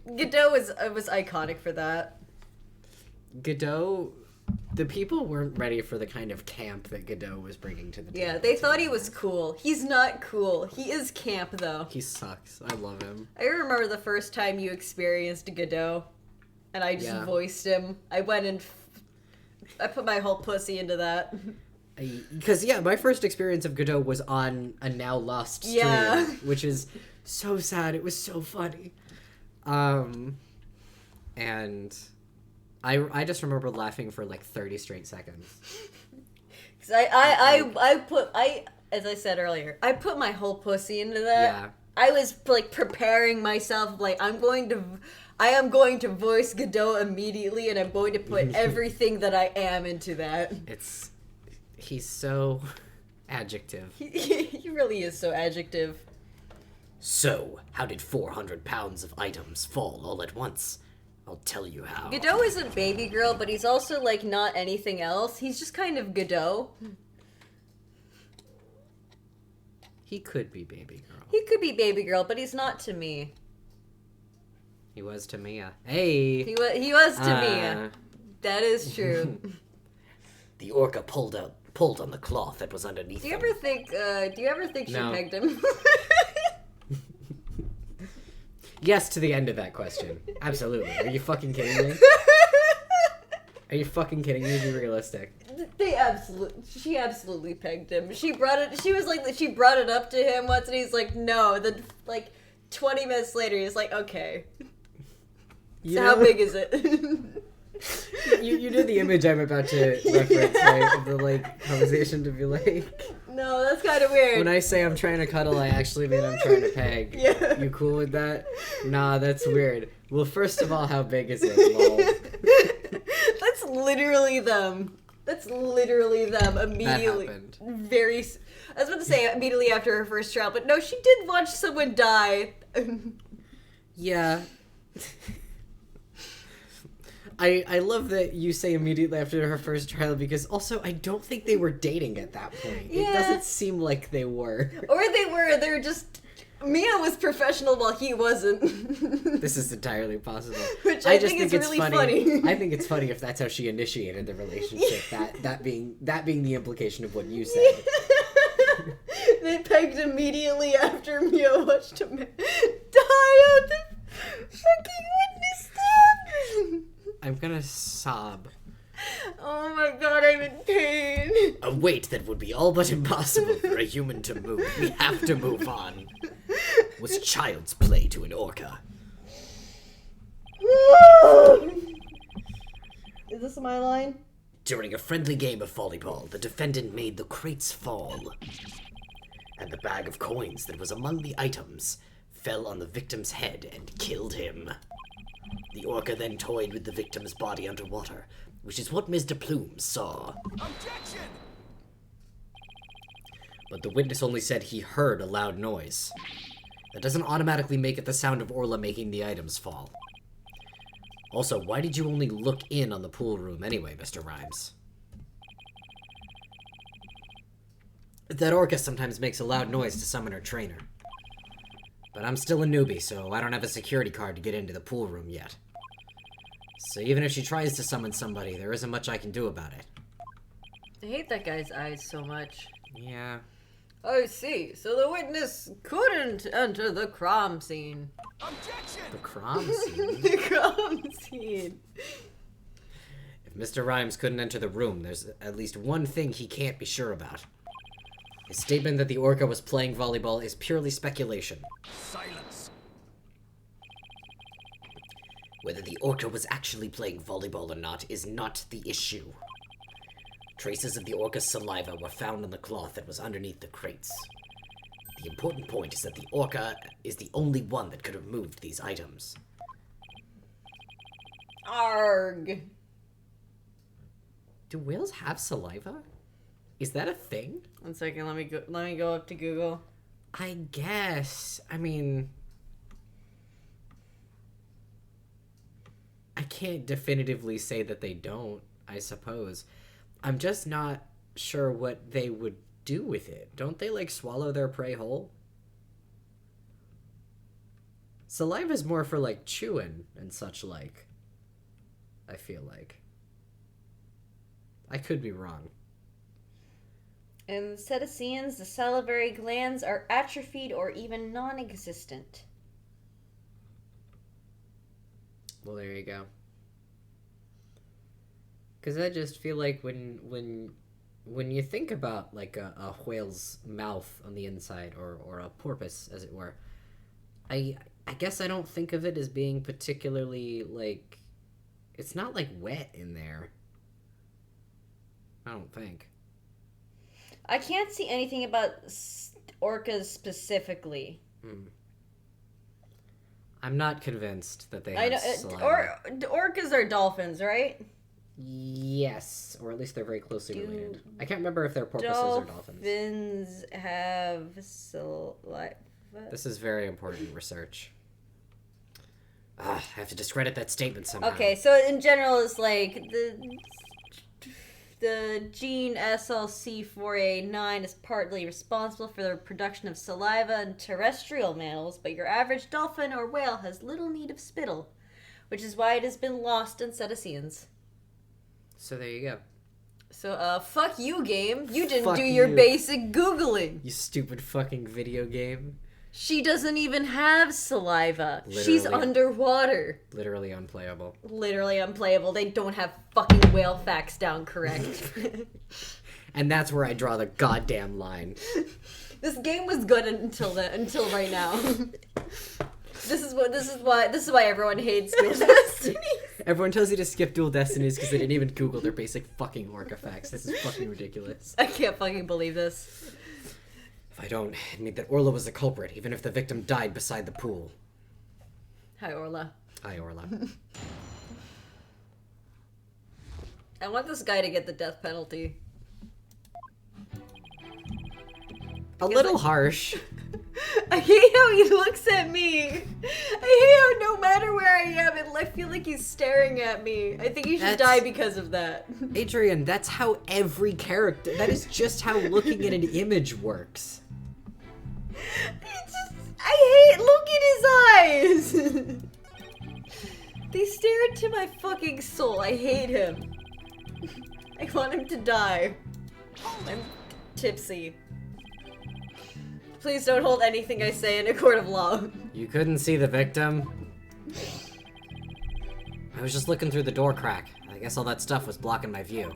Godot was iconic for that. Godot, the people weren't ready for the kind of camp that Godot was bringing to the table. Yeah, they thought he was cool. He's not cool. He is camp, though. He sucks. I love him. I remember the first time you experienced Godot, and I just Yeah. voiced him. I went and I put my whole pussy into that. Because, yeah, my first experience of Godot was on a now lost stream, Yeah. which is so sad. It was so funny. And I just remember laughing for like 30 straight seconds. 'Cause as I said earlier, I put my whole pussy into that. Yeah. I was like preparing myself, like I am going to voice Godot immediately, and I'm going to put everything that I am into that. He's so adjective. He really is so adjective. So, how did 400 pounds of items fall all at once? I'll tell you how. Godot isn't baby girl, but he's also like not anything else. He's just kind of Godot. He could be baby girl. He could be baby girl, but he's not to me. He was to Mia. Hey. He was to me. That is true. The orca pulled on the cloth that was underneath Do you them. ever think she No. pegged him? Yes to the end of that question. Absolutely. Are you fucking kidding me? Are you fucking kidding me? Be realistic. She absolutely pegged him. She brought it up to him once, and he's like, no. Then, like, 20 minutes later, he's like, okay. You So how know- big is it? You know the image I'm about to reference, right? Of the, like, conversation to be like... No, that's kind of weird. When I say I'm trying to cuddle, I actually mean I'm trying to peg. Yeah. You cool with that? Nah, that's weird. Well, first of all, how big is it? Lol. That's literally them. Immediately. happened. I was about to say immediately after her first trial, but no, she did watch someone die. Yeah. I love that you say immediately after her first trial, because also I don't think they were dating at that point. It Yeah. doesn't seem like they were. Or they're just... Mia was professional while he wasn't. This is entirely possible. Which I think is it's really funny. I think it's funny if that's how she initiated the relationship. That being the implication of what you said. They pegged immediately after Mia watched him die on the fucking witness stand. I'm gonna sob. Oh my god, I'm in pain. A weight that would be all but impossible for a human to move. We have to move on. Was child's play to an orca. Is this my line? During a friendly game of volleyball, the defendant made the crates fall. and the bag of coins that was among the items fell on the victim's head and killed him. The orca then toyed with the victim's body underwater, which is what Mr. Plume saw. Objection! But the witness only said he heard a loud noise. That doesn't automatically make it the sound of Orla making the items fall. Also, why did you only look in on the pool room anyway, Mr. Rhymes? That orca sometimes makes a loud noise to summon her trainer. But I'm still a newbie, so I don't have a security card to get into the pool room yet. So even if she tries to summon somebody, there isn't much I can do about it. I hate that guy's eyes so much. Yeah. I see. So the witness couldn't enter the crime scene. Objection! The crime scene? The crime scene. If Mr. Rhymes couldn't enter the room, there's at least one thing he can't be sure about. His statement that the orca was playing volleyball is purely speculation. Silence! Whether the orca was actually playing volleyball or not is not the issue. Traces of the orca's saliva were found on the cloth that was underneath the crates. The important point is that the orca is the only one that could have moved these items. Arg. Do whales have saliva? Is that a thing? 1 second, let me go up to Google. I guess. I mean, I can't definitively say that they don't, I suppose. I'm just not sure what they would do with it. Don't they, like, swallow their prey whole? Saliva's more for, like, chewing and such like. I feel like. I could be wrong. In cetaceans, the salivary glands are atrophied or even non-existent. Well, there you go. Because I just feel like when you think about like a whale's mouth on the inside, or a porpoise, as it were, I guess I don't think of it as being particularly, like, it's not like wet in there. I don't think. I can't see anything about orcas specifically. I'm not convinced that they I have know, saliva. orcas are dolphins, right? Yes, or at least they're very closely related. I can't remember if they're porpoises or dolphins. Dolphins have saliva. This is very important research. I have to discredit that statement somehow. Okay, so in general, it's like the gene SLC4A9 is partly responsible for the production of saliva in terrestrial mammals, but your average dolphin or whale has little need of spittle, which is why it has been lost in cetaceans. So there you go. So, fuck you, game. You didn't Fuck do your you. basic Googling. You stupid fucking video game. She doesn't even have saliva. She's Literally. underwater. Literally unplayable. Literally unplayable. They don't have fucking whale facts down correct. And that's where I draw the goddamn line. This game was good until right now. This is why everyone hates Dual Destinies. Everyone tells you to skip Dual Destinies because they didn't even Google their basic fucking orca facts. This is fucking ridiculous. I can't fucking believe this. If I don't admit that Orla was the culprit, even if the victim died beside the pool. Hi, Orla. Hi, Orla. I want this guy to get the death penalty. A little harsh. I hate how he looks at me. I hate how no matter where I am, I feel like he's staring at me. I think he should That's- die because of that. Adrian, that's how every character, that is just how looking at an image works. I hate, look at his eyes. They stare into my fucking soul. I hate him. I want him to die. I'm tipsy. Please don't hold anything I say in a court of law. You couldn't see the victim? I was just looking through the door crack. I guess all that stuff was blocking my view.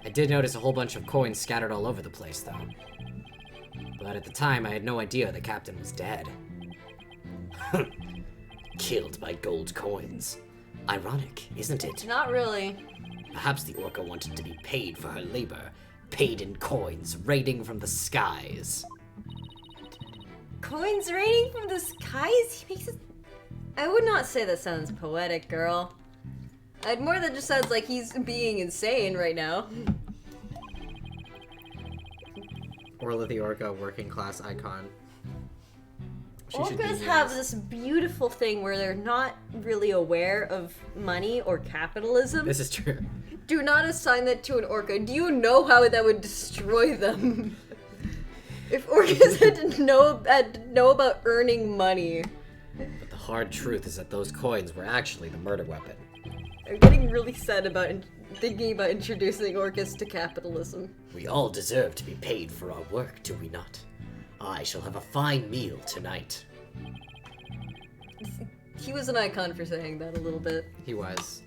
I did notice a whole bunch of coins scattered all over the place, though. But at the time, I had no idea the captain was dead. Killed by gold coins. Ironic, isn't it? Not really. Perhaps the orca wanted to be paid for her labor. Paid in coins, raining from the skies. coins raining from the skies? He makes it... I would not say that sounds poetic, girl. I'd more than just sounds like he's being insane right now. Orla the Orca, working class icon. She should be Orcas used. have this beautiful thing where they're not really aware of money or capitalism. This is true. Do not assign that to an orca. Do you know how that would destroy them? If orcas had to know about earning money. But the hard truth is that those coins were actually the murder weapon. I'm getting really sad about thinking about introducing orcas to capitalism. We all deserve to be paid for our work, do we not? I shall have a fine meal tonight. He was an icon for saying that a little bit. He was.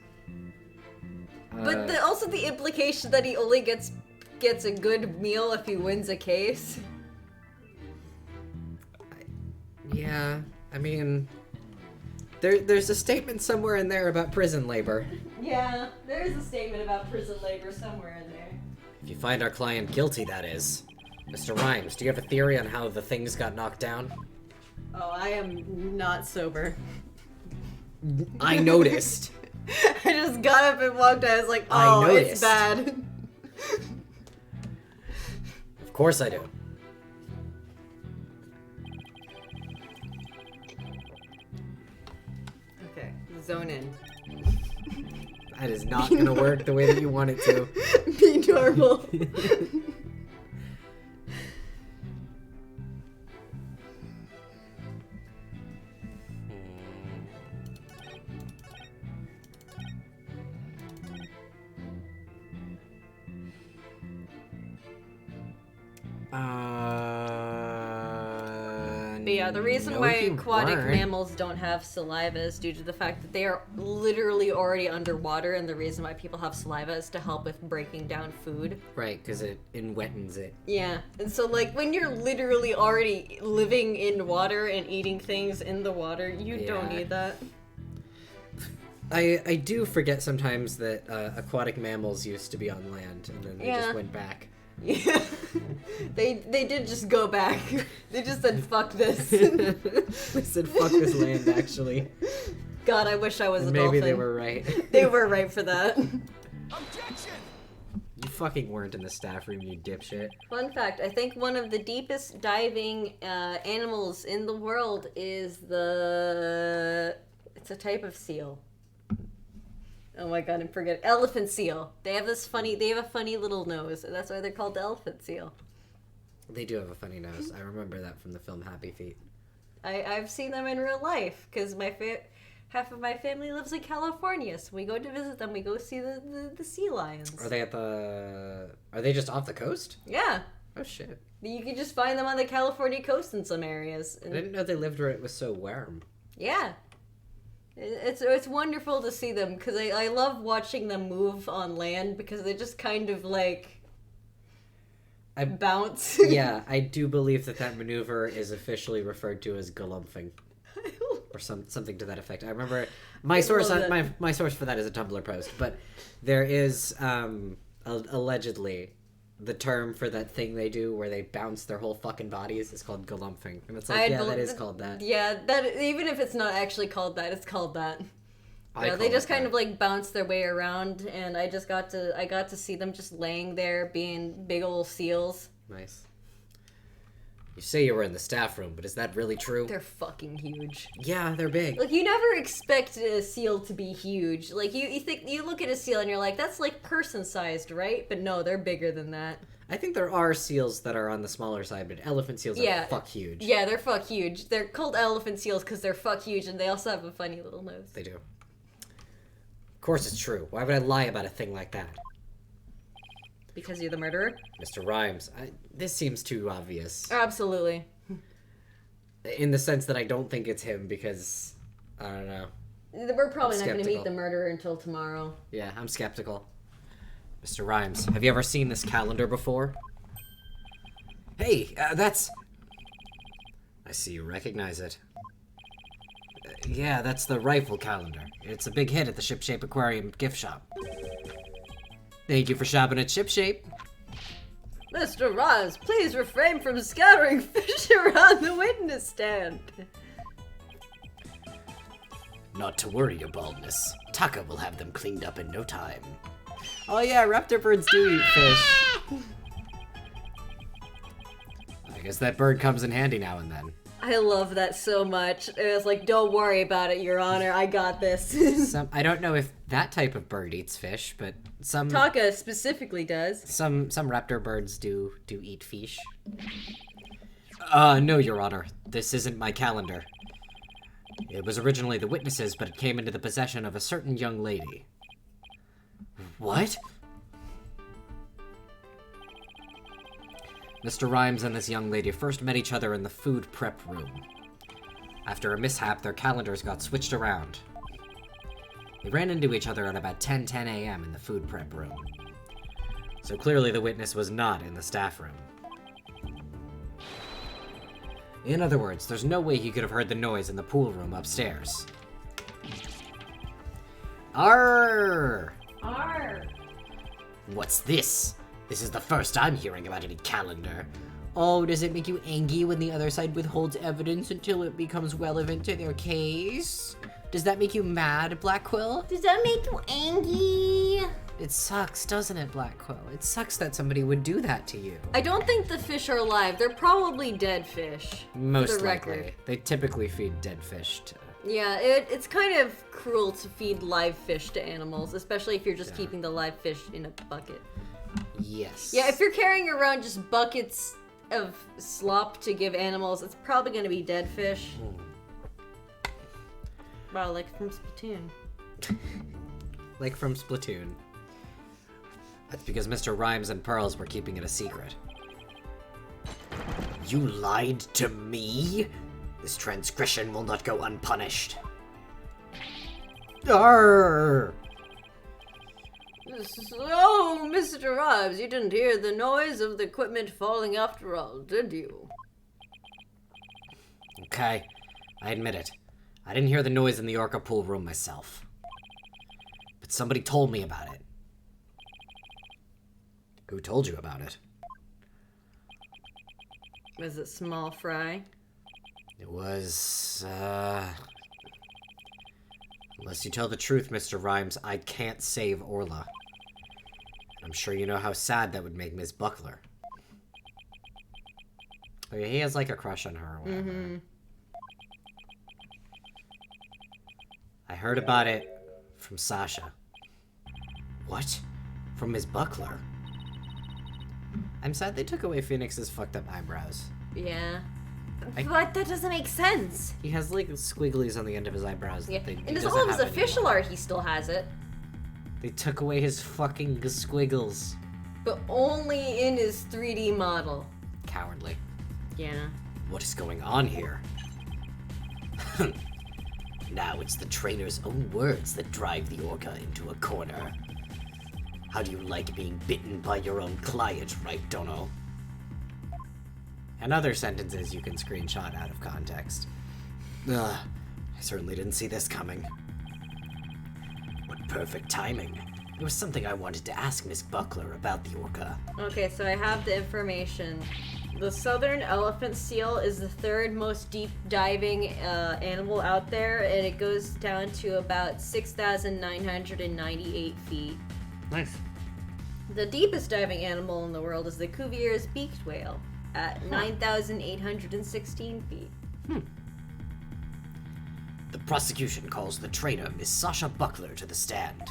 But also the implication that he only gets a good meal if he wins a case. Yeah, I mean, there's a statement somewhere in there about prison labor. Yeah, there's a statement about prison labor somewhere in there. If you find our client guilty, that is. Mr. Rhymes, do you have a theory on how the things got knocked down? Oh, I am not sober. I noticed. I just got up and walked out. I was like, I oh, noticed. it's bad. Of course I do. Okay, zone in. That is not gonna work the way that you want it to. Be normal. But yeah, the reason no, why you aquatic weren't. mammals don't have saliva is due to the fact that they are literally already underwater, and the reason why people have saliva is to help with breaking down food. Right, because it wettens it. Yeah, and so like when you're literally already living in water and eating things in the water, you don't Yeah. need that. I do forget sometimes that aquatic mammals used to be on land, and then they Yeah. just went back. Yeah, they did just go back. They just said fuck this. They said fuck this land, actually. God, I wish I was a Maybe dolphin. they were right. They were right for that. Objection! You fucking weren't in the staff room, you dipshit. Fun fact, I think one of the deepest diving animals in the world is it's a type of seal. Oh my god, I forget. Elephant seal. They have a funny little nose, and that's why they're called the elephant seal. They do have a funny nose. I remember that from the film Happy Feet. I've seen them in real life, because half of my family lives in California, so we go to visit them, we go see the sea lions. Are they just off the coast? Yeah. Oh shit. You can just find them on the California coast in some areas. I didn't know they lived where it was so warm. Yeah. It's wonderful to see them, because I love watching them move on land, because they just kind of like bounce. Yeah, I do believe that maneuver is officially referred to as galumphing. Or something to that effect. I remember my source love my source for that is a Tumblr post, but there is allegedly the term for that thing they do where they bounce their whole fucking bodies is called galumphing, and it's like that is called that. Yeah, that even if it's not actually called that, it's called that. Yeah, they call just it kind that. of like bounce their way around, and I got to see them just laying there being big old seals. Nice. You say you were in the staff room, but is that really true? They're fucking huge. Yeah, they're big. Like, you never expect a seal to be huge. Like, you look at a seal and you're like, that's like person-sized, right? But no, they're bigger than that. I think there are seals that are on the smaller side, but elephant seals are fuck huge. Yeah, they're fuck huge. They're called elephant seals because they're fuck huge, and they also have a funny little nose. They do. Of course it's true. Why would I lie about a thing like that? Because you're the murderer? Mr. Rhymes, this seems too obvious. Absolutely. In the sense that I don't think it's him because, I don't know. We're probably not going to meet skeptical. the murderer until tomorrow. Yeah, I'm skeptical. Mr. Rhymes, have you ever seen this calendar before? Hey, that's... I see you recognize it. Yeah, that's the rifle calendar. It's a big hit at the Shipshape Aquarium gift shop. Thank you for shopping at Shipshape. Mr. Rhymes, please refrain from scattering fish around the witness stand. Not to worry, your baldness. Taka will have them cleaned up in no time. Oh yeah, raptor birds do eat fish. I guess that bird comes in handy now and then. I love that so much. It's like, don't worry about it, Your Honor. I got this. I don't know if that type of bird eats fish, but some Taka specifically does. some raptor birds do eat fish. No, Your Honor. This isn't my calendar. It was originally the witness's, but it came into the possession of a certain young lady. What? Mr. Rhymes and this young lady first met each other in the food prep room. After a mishap, their calendars got switched around. They ran into each other at about 10 a.m. in the food prep room. So clearly the witness was not in the staff room. In other words, there's no way he could have heard the noise in the pool room upstairs. Arr! Arr. What's this? This is the first I'm hearing about any calendar. Oh, does it make you angry when the other side withholds evidence until it becomes relevant to their case? Does that make you mad, Black Quill? Does that make you angry? It sucks, doesn't it, Black Quill? It sucks that somebody would do that to you. I don't think the fish are alive. They're probably dead fish. Most for the likely. record. They typically feed dead fish to... Yeah, it's kind of cruel to feed live fish to animals, especially if you're just keeping the live fish in a bucket. Yes. Yeah, if you're carrying around just buckets of slop to give animals, it's probably going to be dead fish. Wow, like from Splatoon. Like from Splatoon. That's because Mr. Rhymes and Pearls were keeping it a secret. You lied to me? This transgression will not go unpunished. Arr! So, Mr. Rhymes, you didn't hear the noise of the equipment falling after all, did you? Okay, I admit it. I didn't hear the noise in the Orca pool room myself. But somebody told me about it. Who told you about it? Was it Small Fry? It was, Unless you tell the truth, Mr. Rhymes, I can't save Orla. I'm sure you know how sad that would make Miss Buckler. Oh yeah, he has like a crush on her or whatever. I heard about it from Sasha. What? From Miss Buckler? I'm sad they took away Phoenix's fucked up eyebrows. Yeah. But that doesn't make sense. He has like squigglies on the end of his eyebrows. Yeah. That And he all doesn't of his have official anymore. art, he still has it. They took away his fucking squiggles. But only in his 3D model. Cowardly. Yeah. What is going on here? Now it's the trainer's own words that drive the Orca into a corner. How do you like being bitten by your own client, right, Dono? And other sentences you can screenshot out of context. Ugh, I certainly didn't see this coming. What perfect timing. There was something I wanted to ask Miss Buckler about the Orca. Okay, so I have the information. The southern elephant seal is the third most deep diving animal out there, and it goes down to about 6,998 feet. Nice. The deepest diving animal in the world is the Cuvier's beaked whale at 9,816 feet. The prosecution calls the trainer, Miss Sasha Buckler, to the stand.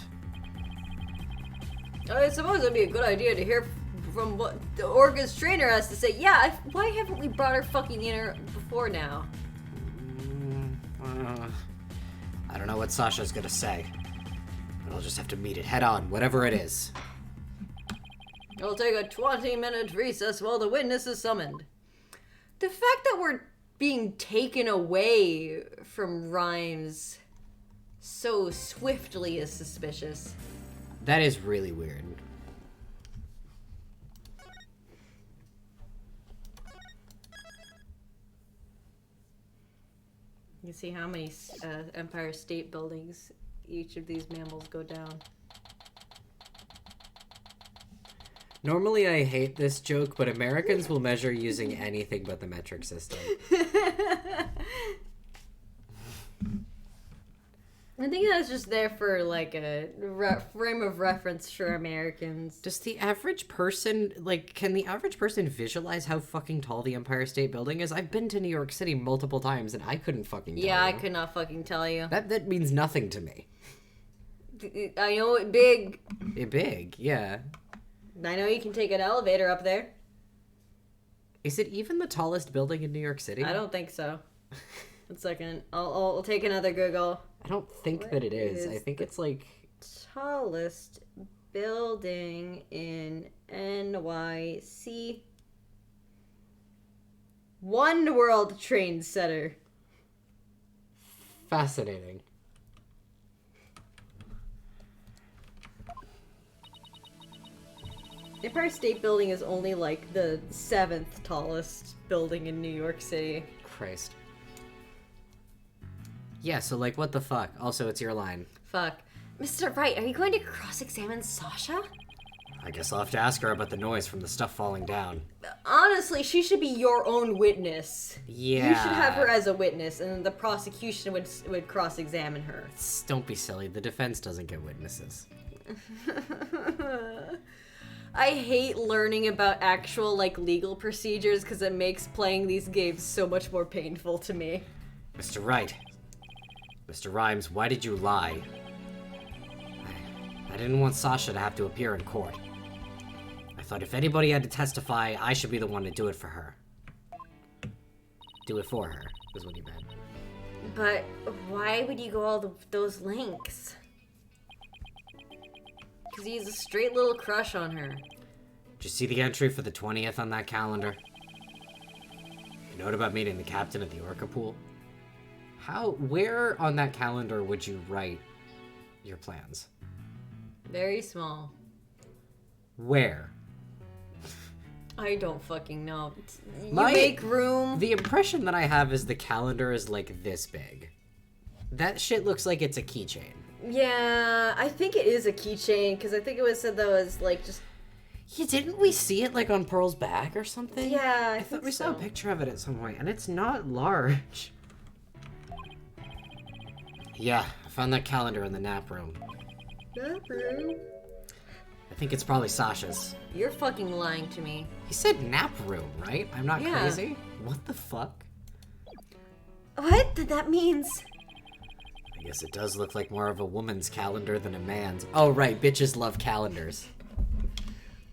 I suppose it'd be a good idea to hear from what the Orca's trainer has to say. Yeah, why haven't we brought her fucking in here before now? I don't know what Sasha's gonna say. But I'll just have to meet it head on, whatever it is. I'll take a 20-minute recess while the witness is summoned. The fact that we're being taken away from Rhymes so swiftly is suspicious. That is really weird. You see how many Empire State Buildings each of these mammals go down. Normally I hate this joke, but Americans will measure using anything but the metric system. I think that's just there for like a frame of reference for Americans. Does the average person, like, can the average person visualize how fucking tall the Empire State Building is? I've been to New York City multiple times and I couldn't fucking tell Yeah, I you. could not fucking tell you. That means nothing to me. I know it big. Big, yeah. I know you can take an elevator up there. Is it even the tallest building in New York City? I don't think so. 1 second. I'll take another Google. I don't think that it is. I think it's like... Tallest building in NYC. One World Trade Center. Fascinating. The Empire State Building is only like the 7th tallest building in New York City. Christ. Yeah, so like, what the fuck? Also, it's your line. Fuck. Mr. Wright, are you going to cross-examine Sasha? I guess I'll have to ask her about the noise from the stuff falling down. Honestly, she should be your own witness. Yeah. You should have her as a witness, and the prosecution would cross-examine her. Don't be silly. The defense doesn't get witnesses. I hate learning about actual, like, legal procedures because it makes playing these games so much more painful to me. Mr. Wright. Mr. Rhymes, why did you lie? I didn't want Sasha to have to appear in court. I thought if anybody had to testify, I should be the one to do it for her. Do it for her, is what he meant. But why would you go all those lengths? Because he's a straight little crush on her. Did you see the entry for the 20th on that calendar? A note about meeting the captain at the Orca pool? Where on that calendar would you write your plans? Very small. Where? I don't fucking know. You My- make room. The impression that I have is the calendar is like this big. That shit looks like it's a keychain. Yeah, I think it is a keychain because I think it was said that was like just. Yeah, didn't we see it like on Pearl's back or something? Yeah, I thought we saw a picture of it at some point, and it's not large. Yeah, I found that calendar in the nap room. I think it's probably Sasha's. You're fucking lying to me. He said nap room, right? I'm not Yeah. crazy. What the fuck? What? That means... I guess it does look like more of a woman's calendar than a man's. Oh right, bitches love calendars.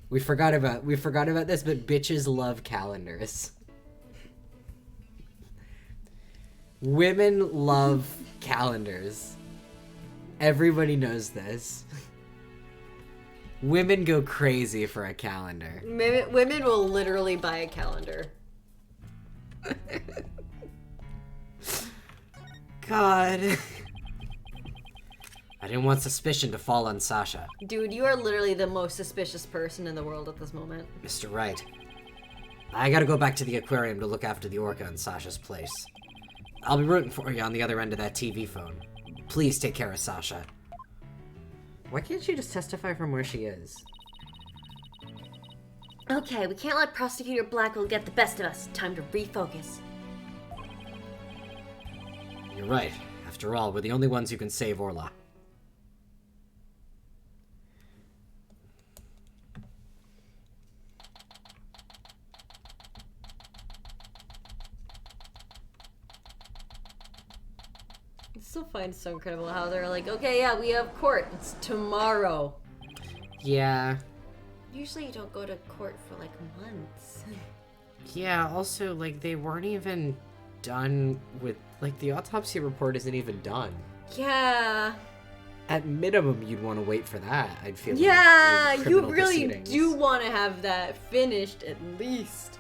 We forgot about this, but bitches love calendars. Women love calendars. Everybody knows this. Women go crazy for a calendar. Women will literally buy a calendar. God. I didn't want suspicion to fall on Sasha. Dude, you are literally the most suspicious person in the world at this moment. Mr. Wright. I gotta go back to the aquarium to look after the orca in Sasha's place. I'll be rooting for you on the other end of that TV phone. Please take care of Sasha. Why can't she just testify from where she is? Okay, we can't let Prosecutor Blackwell get the best of us. Time to refocus. You're right. After all, we're the only ones who can save Orla. I still find it so incredible how they're like, okay, yeah, we have court. It's tomorrow. Yeah. Usually you don't go to court for like months. Yeah, also, like, they weren't even done with... Like, the autopsy report isn't even done. Yeah. At minimum, you'd want to wait for that, I'd feel Yeah, like, in you criminal really proceedings. do want to have that finished at least.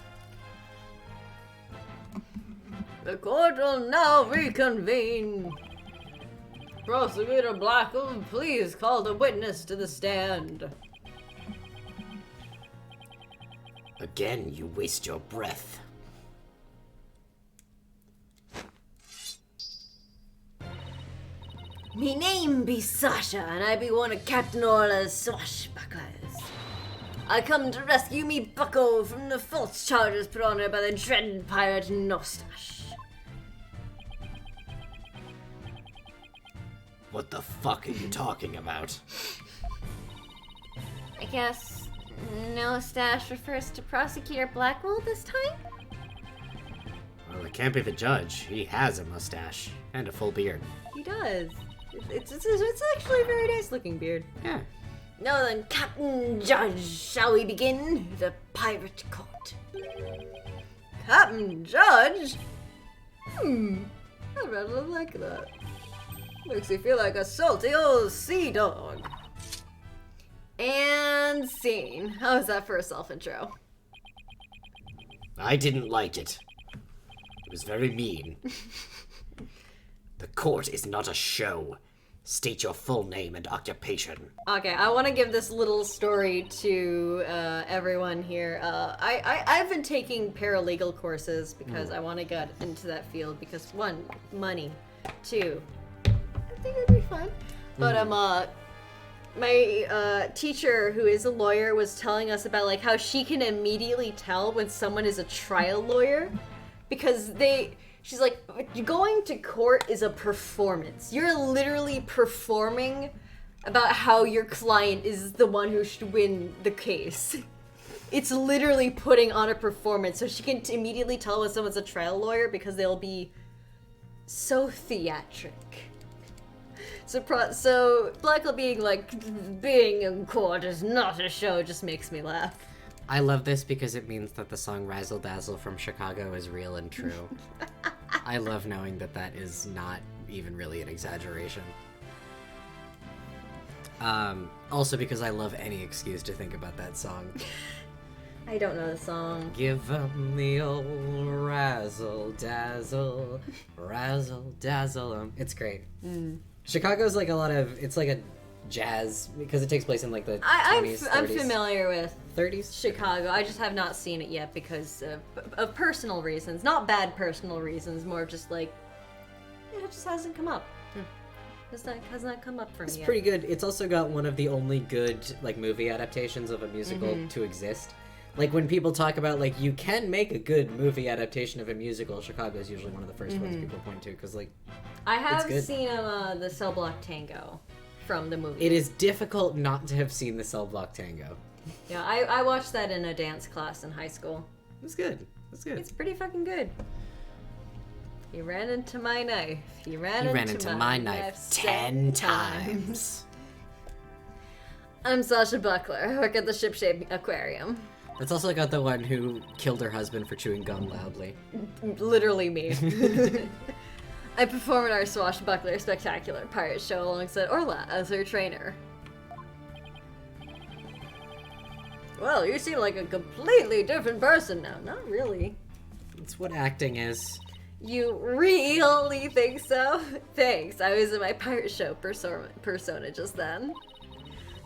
The court will now reconvene. Prosecutor Blackwell, please call the witness to the stand. Again, you waste your breath. Me name be Sasha, and I be one of Captain Orla's swashbucklers. I come to rescue me bucko from the false charges put on her by the dread pirate Nostache. What the fuck are you talking about? I guess Nostache refers to Prosecutor Blackwell this time? Well, it can't be the judge. He has a mustache and a full beard. He does. It's actually a very nice looking beard. Yeah. Now then, Captain Judge, shall we begin the pirate court? Captain Judge? I rather like that. Makes me feel like a salty old sea dog. And scene. How was that for a self-intro? I didn't like it. It was very mean. The court is not a show. State your full name and occupation. Okay, I want to give this little story to everyone here. I've been taking paralegal courses because I want to get into that field because 1, money, 2, I think it'd be fun. But my teacher, who is a lawyer, was telling us about like how she can immediately tell when someone is a trial lawyer because she's like, going to court is a performance. You're literally performing about how your client is the one who should win the case. It's literally putting on a performance, so she can immediately tell when someone's a trial lawyer because they'll be so theatric. So Blackwell being like, being in court is not a show just makes me laugh. I love this because it means that the song Razzle Dazzle from Chicago is real and true. I love knowing that that is not even really an exaggeration. Also because I love any excuse to think about that song. I don't know the song. Give 'em the old razzle dazzle, razzle dazzle. It's great. Chicago's like a lot of, it's like a jazz because it takes place in like the 20s, 30s. I'm familiar with 30s? Chicago. I just have not seen it yet because of personal reasons. Not bad personal reasons, more just like, it just hasn't come up. Has not come up for me It's yet. pretty good. It's also got one of the only good like movie adaptations of a musical to exist. Like when people talk about like you can make a good movie adaptation of a musical, Chicago is usually one of the first ones people point to because like I have good. seen the Cell Block Tango from the movie. it is difficult not to have seen the Cell Block Tango. Yeah, I watched that in a dance class in high school. It was good. It was good. It's pretty fucking good. He ran into my knife. He ran into my knife 10 times. I'm Sasha Buckler. I work at the Shipshape Aquarium. It's also got the one who killed her husband for chewing gum loudly. Literally me. I perform at our Swashbuckler Spectacular Pirate Show alongside Orla as her trainer. Well, you seem like a completely different person now. Not really. It's what acting is. You really think so? Thanks, I was in my pirate show persona just then.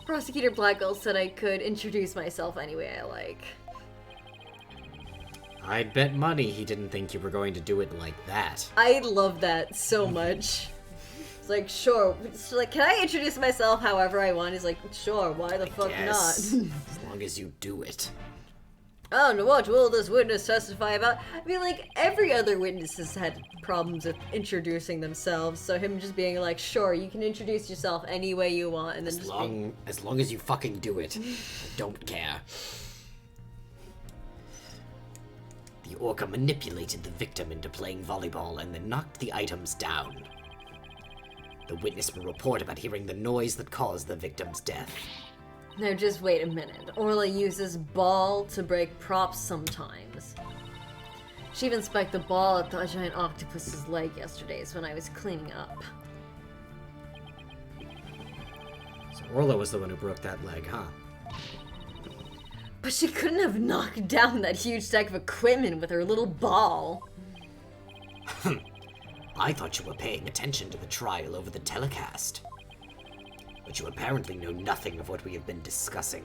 Prosecutor Blackwell said I could introduce myself any way I like. I'd bet money he didn't think you were going to do it like that. I love that so much. It's like, sure. It's like, can I introduce myself however I want? He's like, sure, why the fuck Yes, not? as long as you do it. And what will this witness testify about? I mean, like, every other witness has had problems with introducing themselves, so him just being like, sure, you can introduce yourself any way you want, and then As long as you fucking do it. I don't care. The orca manipulated the victim into playing volleyball and then knocked the items down. The witness will report about hearing the noise that caused the victim's death. Now just wait a minute. Orla uses ball to break props sometimes. She even spiked the ball at the giant octopus's leg yesterday when I was cleaning up. So Orla was the one who broke that leg, huh? But she couldn't have knocked down that huge stack of equipment with her little ball. I thought you were paying attention to the trial over the telecast. But you apparently know nothing of what we have been discussing.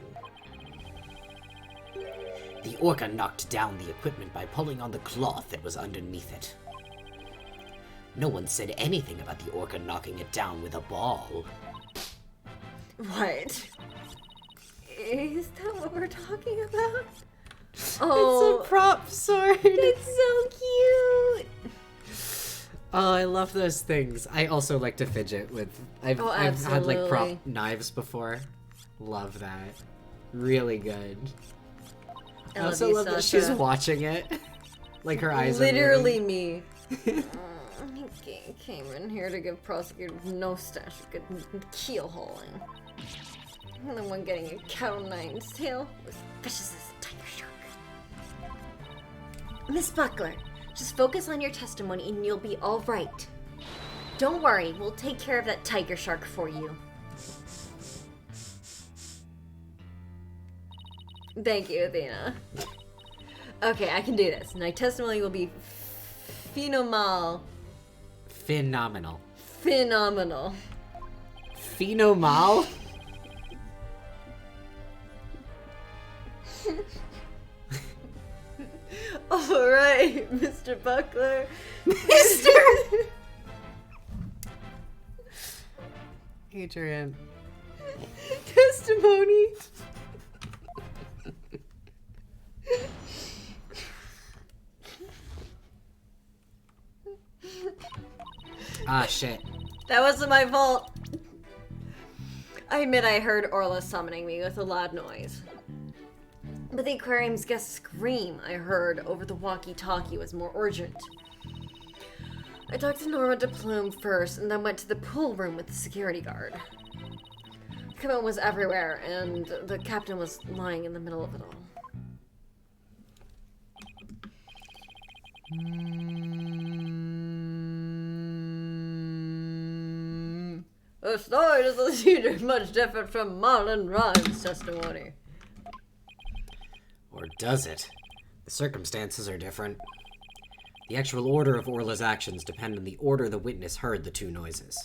The orca knocked down the equipment by pulling on the cloth that was underneath it. No one said anything about the orca knocking it down with a ball. What? Is that what we're talking about? Oh, It's a prop sword. it's so cute. Oh, I love those things. I also like to fidget with. I've had like prop absolutely. knives before. Love that. Really good. I love also you, love that Sasha. she's watching it. Like her eyes Literally are me. He came in here to give prosecutors no stash of good keel hauling. I'm the one getting a cow nine's tail was vicious as a tiger shark. Miss Buckler, just focus on your testimony and you'll be all right. Don't worry, we'll take care of that tiger shark for you. Thank you, Athena. Okay, I can do this. My testimony will be phenomenal. phenomenal. Phenomenal. Phenomal? All right, Mr. Buckler. Mr. Adrian. Testimony. Ah, shit. That wasn't my fault. I admit I heard Orla summoning me with a loud noise. But the aquarium's guest scream I heard over the walkie-talkie was more urgent. I talked to Norma de Plume first and then went to the pool room with the security guard. Equipment was everywhere and the captain was lying in the middle of it all. The story doesn't seem to be much different from Marlon Rhymes' testimony. Or does it? The circumstances are different. The actual order of Orla's actions depend on the order the witness heard the two noises.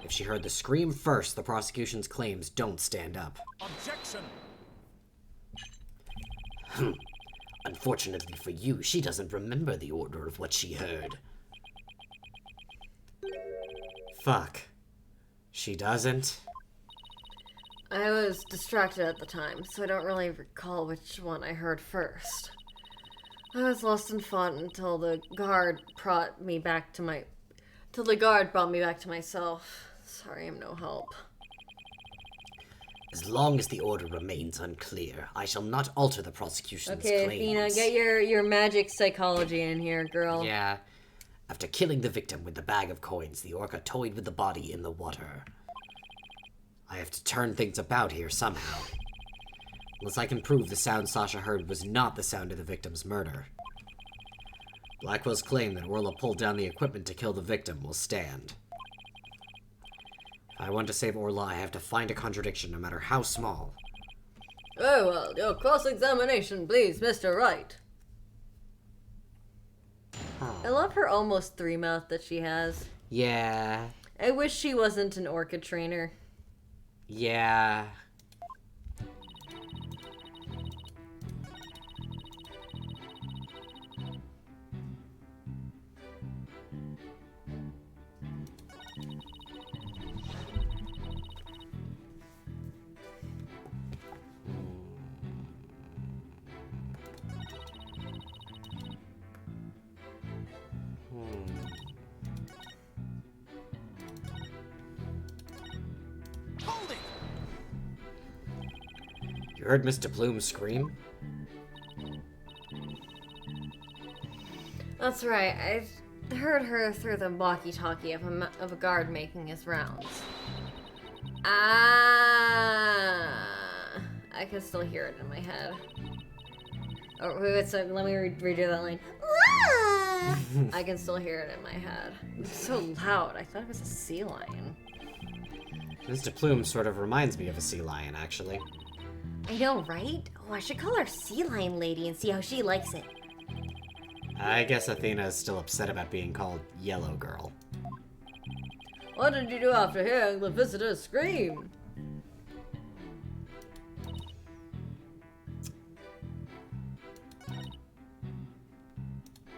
If she heard the scream first, the prosecution's claims don't stand up. Objection! Unfortunately for you, she doesn't remember the order of what she heard. Fuck. She doesn't? I was distracted at the time, so I don't really recall which one I heard first. I was lost in thought until the guard brought me back to myself. Sorry, I'm no help. As long as the order remains unclear, I shall not alter the prosecution's Okay, claims. Athena, get your magic psychology in here, girl. Yeah. After killing the victim with the bag of coins, the orca toyed with the body in the water. I have to turn things about here somehow. Unless I can prove the sound Sasha heard was not the sound of the victim's murder. Blackwell's claim that Orla pulled down the equipment to kill the victim will stand. If I want to save Orla, I have to find a contradiction, no matter how small. Very well, your cross-examination, please, Mr. Wright. I love her almost three-mouth that she has. Yeah. I wish she wasn't an orca trainer. Yeah. Hold it! You heard Mr. Plume scream? That's right. I heard her through the walkie-talkie of a guard making his rounds. Ah, I can still hear it in my head. Oh, wait, so let me redo that line. Ah! I can still hear it in my head. It's so loud. I thought it was a sea lion. Mr. Plume sort of reminds me of a sea lion, actually. I know, right? Oh, I should call her Sea Lion Lady and see how she likes it. I guess Athena is still upset about being called Yellow Girl. What did you do after hearing the visitor scream?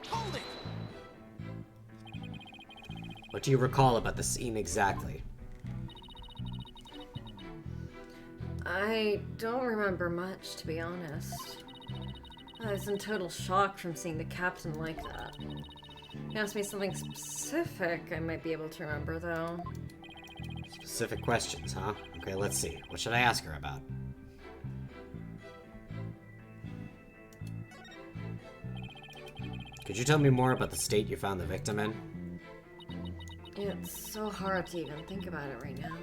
Hold it! What do you recall about the scene exactly? I don't remember much, to be honest. I was in total shock from seeing the captain like that. You asked me something specific I might be able to remember, though. Specific questions, huh? Okay, let's see. What should I ask her about? Could you tell me more about the state you found the victim in? It's so hard to even think about it right now.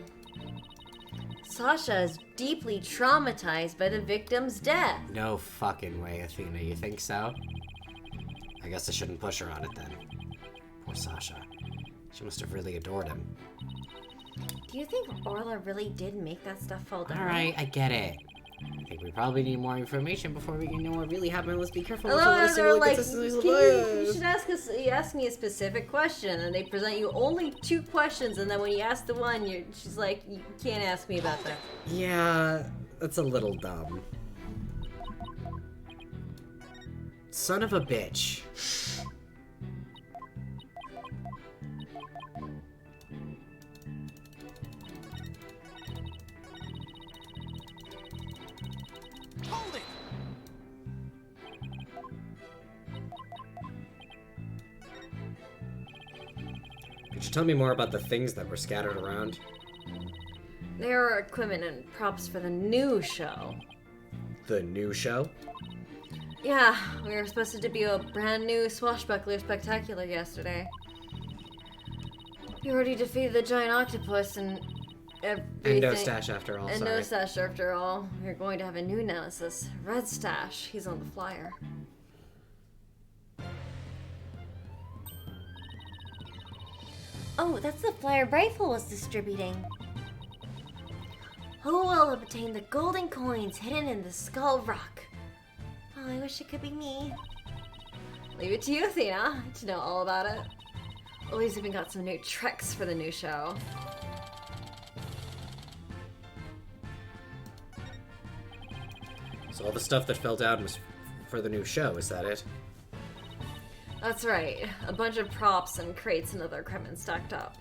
Sasha is deeply traumatized by the victim's death. No fucking way, Athena. You think so? I guess I shouldn't push her on it then. Poor Sasha. She must have really adored him. Do you think Orla really did make that stuff fall down? Alright, I get it. I think we probably need more information before we can know what really happened. Let's be careful. Hello, they're like, you should ask me a specific question, and they present you only 2 questions, and then when you ask the one, she's like, you can't ask me about that. Yeah, that's a little dumb. Son of a bitch. Holding! Could you tell me more about the things that were scattered around? There are equipment and props for the new show. The new show? Yeah, we were supposed to debut a brand new swashbuckler spectacular yesterday. We already defeated the giant octopus and everything. And no stash after all, And sorry. no stash after all. We're going to have a new nemesis, Red Stash. He's on the flyer. Oh, that's the flyer Brightful was distributing. Who will obtain the golden coins hidden in the Skull Rock? Oh, I wish it could be me. Leave it to you, Athena, to know all about it. Ollie's even got some new tricks for the new show. So all the stuff that fell down was for the new show, is that it? That's right. A bunch of props and crates and other equipment stacked up.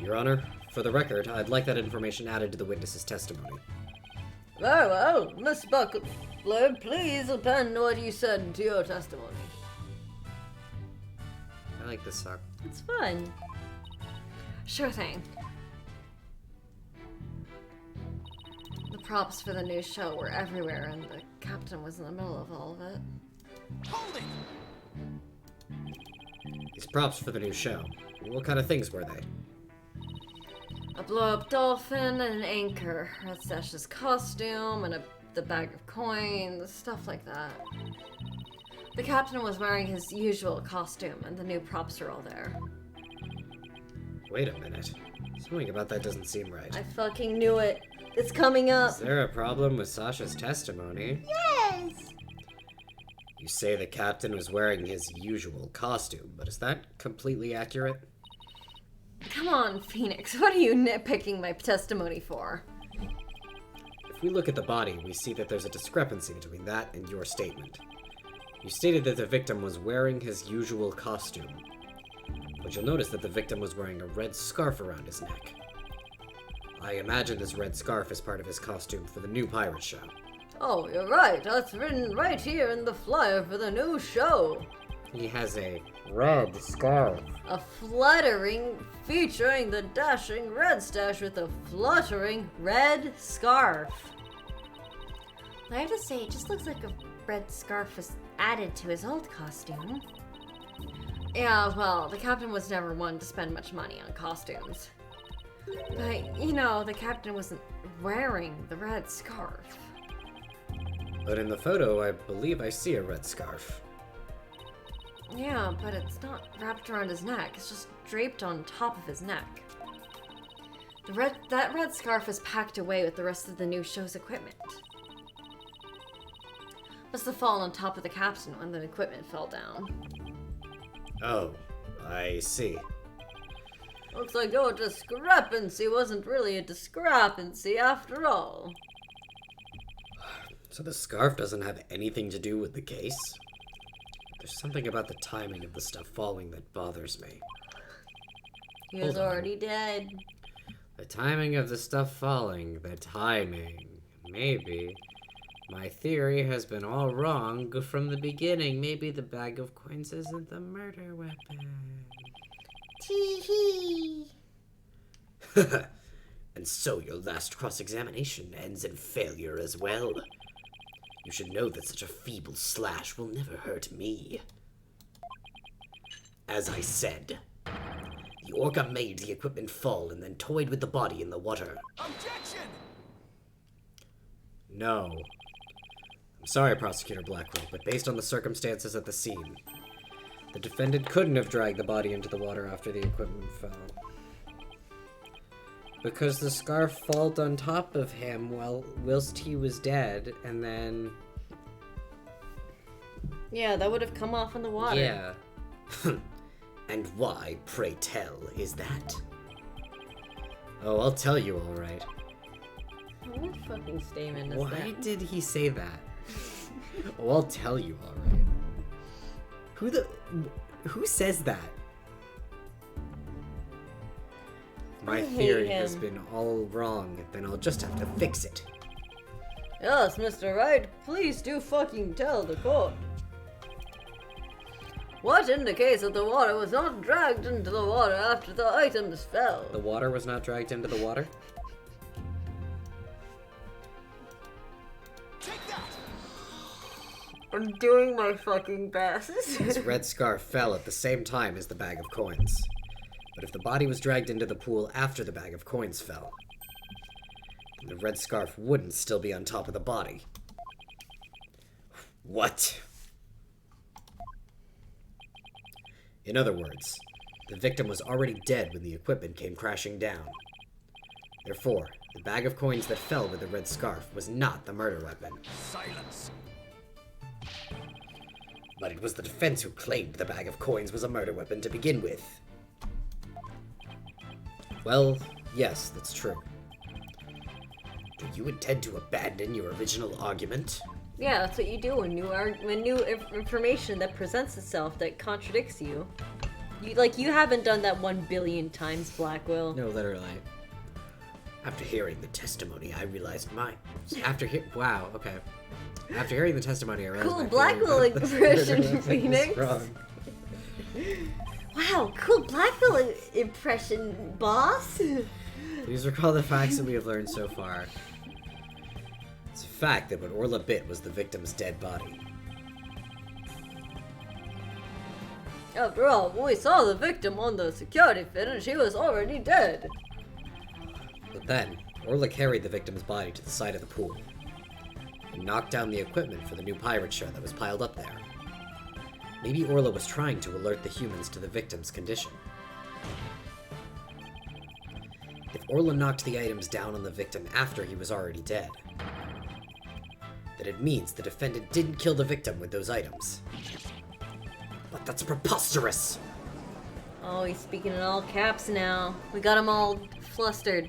Your Honor, for the record, I'd like that information added to the witness's testimony. Oh, Miss Buckler, please append what you said to your testimony. I like this song. It's fun. Sure thing. The props for the new show were everywhere, and the captain was in the middle of all of it. Holding! These props for the new show. What kind of things were they? A blow-up dolphin and an anchor, Red Stash's costume, and the bag of coins, stuff like that. The captain was wearing his usual costume, and the new props are all there. Wait a minute. Something about that doesn't seem right. I fucking knew it. It's coming up. Is there a problem with Sasha's testimony? Yes! You say the captain was wearing his usual costume, but is that completely accurate? Come on, Phoenix. What are you nitpicking my testimony for? If we look at the body, we see that there's a discrepancy between that and your statement. You stated that the victim was wearing his usual costume, but you'll notice that the victim was wearing a red scarf around his neck. I imagine this red scarf is part of his costume for the new pirate show. Oh, you're right. That's written right here in the flyer for the new show. He has a red scarf. A fluttering featuring the dashing Red Stash with a fluttering red scarf. I have to say, it just looks like a red scarf was added to his old costume. Yeah, well, the captain was never one to spend much money on costumes. But, you know, the captain wasn't wearing the red scarf. But in the photo, I believe I see a red scarf. Yeah, but it's not wrapped around his neck. It's just draped on top of his neck. That red scarf is packed away with the rest of the new show's equipment. Must have fallen on top of the captain when the equipment fell down. Oh, I see. Looks like your discrepancy wasn't really a discrepancy after all. So the scarf doesn't have anything to do with the case? There's something about the timing of the stuff falling that bothers me. He was Hold on. already dead. The timing of the stuff falling, the timing. Maybe. My theory has been all wrong from the beginning. Maybe the bag of coins isn't the murder weapon. Tee-hee. And so your last cross-examination ends in failure as well. You should know that such a feeble slash will never hurt me. As I said, the orca made the equipment fall and then toyed with the body in the water. Objection! No. I'm sorry, Prosecutor Blackwell, but based on the circumstances at the scene, the defendant couldn't have dragged the body into the water after the equipment fell. Because the scarf fell on top of him whilst he was dead, and then... Yeah, that would have come off in the water. Yeah. And why, pray tell, is that? Oh, I'll tell you all right. What fucking statement is Why that? did he say that? Oh, I'll tell you all right. Who says that? My I hate theory has him. been all wrong, then I'll just have to fix it. Yes, Mr. Wright, please do fucking tell the court. What indicates that the water was not dragged into the water after the items fell? The water was not dragged into the water? Take that! I'm doing my fucking best. This red scarf fell at the same time as the bag of coins. But if the body was dragged into the pool after the bag of coins fell, then the red scarf wouldn't still be on top of the body. What? In other words, the victim was already dead when the equipment came crashing down. Therefore, the bag of coins that fell with the red scarf was not the murder weapon. Silence! But it was the defense who claimed the bag of coins was a murder weapon to begin with. Well, yes, that's true. Do you intend to abandon your original argument? Yeah, that's what you do when new information that presents itself that contradicts you. You haven't done that 1 billion times, Blackwell. No, literally. After hearing the testimony, I realized my... Wow, okay. After hearing the testimony, I realized Cool my Blackwell theory about the impression, murder weapon was Phoenix. wrong. Wow, cool Blackwell impression, boss. Please recall the facts that we have learned so far. It's a fact that what Orla bit was the victim's dead body. After all, when we saw the victim on the security fin, she was already dead. But then, Orla carried the victim's body to the side of the pool and knocked down the equipment for the new pirate show that was piled up there. Maybe Orla was trying to alert the humans to the victim's condition. If Orla knocked the items down on the victim after he was already dead, then it means the defendant didn't kill the victim with those items. But that's preposterous! Oh, he's speaking in all caps now. We got him all flustered.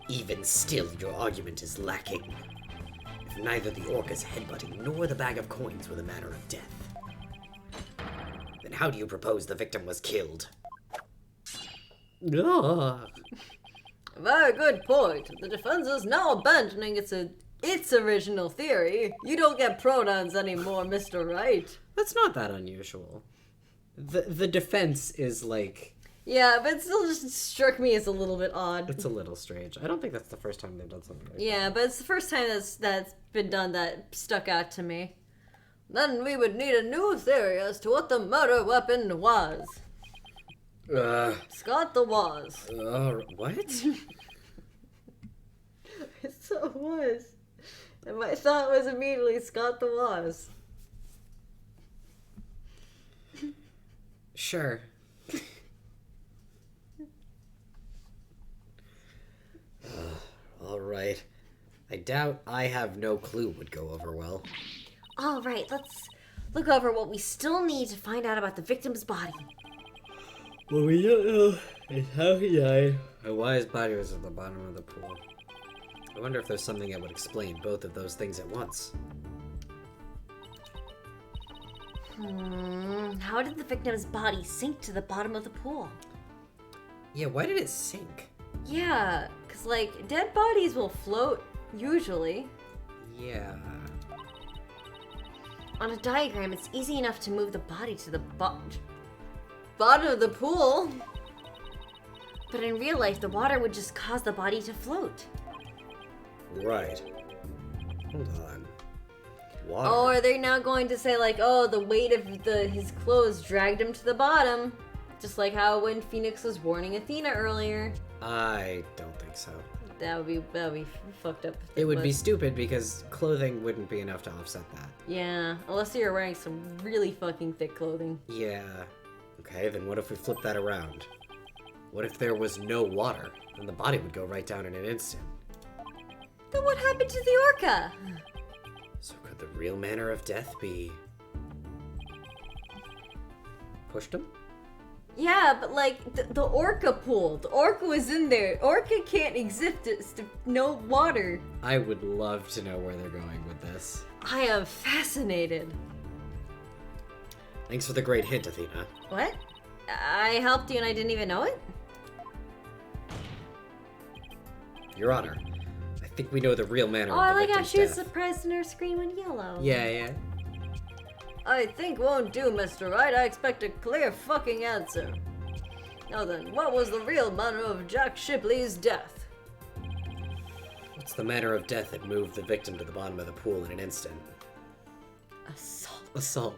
Even still, your argument is lacking. If neither the orca's headbutting nor the bag of coins were the matter of death, then how do you propose the victim was killed? Ugh. Very good point. The defense is now abandoning its original theory. You don't get pronouns anymore, Mr. Wright. That's not that unusual. The defense is like... Yeah, but it still just struck me as a little bit odd. It's a little strange. I don't think that's the first time they've done something like Yeah, but it's the first time that's been done that stuck out to me. Then we would need a new theory as to what the murder weapon was. that. Scott the was. What? So it was. And my thought was immediately Scott the was. Sure. Alright. I doubt I have no clue would go over well. All right, let's look over what we still need to find out about the victim's body. What we don't know is how he died and why his body was at the bottom of the pool. I wonder if there's something that would explain both of those things at once. How did the victim's body sink to the bottom of the pool? Yeah, why did it sink? Yeah, because, like, dead bodies will float, usually. Yeah. On a diagram, it's easy enough to move the body to the bottom of the pool. But in real life, the water would just cause the body to float. Right. Hold on. Water. Oh, are they now going to say, like, oh, the weight of his clothes dragged him to the bottom? Just like how when Phoenix was warning Athena earlier. I don't think so. That would be fucked up. It would be stupid because clothing wouldn't be enough to offset that. Yeah, unless you're wearing some really fucking thick clothing. Yeah. Okay, then what if we flip that around? What if there was no water? Then the body would go right down in an instant. Then what happened to the orca? So could the real manner of death be... pushed him? Yeah, but like, the orca pool. The orca was in there. Orca can't exist if no water. I would love to know where they're going with this. I am fascinated. Thanks for the great hint, Athena. What? I helped you and I didn't even know it? Your Honor, I think we know the real manner Oh, of the I like how victim's she was death. surprised and her screen went yellow. Yeah. I think won't do, Mr. Wright. I expect a clear fucking answer. Now then, what was the real manner of Jack Shipley's death? What's the manner of death that moved the victim to the bottom of the pool in an instant? Assault. Assault.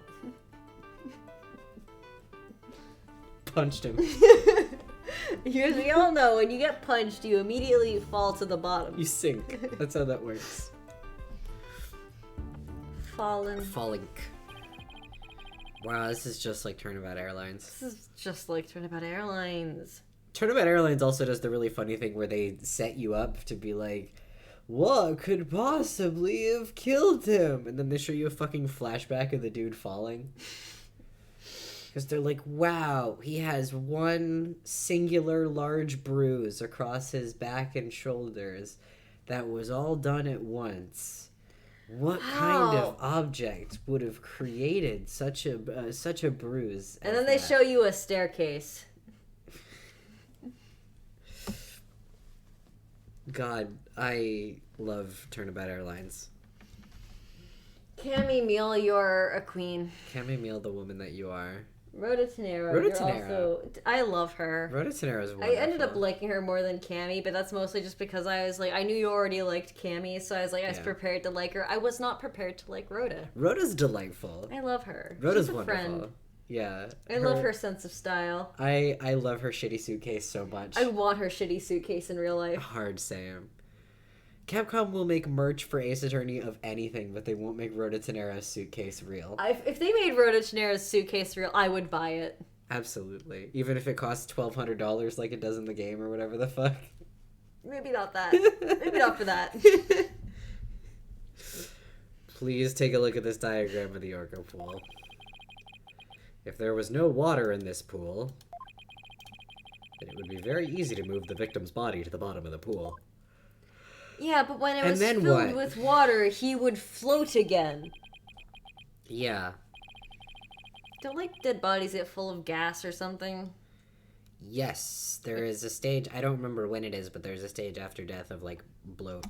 Punched him. As we all know, when you get punched, you immediately fall to the bottom. You sink. That's how that works. Fallen. Falling. Wow, this is just like Turnabout Airlines. This is just like Turnabout Airlines. Turnabout Airlines also does the really funny thing where they set you up to be like, what could possibly have killed him? And then they show you a fucking flashback of the dude falling. Because they're like, wow, he has one singular large bruise across his back and shoulders that was all done at once. What kind of object would have created such a bruise? And then they show you a staircase. God, I love Turnabout Airlines. Cami Meal, you're a queen. Cami Meal, the woman that you are. Rhoda Tenero. Rhoda You're Tenero. Also, I love her. Rhoda Tenero is I wonderful. ended up liking her more than Cammy, but that's mostly just because I was like, I knew you already liked Cammy, so I was like, I was Yeah. prepared to like her. I was not prepared to like Rhoda. Rhoda's delightful. I love her. Rhoda's She's a wonderful. friend. Yeah. I love her sense of style. I love her shitty suitcase so much. I want her shitty suitcase in real life. Hard Sam. Capcom will make merch for Ace Attorney of anything, but they won't make Rhoda Tenero's suitcase real. If they made Rhoda Tenero's suitcase real, I would buy it. Absolutely. Even if it costs $1,200 like it does in the game or whatever the fuck. Maybe not that. Maybe not for that. Please take a look at this diagram of the Orca pool. If there was no water in this pool, then it would be very easy to move the victim's body to the bottom of the pool. Yeah, but when it And was then filled what? with water, he would float again. Yeah. Don't like dead bodies get full of gas or something? Yes, there is a stage, I don't remember when it is, but there's a stage after death of, like, bloat.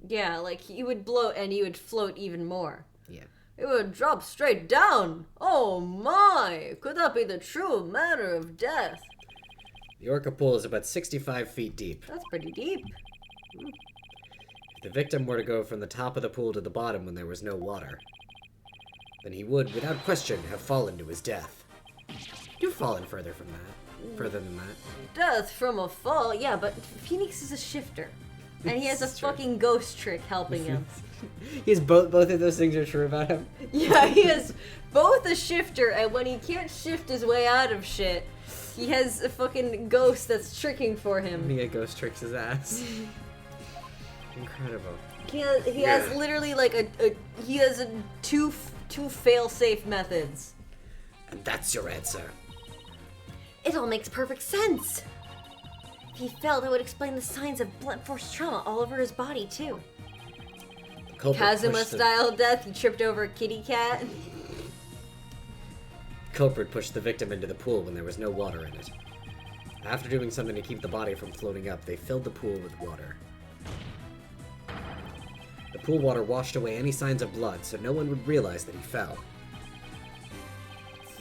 Yeah, like he would bloat and he would float even more. Yeah. It would drop straight down. Oh my! Could that be the true manner of death? The Orca pool is about 65 feet deep. That's pretty deep. If the victim were to go from the top of the pool to the bottom when there was no water, then he would, without question, have fallen to his death. You've fallen further than that. Death from a fall. Yeah, but Phoenix is a shifter. And he has a This is true. fucking ghost trick helping him. He has both of those things are true about him. Yeah, he is both a shifter, and when he can't shift his way out of shit, he has a fucking ghost that's tricking for him. Mia ghost tricks his ass. Incredible. He has literally like he has two fail-safe methods. And that's your answer. It all makes perfect sense. If he fell, it would explain the signs of blunt force trauma all over his body too. The culprit Kazuma pushed the- style death. He tripped over a kitty cat. Culprit pushed the victim into the pool when there was no water in it. After doing something to keep the body from floating up, they filled the pool with water. The pool water washed away any signs of blood, so no one would realize that he fell.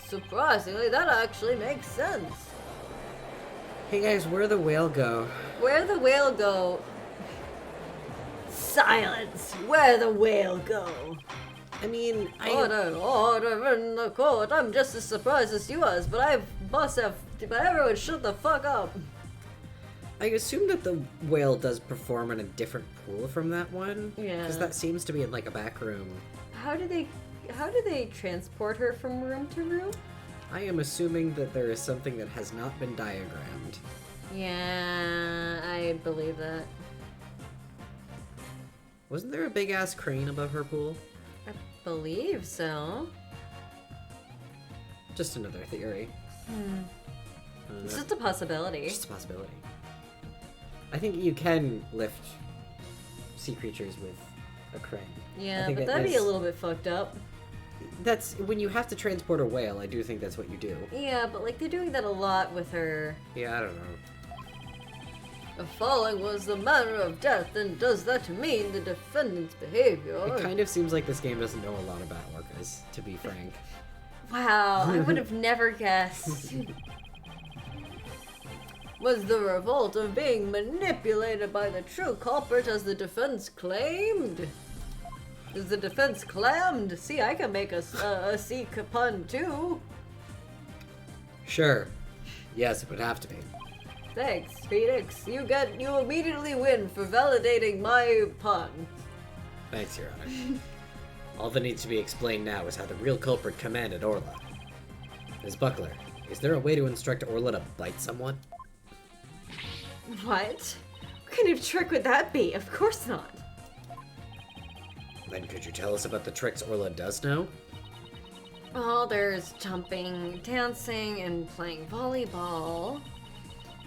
Surprisingly, that actually makes sense. Hey guys, where'd the whale go? Where'd the whale go? Silence! Where'd the whale go? I mean, Order in the court. I'm just as surprised as you was, but everyone shut the fuck up. I assume that the whale does perform in a different pool from that one. Yeah. Because that seems to be in like a back room. How do they transport her from room to room? I am assuming that there is something that has not been diagrammed. Yeah, I believe that. Wasn't there a big ass crane above her pool? I believe so. Just another theory. It's just a possibility. Just a possibility. I think you can lift sea creatures with a crane. I Yeah, think but that that'd be a is- little bit fucked up. That's when you have to transport a whale. I do think that's what you do. Yeah, but like they're doing that a lot with her. Yeah, I don't know. The falling was the manner of death, and does that mean the defendant's behavior? It kind of seems like this game doesn't know a lot about orcas, to be frank. Wow, I would have never guessed. Was the revolt of being manipulated by the true culprit as the defense claimed? Is the defense clammed? See, I can make a sea pun too. Sure. Yes, it would have to be. Thanks, Phoenix. You immediately win for validating my pun. Thanks, Your Honor. All that needs to be explained now is how the real culprit commanded Orla. Ms. Buckler, is there a way to instruct Orla to bite someone? What? What kind of trick would that be? Of course not. Then could you tell us about the tricks Orla does know? Well, there's jumping, dancing, and playing volleyball.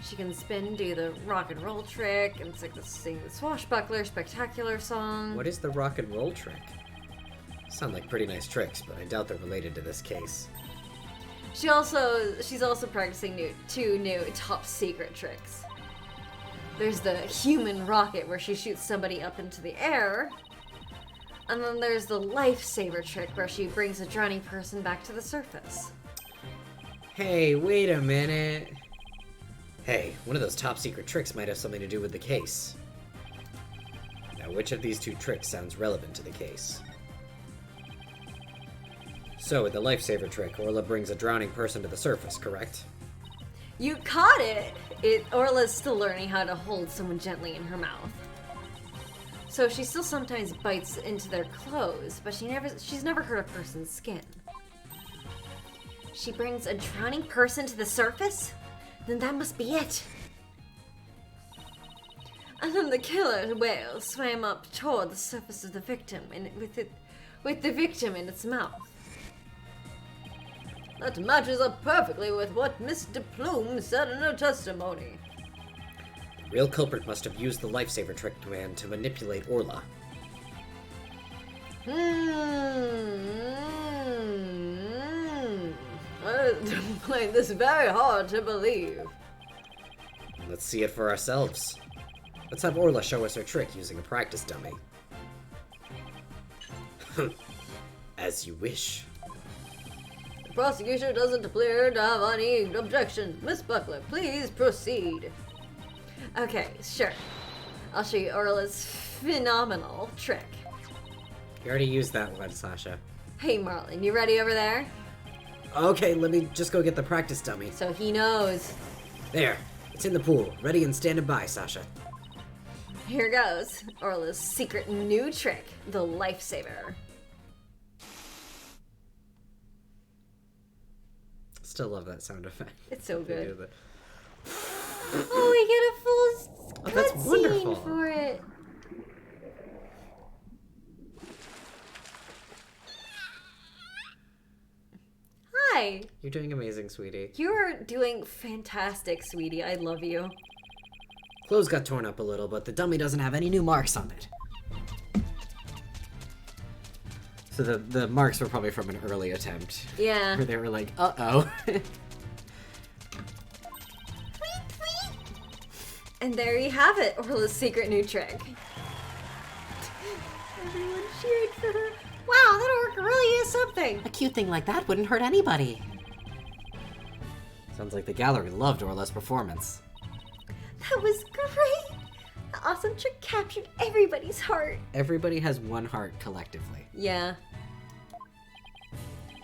She can spin, do the rock and roll trick, and sing the swashbuckler spectacular song. What is the rock and roll trick? Sound like pretty nice tricks, but I doubt they're related to this case. She's also practicing two new top secret tricks. There's the human rocket where she shoots somebody up into the air. And then there's the lifesaver trick where she brings a drowning person back to the surface. Hey, wait a minute. Hey, one of those top secret tricks might have something to do with the case. Now, which of these two tricks sounds relevant to the case? So, with the lifesaver trick, Orla brings a drowning person to the surface, correct? You caught it! Orla's still learning how to hold someone gently in her mouth. So she still sometimes bites into their clothes, but she's never hurt a person's skin. She brings a drowning person to the surface? Then that must be it. And then the killer whale swam up toward the surface of the victim with the victim in its mouth. That matches up perfectly with what Miss DePlume said in her testimony. The real culprit must have used the lifesaver trick command to manipulate Orla. I find this very hard to believe. Let's see it for ourselves. Let's have Orla show us her trick using a practice dummy. As you wish. The prosecution doesn't appear to have any objection. Miss Buckler, please proceed. Okay, sure. I'll show you Orla's phenomenal trick. You already used that one, Sasha. Hey Marlon, you ready over there? Okay, let me just go get the practice dummy. So he knows. There. It's in the pool. Ready and standing by, Sasha. Here goes. Orla's secret new trick, the lifesaver. Still love that sound effect. It's so They do good. that. Oh, we get a full Oh, that's wonderful. cutscene for it. Hi. You're doing amazing, sweetie. You're doing fantastic, sweetie. I love you. Clothes got torn up a little, but the dummy doesn't have any new marks on it. So the marks were probably from an early attempt. Yeah. Where they were like, uh-oh. And there you have it, Orla's secret new trick. Everyone cheered for her. Wow, that orc really is something. A cute thing like that wouldn't hurt anybody. Sounds like the gallery loved Orla's performance. That was great. The awesome trick captured everybody's heart. Everybody has one heart collectively. Yeah.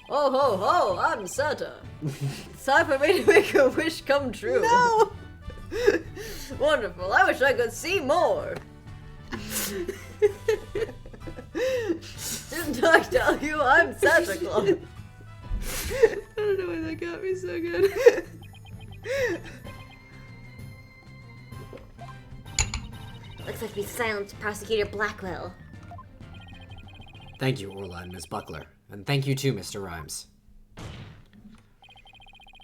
Oh ho ho, I'm Santa. It's time for me to make a wish come true. No! Wonderful, I wish I could see more. Didn't I tell you I'm Santa Claus? I don't know why that got me so good. Looks like we silenced Prosecutor Blackwell. Thank you, Orla and Miss Buckler. And thank you too, Mr. Rhymes.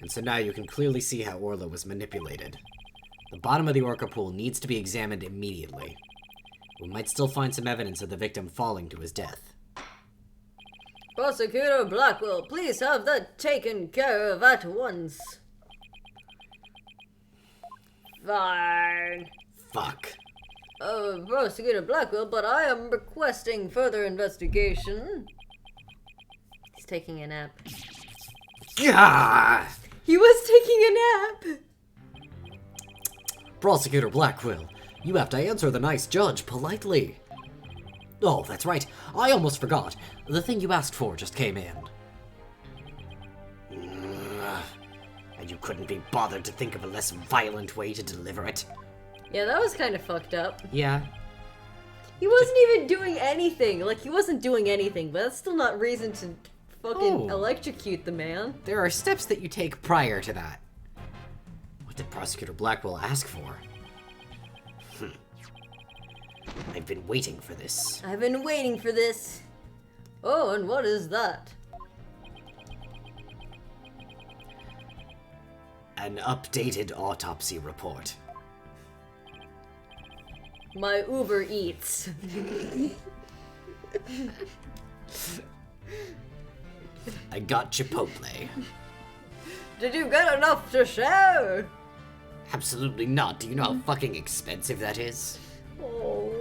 And so now you can clearly see how Orla was manipulated. The bottom of the orca pool needs to be examined immediately. We might still find some evidence of the victim falling to his death. Prosecutor Blackwell, please have that taken care of at once. Fine. Fuck. Prosecutor Blackwell, but I am requesting further investigation. He's taking a nap. Gah! He was taking a nap! Prosecutor Blackwell, you have to answer the nice judge politely. Oh, that's right. I almost forgot. The thing you asked for just came in. And you couldn't be bothered to think of a less violent way to deliver it. Yeah, that was kind of fucked up. Yeah. He wasn't even doing anything. Like, he wasn't doing anything, but that's still not reason to fucking Oh. electrocute the man. There are steps that you take prior to that. What did Prosecutor Blackwell ask for? I've been waiting for this. I've been waiting for this. Oh, and what is that? An updated autopsy report. My Uber Eats. I got Chipotle. Did you get enough to share? Absolutely not. Do you know how fucking expensive that is? Oh.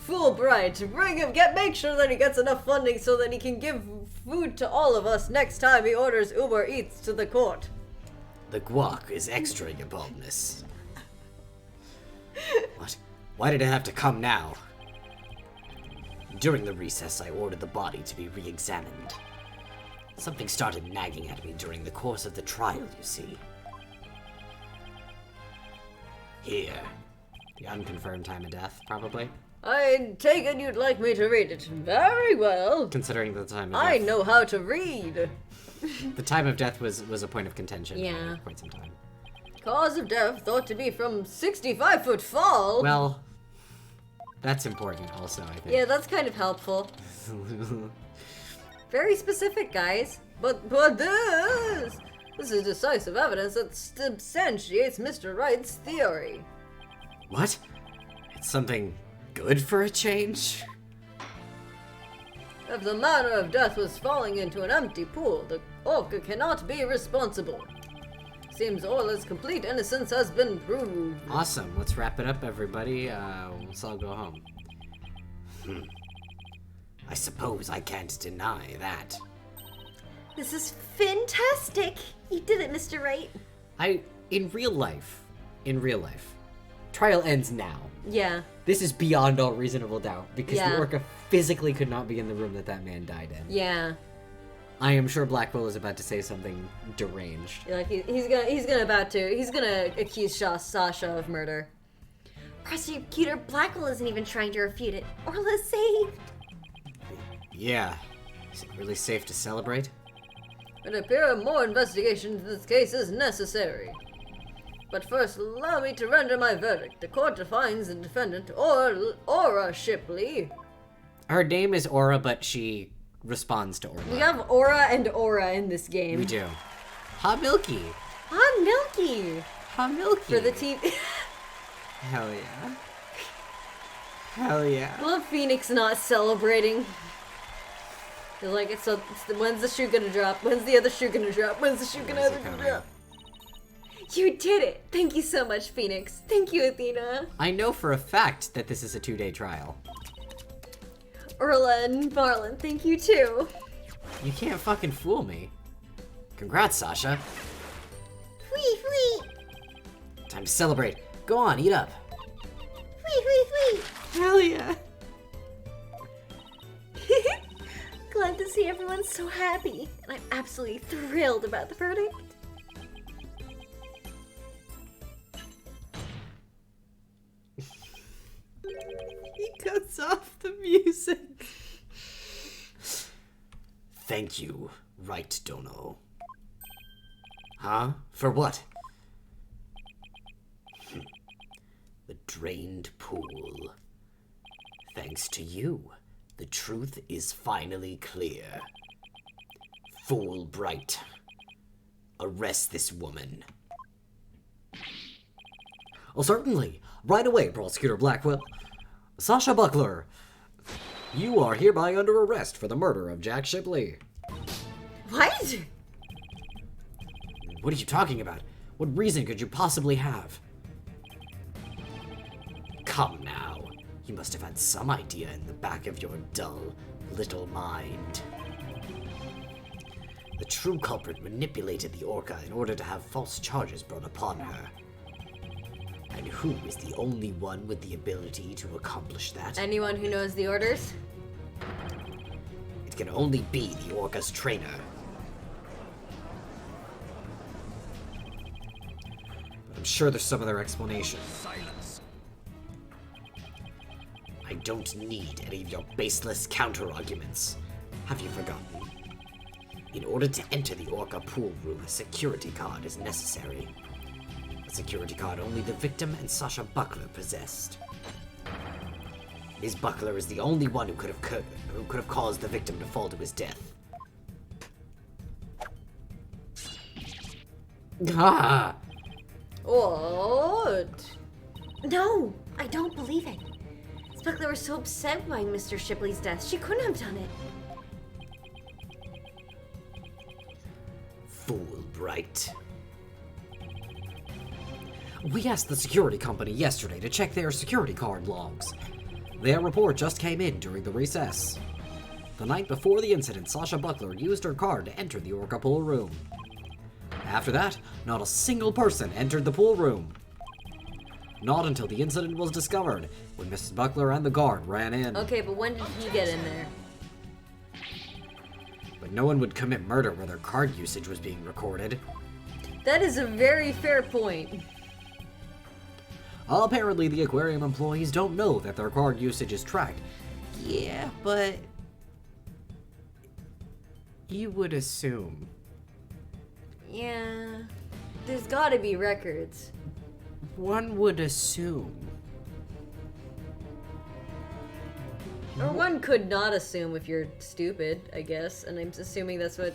Fulbright, bring him. Make sure that he gets enough funding so that he can give food to all of us next time he orders Uber Eats to the court. The guac is extra, your boldness. What? Why did it have to come now? During the recess, I ordered the body to be re-examined. Something started nagging at me during the course of the trial, you see. Here. The unconfirmed time of death, probably. I take it you'd like me to read it. Very well. Considering the time of I death. know how to read. The time of death was a point of contention Yeah. for quite some time. Cause of death thought to be from 65-foot fall. Well, that's important also, I think. Yeah, that's kind of helpful. Very specific, guys. But this is decisive evidence that substantiates Mr. Wright's theory. What? It's something good for a change? If the manner of death was falling into an empty pool, the orca cannot be responsible. Seems Orla's complete innocence has been proved. Awesome. Let's wrap it up, everybody. Let's all go home. I suppose I can't deny that. This is fantastic! You did it, Mr. Wright. In real life, trial ends now. Yeah. This is beyond all reasonable doubt because Yeah. the orca physically could not be in the room that man died in. Yeah. I am sure Blackwell is about to say something deranged. Like he's gonna accuse Sasha of murder. Prosecutor Blackwell isn't even trying to refute it. Orla's saved. Yeah. Is it really safe to celebrate? It appears more investigation into this case is necessary. But first, allow me to render my verdict. The court defines the defendant, Aura Shipley. Her name is Aura, but she responds to Orla. We have aura and aura in this game. We do. Ha Milky. Ah, Milky! Ha Milky. For the team. Hell yeah. Hell yeah. Love Phoenix not celebrating. They're like, when's the shoe gonna drop? When's the other shoe gonna drop? When's the shoe gonna When's it other coming? drop? You did it! Thank you so much, Phoenix. Thank you, Athena. I know for a fact that this is a 2-day trial. Orla and Marlon, thank you too. You can't fucking fool me. Congrats, Sasha. Wee wee! Time to celebrate. Go on, eat up. Wee wee wee! Hell yeah. Glad to see everyone so happy. And I'm absolutely thrilled about the verdict. He cuts off the music. Thank you, Right Dono. Huh? For what? The drained pool. Thanks to you, the truth is finally clear. Fool Bright. Arrest this woman. Oh, certainly. Right away, Prosecutor Blackwell. Sasha Buckler, you are hereby under arrest for the murder of Jack Shipley. What? What are you talking about? What reason could you possibly have? Come now. You must have had some idea in the back of your dull little mind. The true culprit manipulated the Orca in order to have false charges brought upon her. And who is the only one with the ability to accomplish that? Anyone who knows the orders? It can only be the Orca's trainer. But I'm sure there's some other explanation. Silence. I don't need any of your baseless counter-arguments. Have you forgotten? In order to enter the Orca pool room, a security card is necessary. A security card only the victim and Sasha Buckler possessed. Ms. Buckler is the only one who could have caused the victim to fall to his death. Ah! What? No, I don't believe it. Buckler was so upset by Mr. Shipley's death, she couldn't have done it. Fool Bright. We asked the security company yesterday to check their security card logs. Their report just came in during the recess. The night before the incident, Sasha Buckler used her card to enter the Orca pool room. After that, not a single person entered the pool room. Not until the incident was discovered, when Mrs. Buckler and the guard ran in. Okay, but when did he get in there? But no one would commit murder where their card usage was being recorded. That is a very fair point. Apparently, the aquarium employees don't know that their card usage is tracked. Yeah, but you would assume. Yeah, there's gotta be records. One would assume. Or one could not assume if you're stupid, I guess. And I'm assuming that's what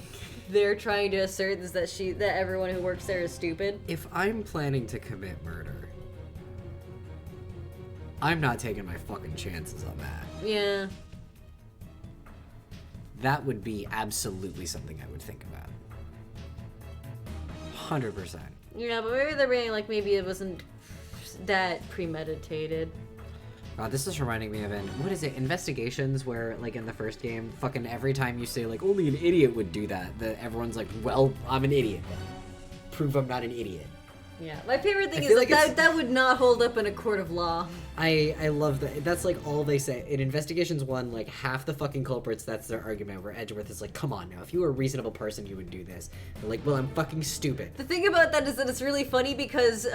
they're trying to assert, is that that everyone who works there is stupid. If I'm planning to commit murder, I'm not taking my fucking chances on that. Yeah. That would be absolutely something I would think about. 100%. Yeah, but maybe they're being like, maybe it wasn't that premeditated. This is reminding me of what is it, Investigations, where, like, in the first game, fucking every time you say, like, only an idiot would do that, everyone's like, well, I'm an idiot then. Prove I'm not an idiot. Yeah, my favorite thing I is feel like like that would not hold up in a court of law. I love that. That's like all they say. In Investigations 1, like half the fucking culprits, that's their argument, where Edgeworth is like, come on now, if you were a reasonable person, you would do this. They're like, well, I'm fucking stupid. The thing about that is that it's really funny because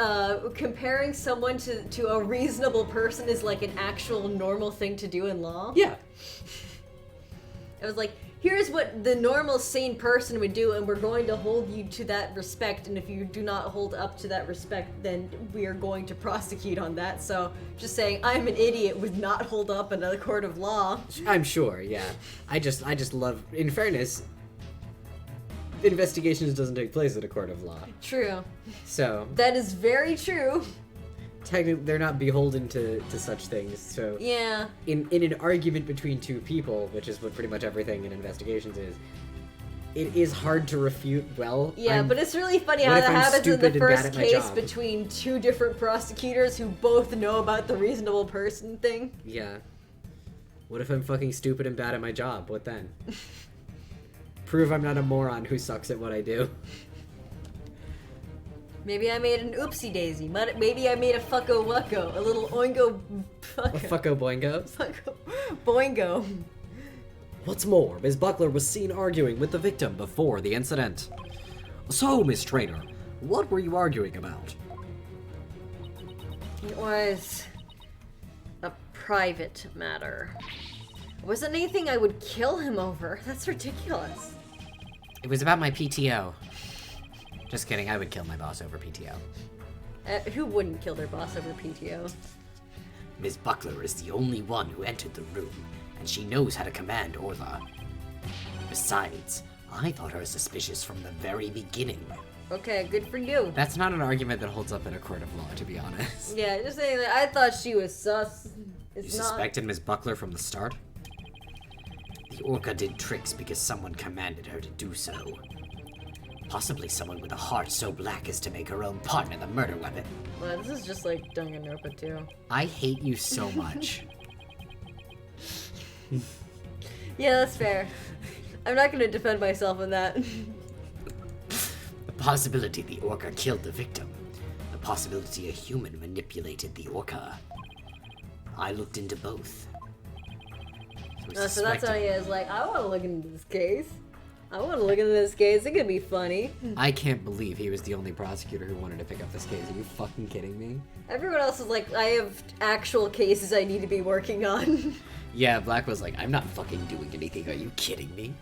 comparing someone to a reasonable person is like an actual normal thing to do in law. Yeah. It was like, here's what the normal sane person would do, and we're going to hold you to that respect, and if you do not hold up to that respect, then we are going to prosecute on that. So just saying I'm an idiot would not hold up in a court of law. I'm sure, yeah. I just love, in fairness, Investigations doesn't take place at a court of law. True. So, That is very true. technically, they're not beholden to such things, so... Yeah. In an argument between two people, which is what pretty much everything in Investigations is, it is hard to refute well. Yeah, but it's really funny what how if that I'm happens in the stupid and bad first at my case job? between two different prosecutors who both know about the reasonable person thing. Yeah. What if I'm fucking stupid and bad at my job? What then? Prove I'm not a moron who sucks at what I do. Maybe I made an oopsie daisy. Maybe I made a fucko wucko. A little oingo A fucko. fucko boingo. Fucko boingo. What's more, Ms. Buckler was seen arguing with the victim before the incident. So, Miss Trainer, what were you arguing about? It was a private matter. It wasn't anything I would kill him over. That's ridiculous. It was about my PTO. Just kidding, I would kill my boss over PTO. Who wouldn't kill their boss over PTO? Ms. Buckler is the only one who entered the room, and she knows how to command Orla. Besides, I thought her suspicious from the very beginning. Okay, good for you. That's not an argument that holds up in a court of law, to be honest. Yeah, just saying that I thought she was sus. You It's not. suspected Ms. Buckler from the start? The Orca did tricks because someone commanded her to do so. Possibly someone with a heart so black as to make her own partner the murder weapon. Well, this is just like Danganronpa too. I hate you so much. Yeah, that's fair. I'm not gonna defend myself in that. The possibility the Orca killed the victim. The possibility a human manipulated the Orca. I looked into both. We So that's suspected- how he is. Like, I want to look into this case. I want to look into this case. It could be funny. I can't believe he was the only prosecutor who wanted to pick up this case. Are you fucking kidding me? Everyone else is like, I have actual cases I need to be working on. Yeah, Black was like, I'm not fucking doing anything. Are you kidding me?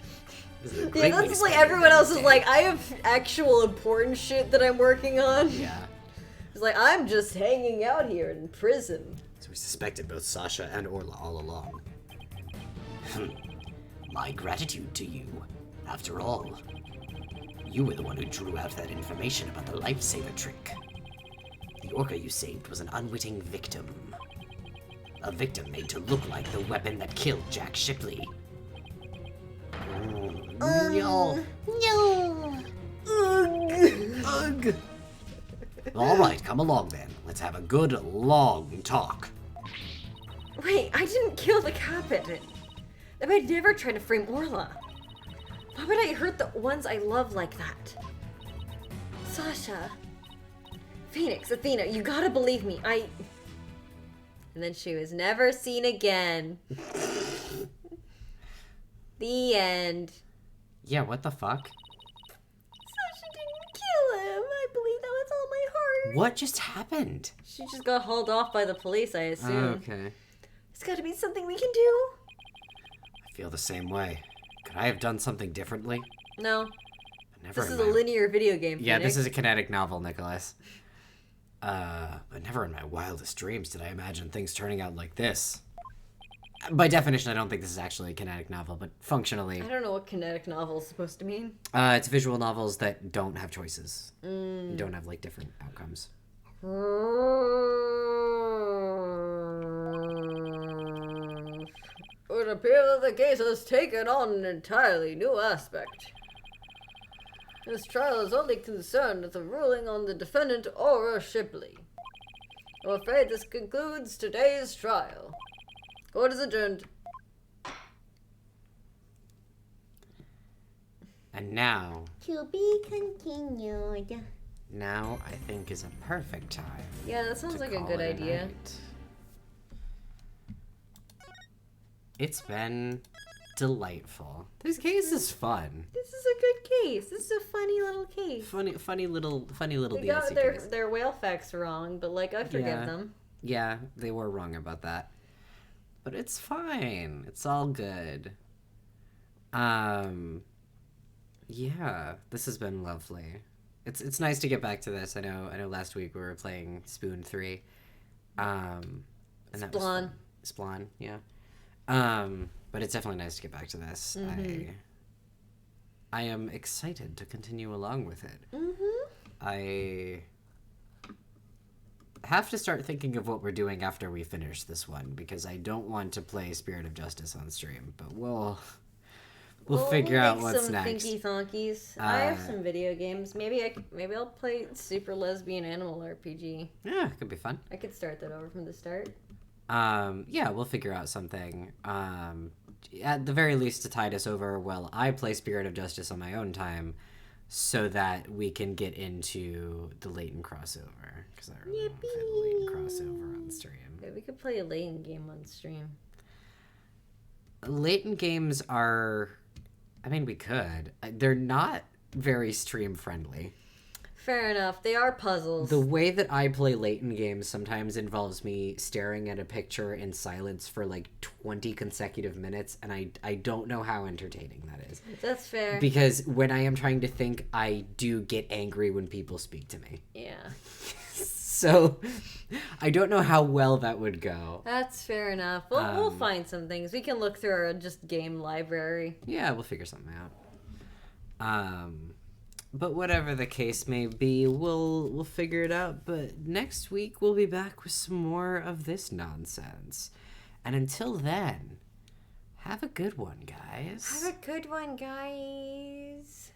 This is a Yeah, great way that's to just like spend everyone else is Wednesday. like, I have actual important shit that I'm working on. Yeah. It's like, I'm just hanging out here in prison. So we suspected both Sasha and Orla all along. My gratitude to you. After all, you were the one who drew out that information about the lifesaver trick. The Orca you saved was an unwitting victim. A victim made to look like the weapon that killed Jack Shipley. No. No! Ugh. All right, come along then. Let's have a good, long talk. Wait, I didn't kill the captain. I would never try to frame Orla. Why would I hurt the ones I love like that? Sasha. Phoenix, Athena, you gotta believe me. And then she was never seen again. The end. Yeah, what the fuck? Sasha didn't kill him. I believe that with all my heart. What just happened? She just got hauled off by the police, I assume. Okay. There's gotta be something we can do. I feel the same way. Could I have done something differently? No, But never this in is a my- linear video game. Yeah, Phoenix. this is a kinetic novel, Nicholas. But never in my wildest dreams did I imagine things turning out like this. By definition, I don't think this is actually a kinetic novel, but functionally, I don't know what kinetic novel is supposed to mean. it's visual novels that don't have choices. Don't have, like, different outcomes. It would appear that the case has taken on an entirely new aspect. This trial is only concerned with the ruling on the defendant Aura Shipley. I'm afraid this concludes today's trial. Court is adjourned. And now, To be continued. I think is a perfect time. Yeah, that sounds to like a call good it idea. night. It's been delightful. This case is fun. This is a good case. This is a funny little case. Funny little They DLC got case. their whale facts wrong, but like I forgive Yeah. them. Yeah, they were wrong about that. But it's fine. It's all good. Yeah, this has been lovely. It's nice to get back to this. I know last week we were playing Spoon 3. And that was Splon. fun. Splon, yeah. But it's definitely nice to get back to this. I am excited to continue along with it. I have to start thinking of what we're doing after we finish this one, because I don't want to play Spirit of Justice on stream, but we'll We'll figure make out what's some next. Thinky thonkies. I have some video games. Maybe I'll play Super Lesbian Animal RPG. Yeah, it could be fun. I could start that over from the start. Yeah, we'll figure out something. At the very least, to tide us over while I play Spirit of Justice on my own time, so that we can get into the Leighton crossover. Because I really want to play the Leighton crossover on stream. Yeah, we could play a Leighton game on stream. Leighton games are... I mean, we could. They're not very stream friendly. Fair enough. They are puzzles. The way that I play Leighton games sometimes involves me staring at a picture in silence for like 20 consecutive minutes, and I don't know how entertaining that is. That's fair. Because when I am trying to think, I do get angry when people speak to me. Yeah. So I don't know how well that would go. That's fair enough. We'll find some things. We can look through our just game library. Yeah, we'll figure something out. But whatever the case may be, we'll figure it out. But next week we'll be back with some more of this nonsense. And until then, have a good one, guys. Have a good one, guys.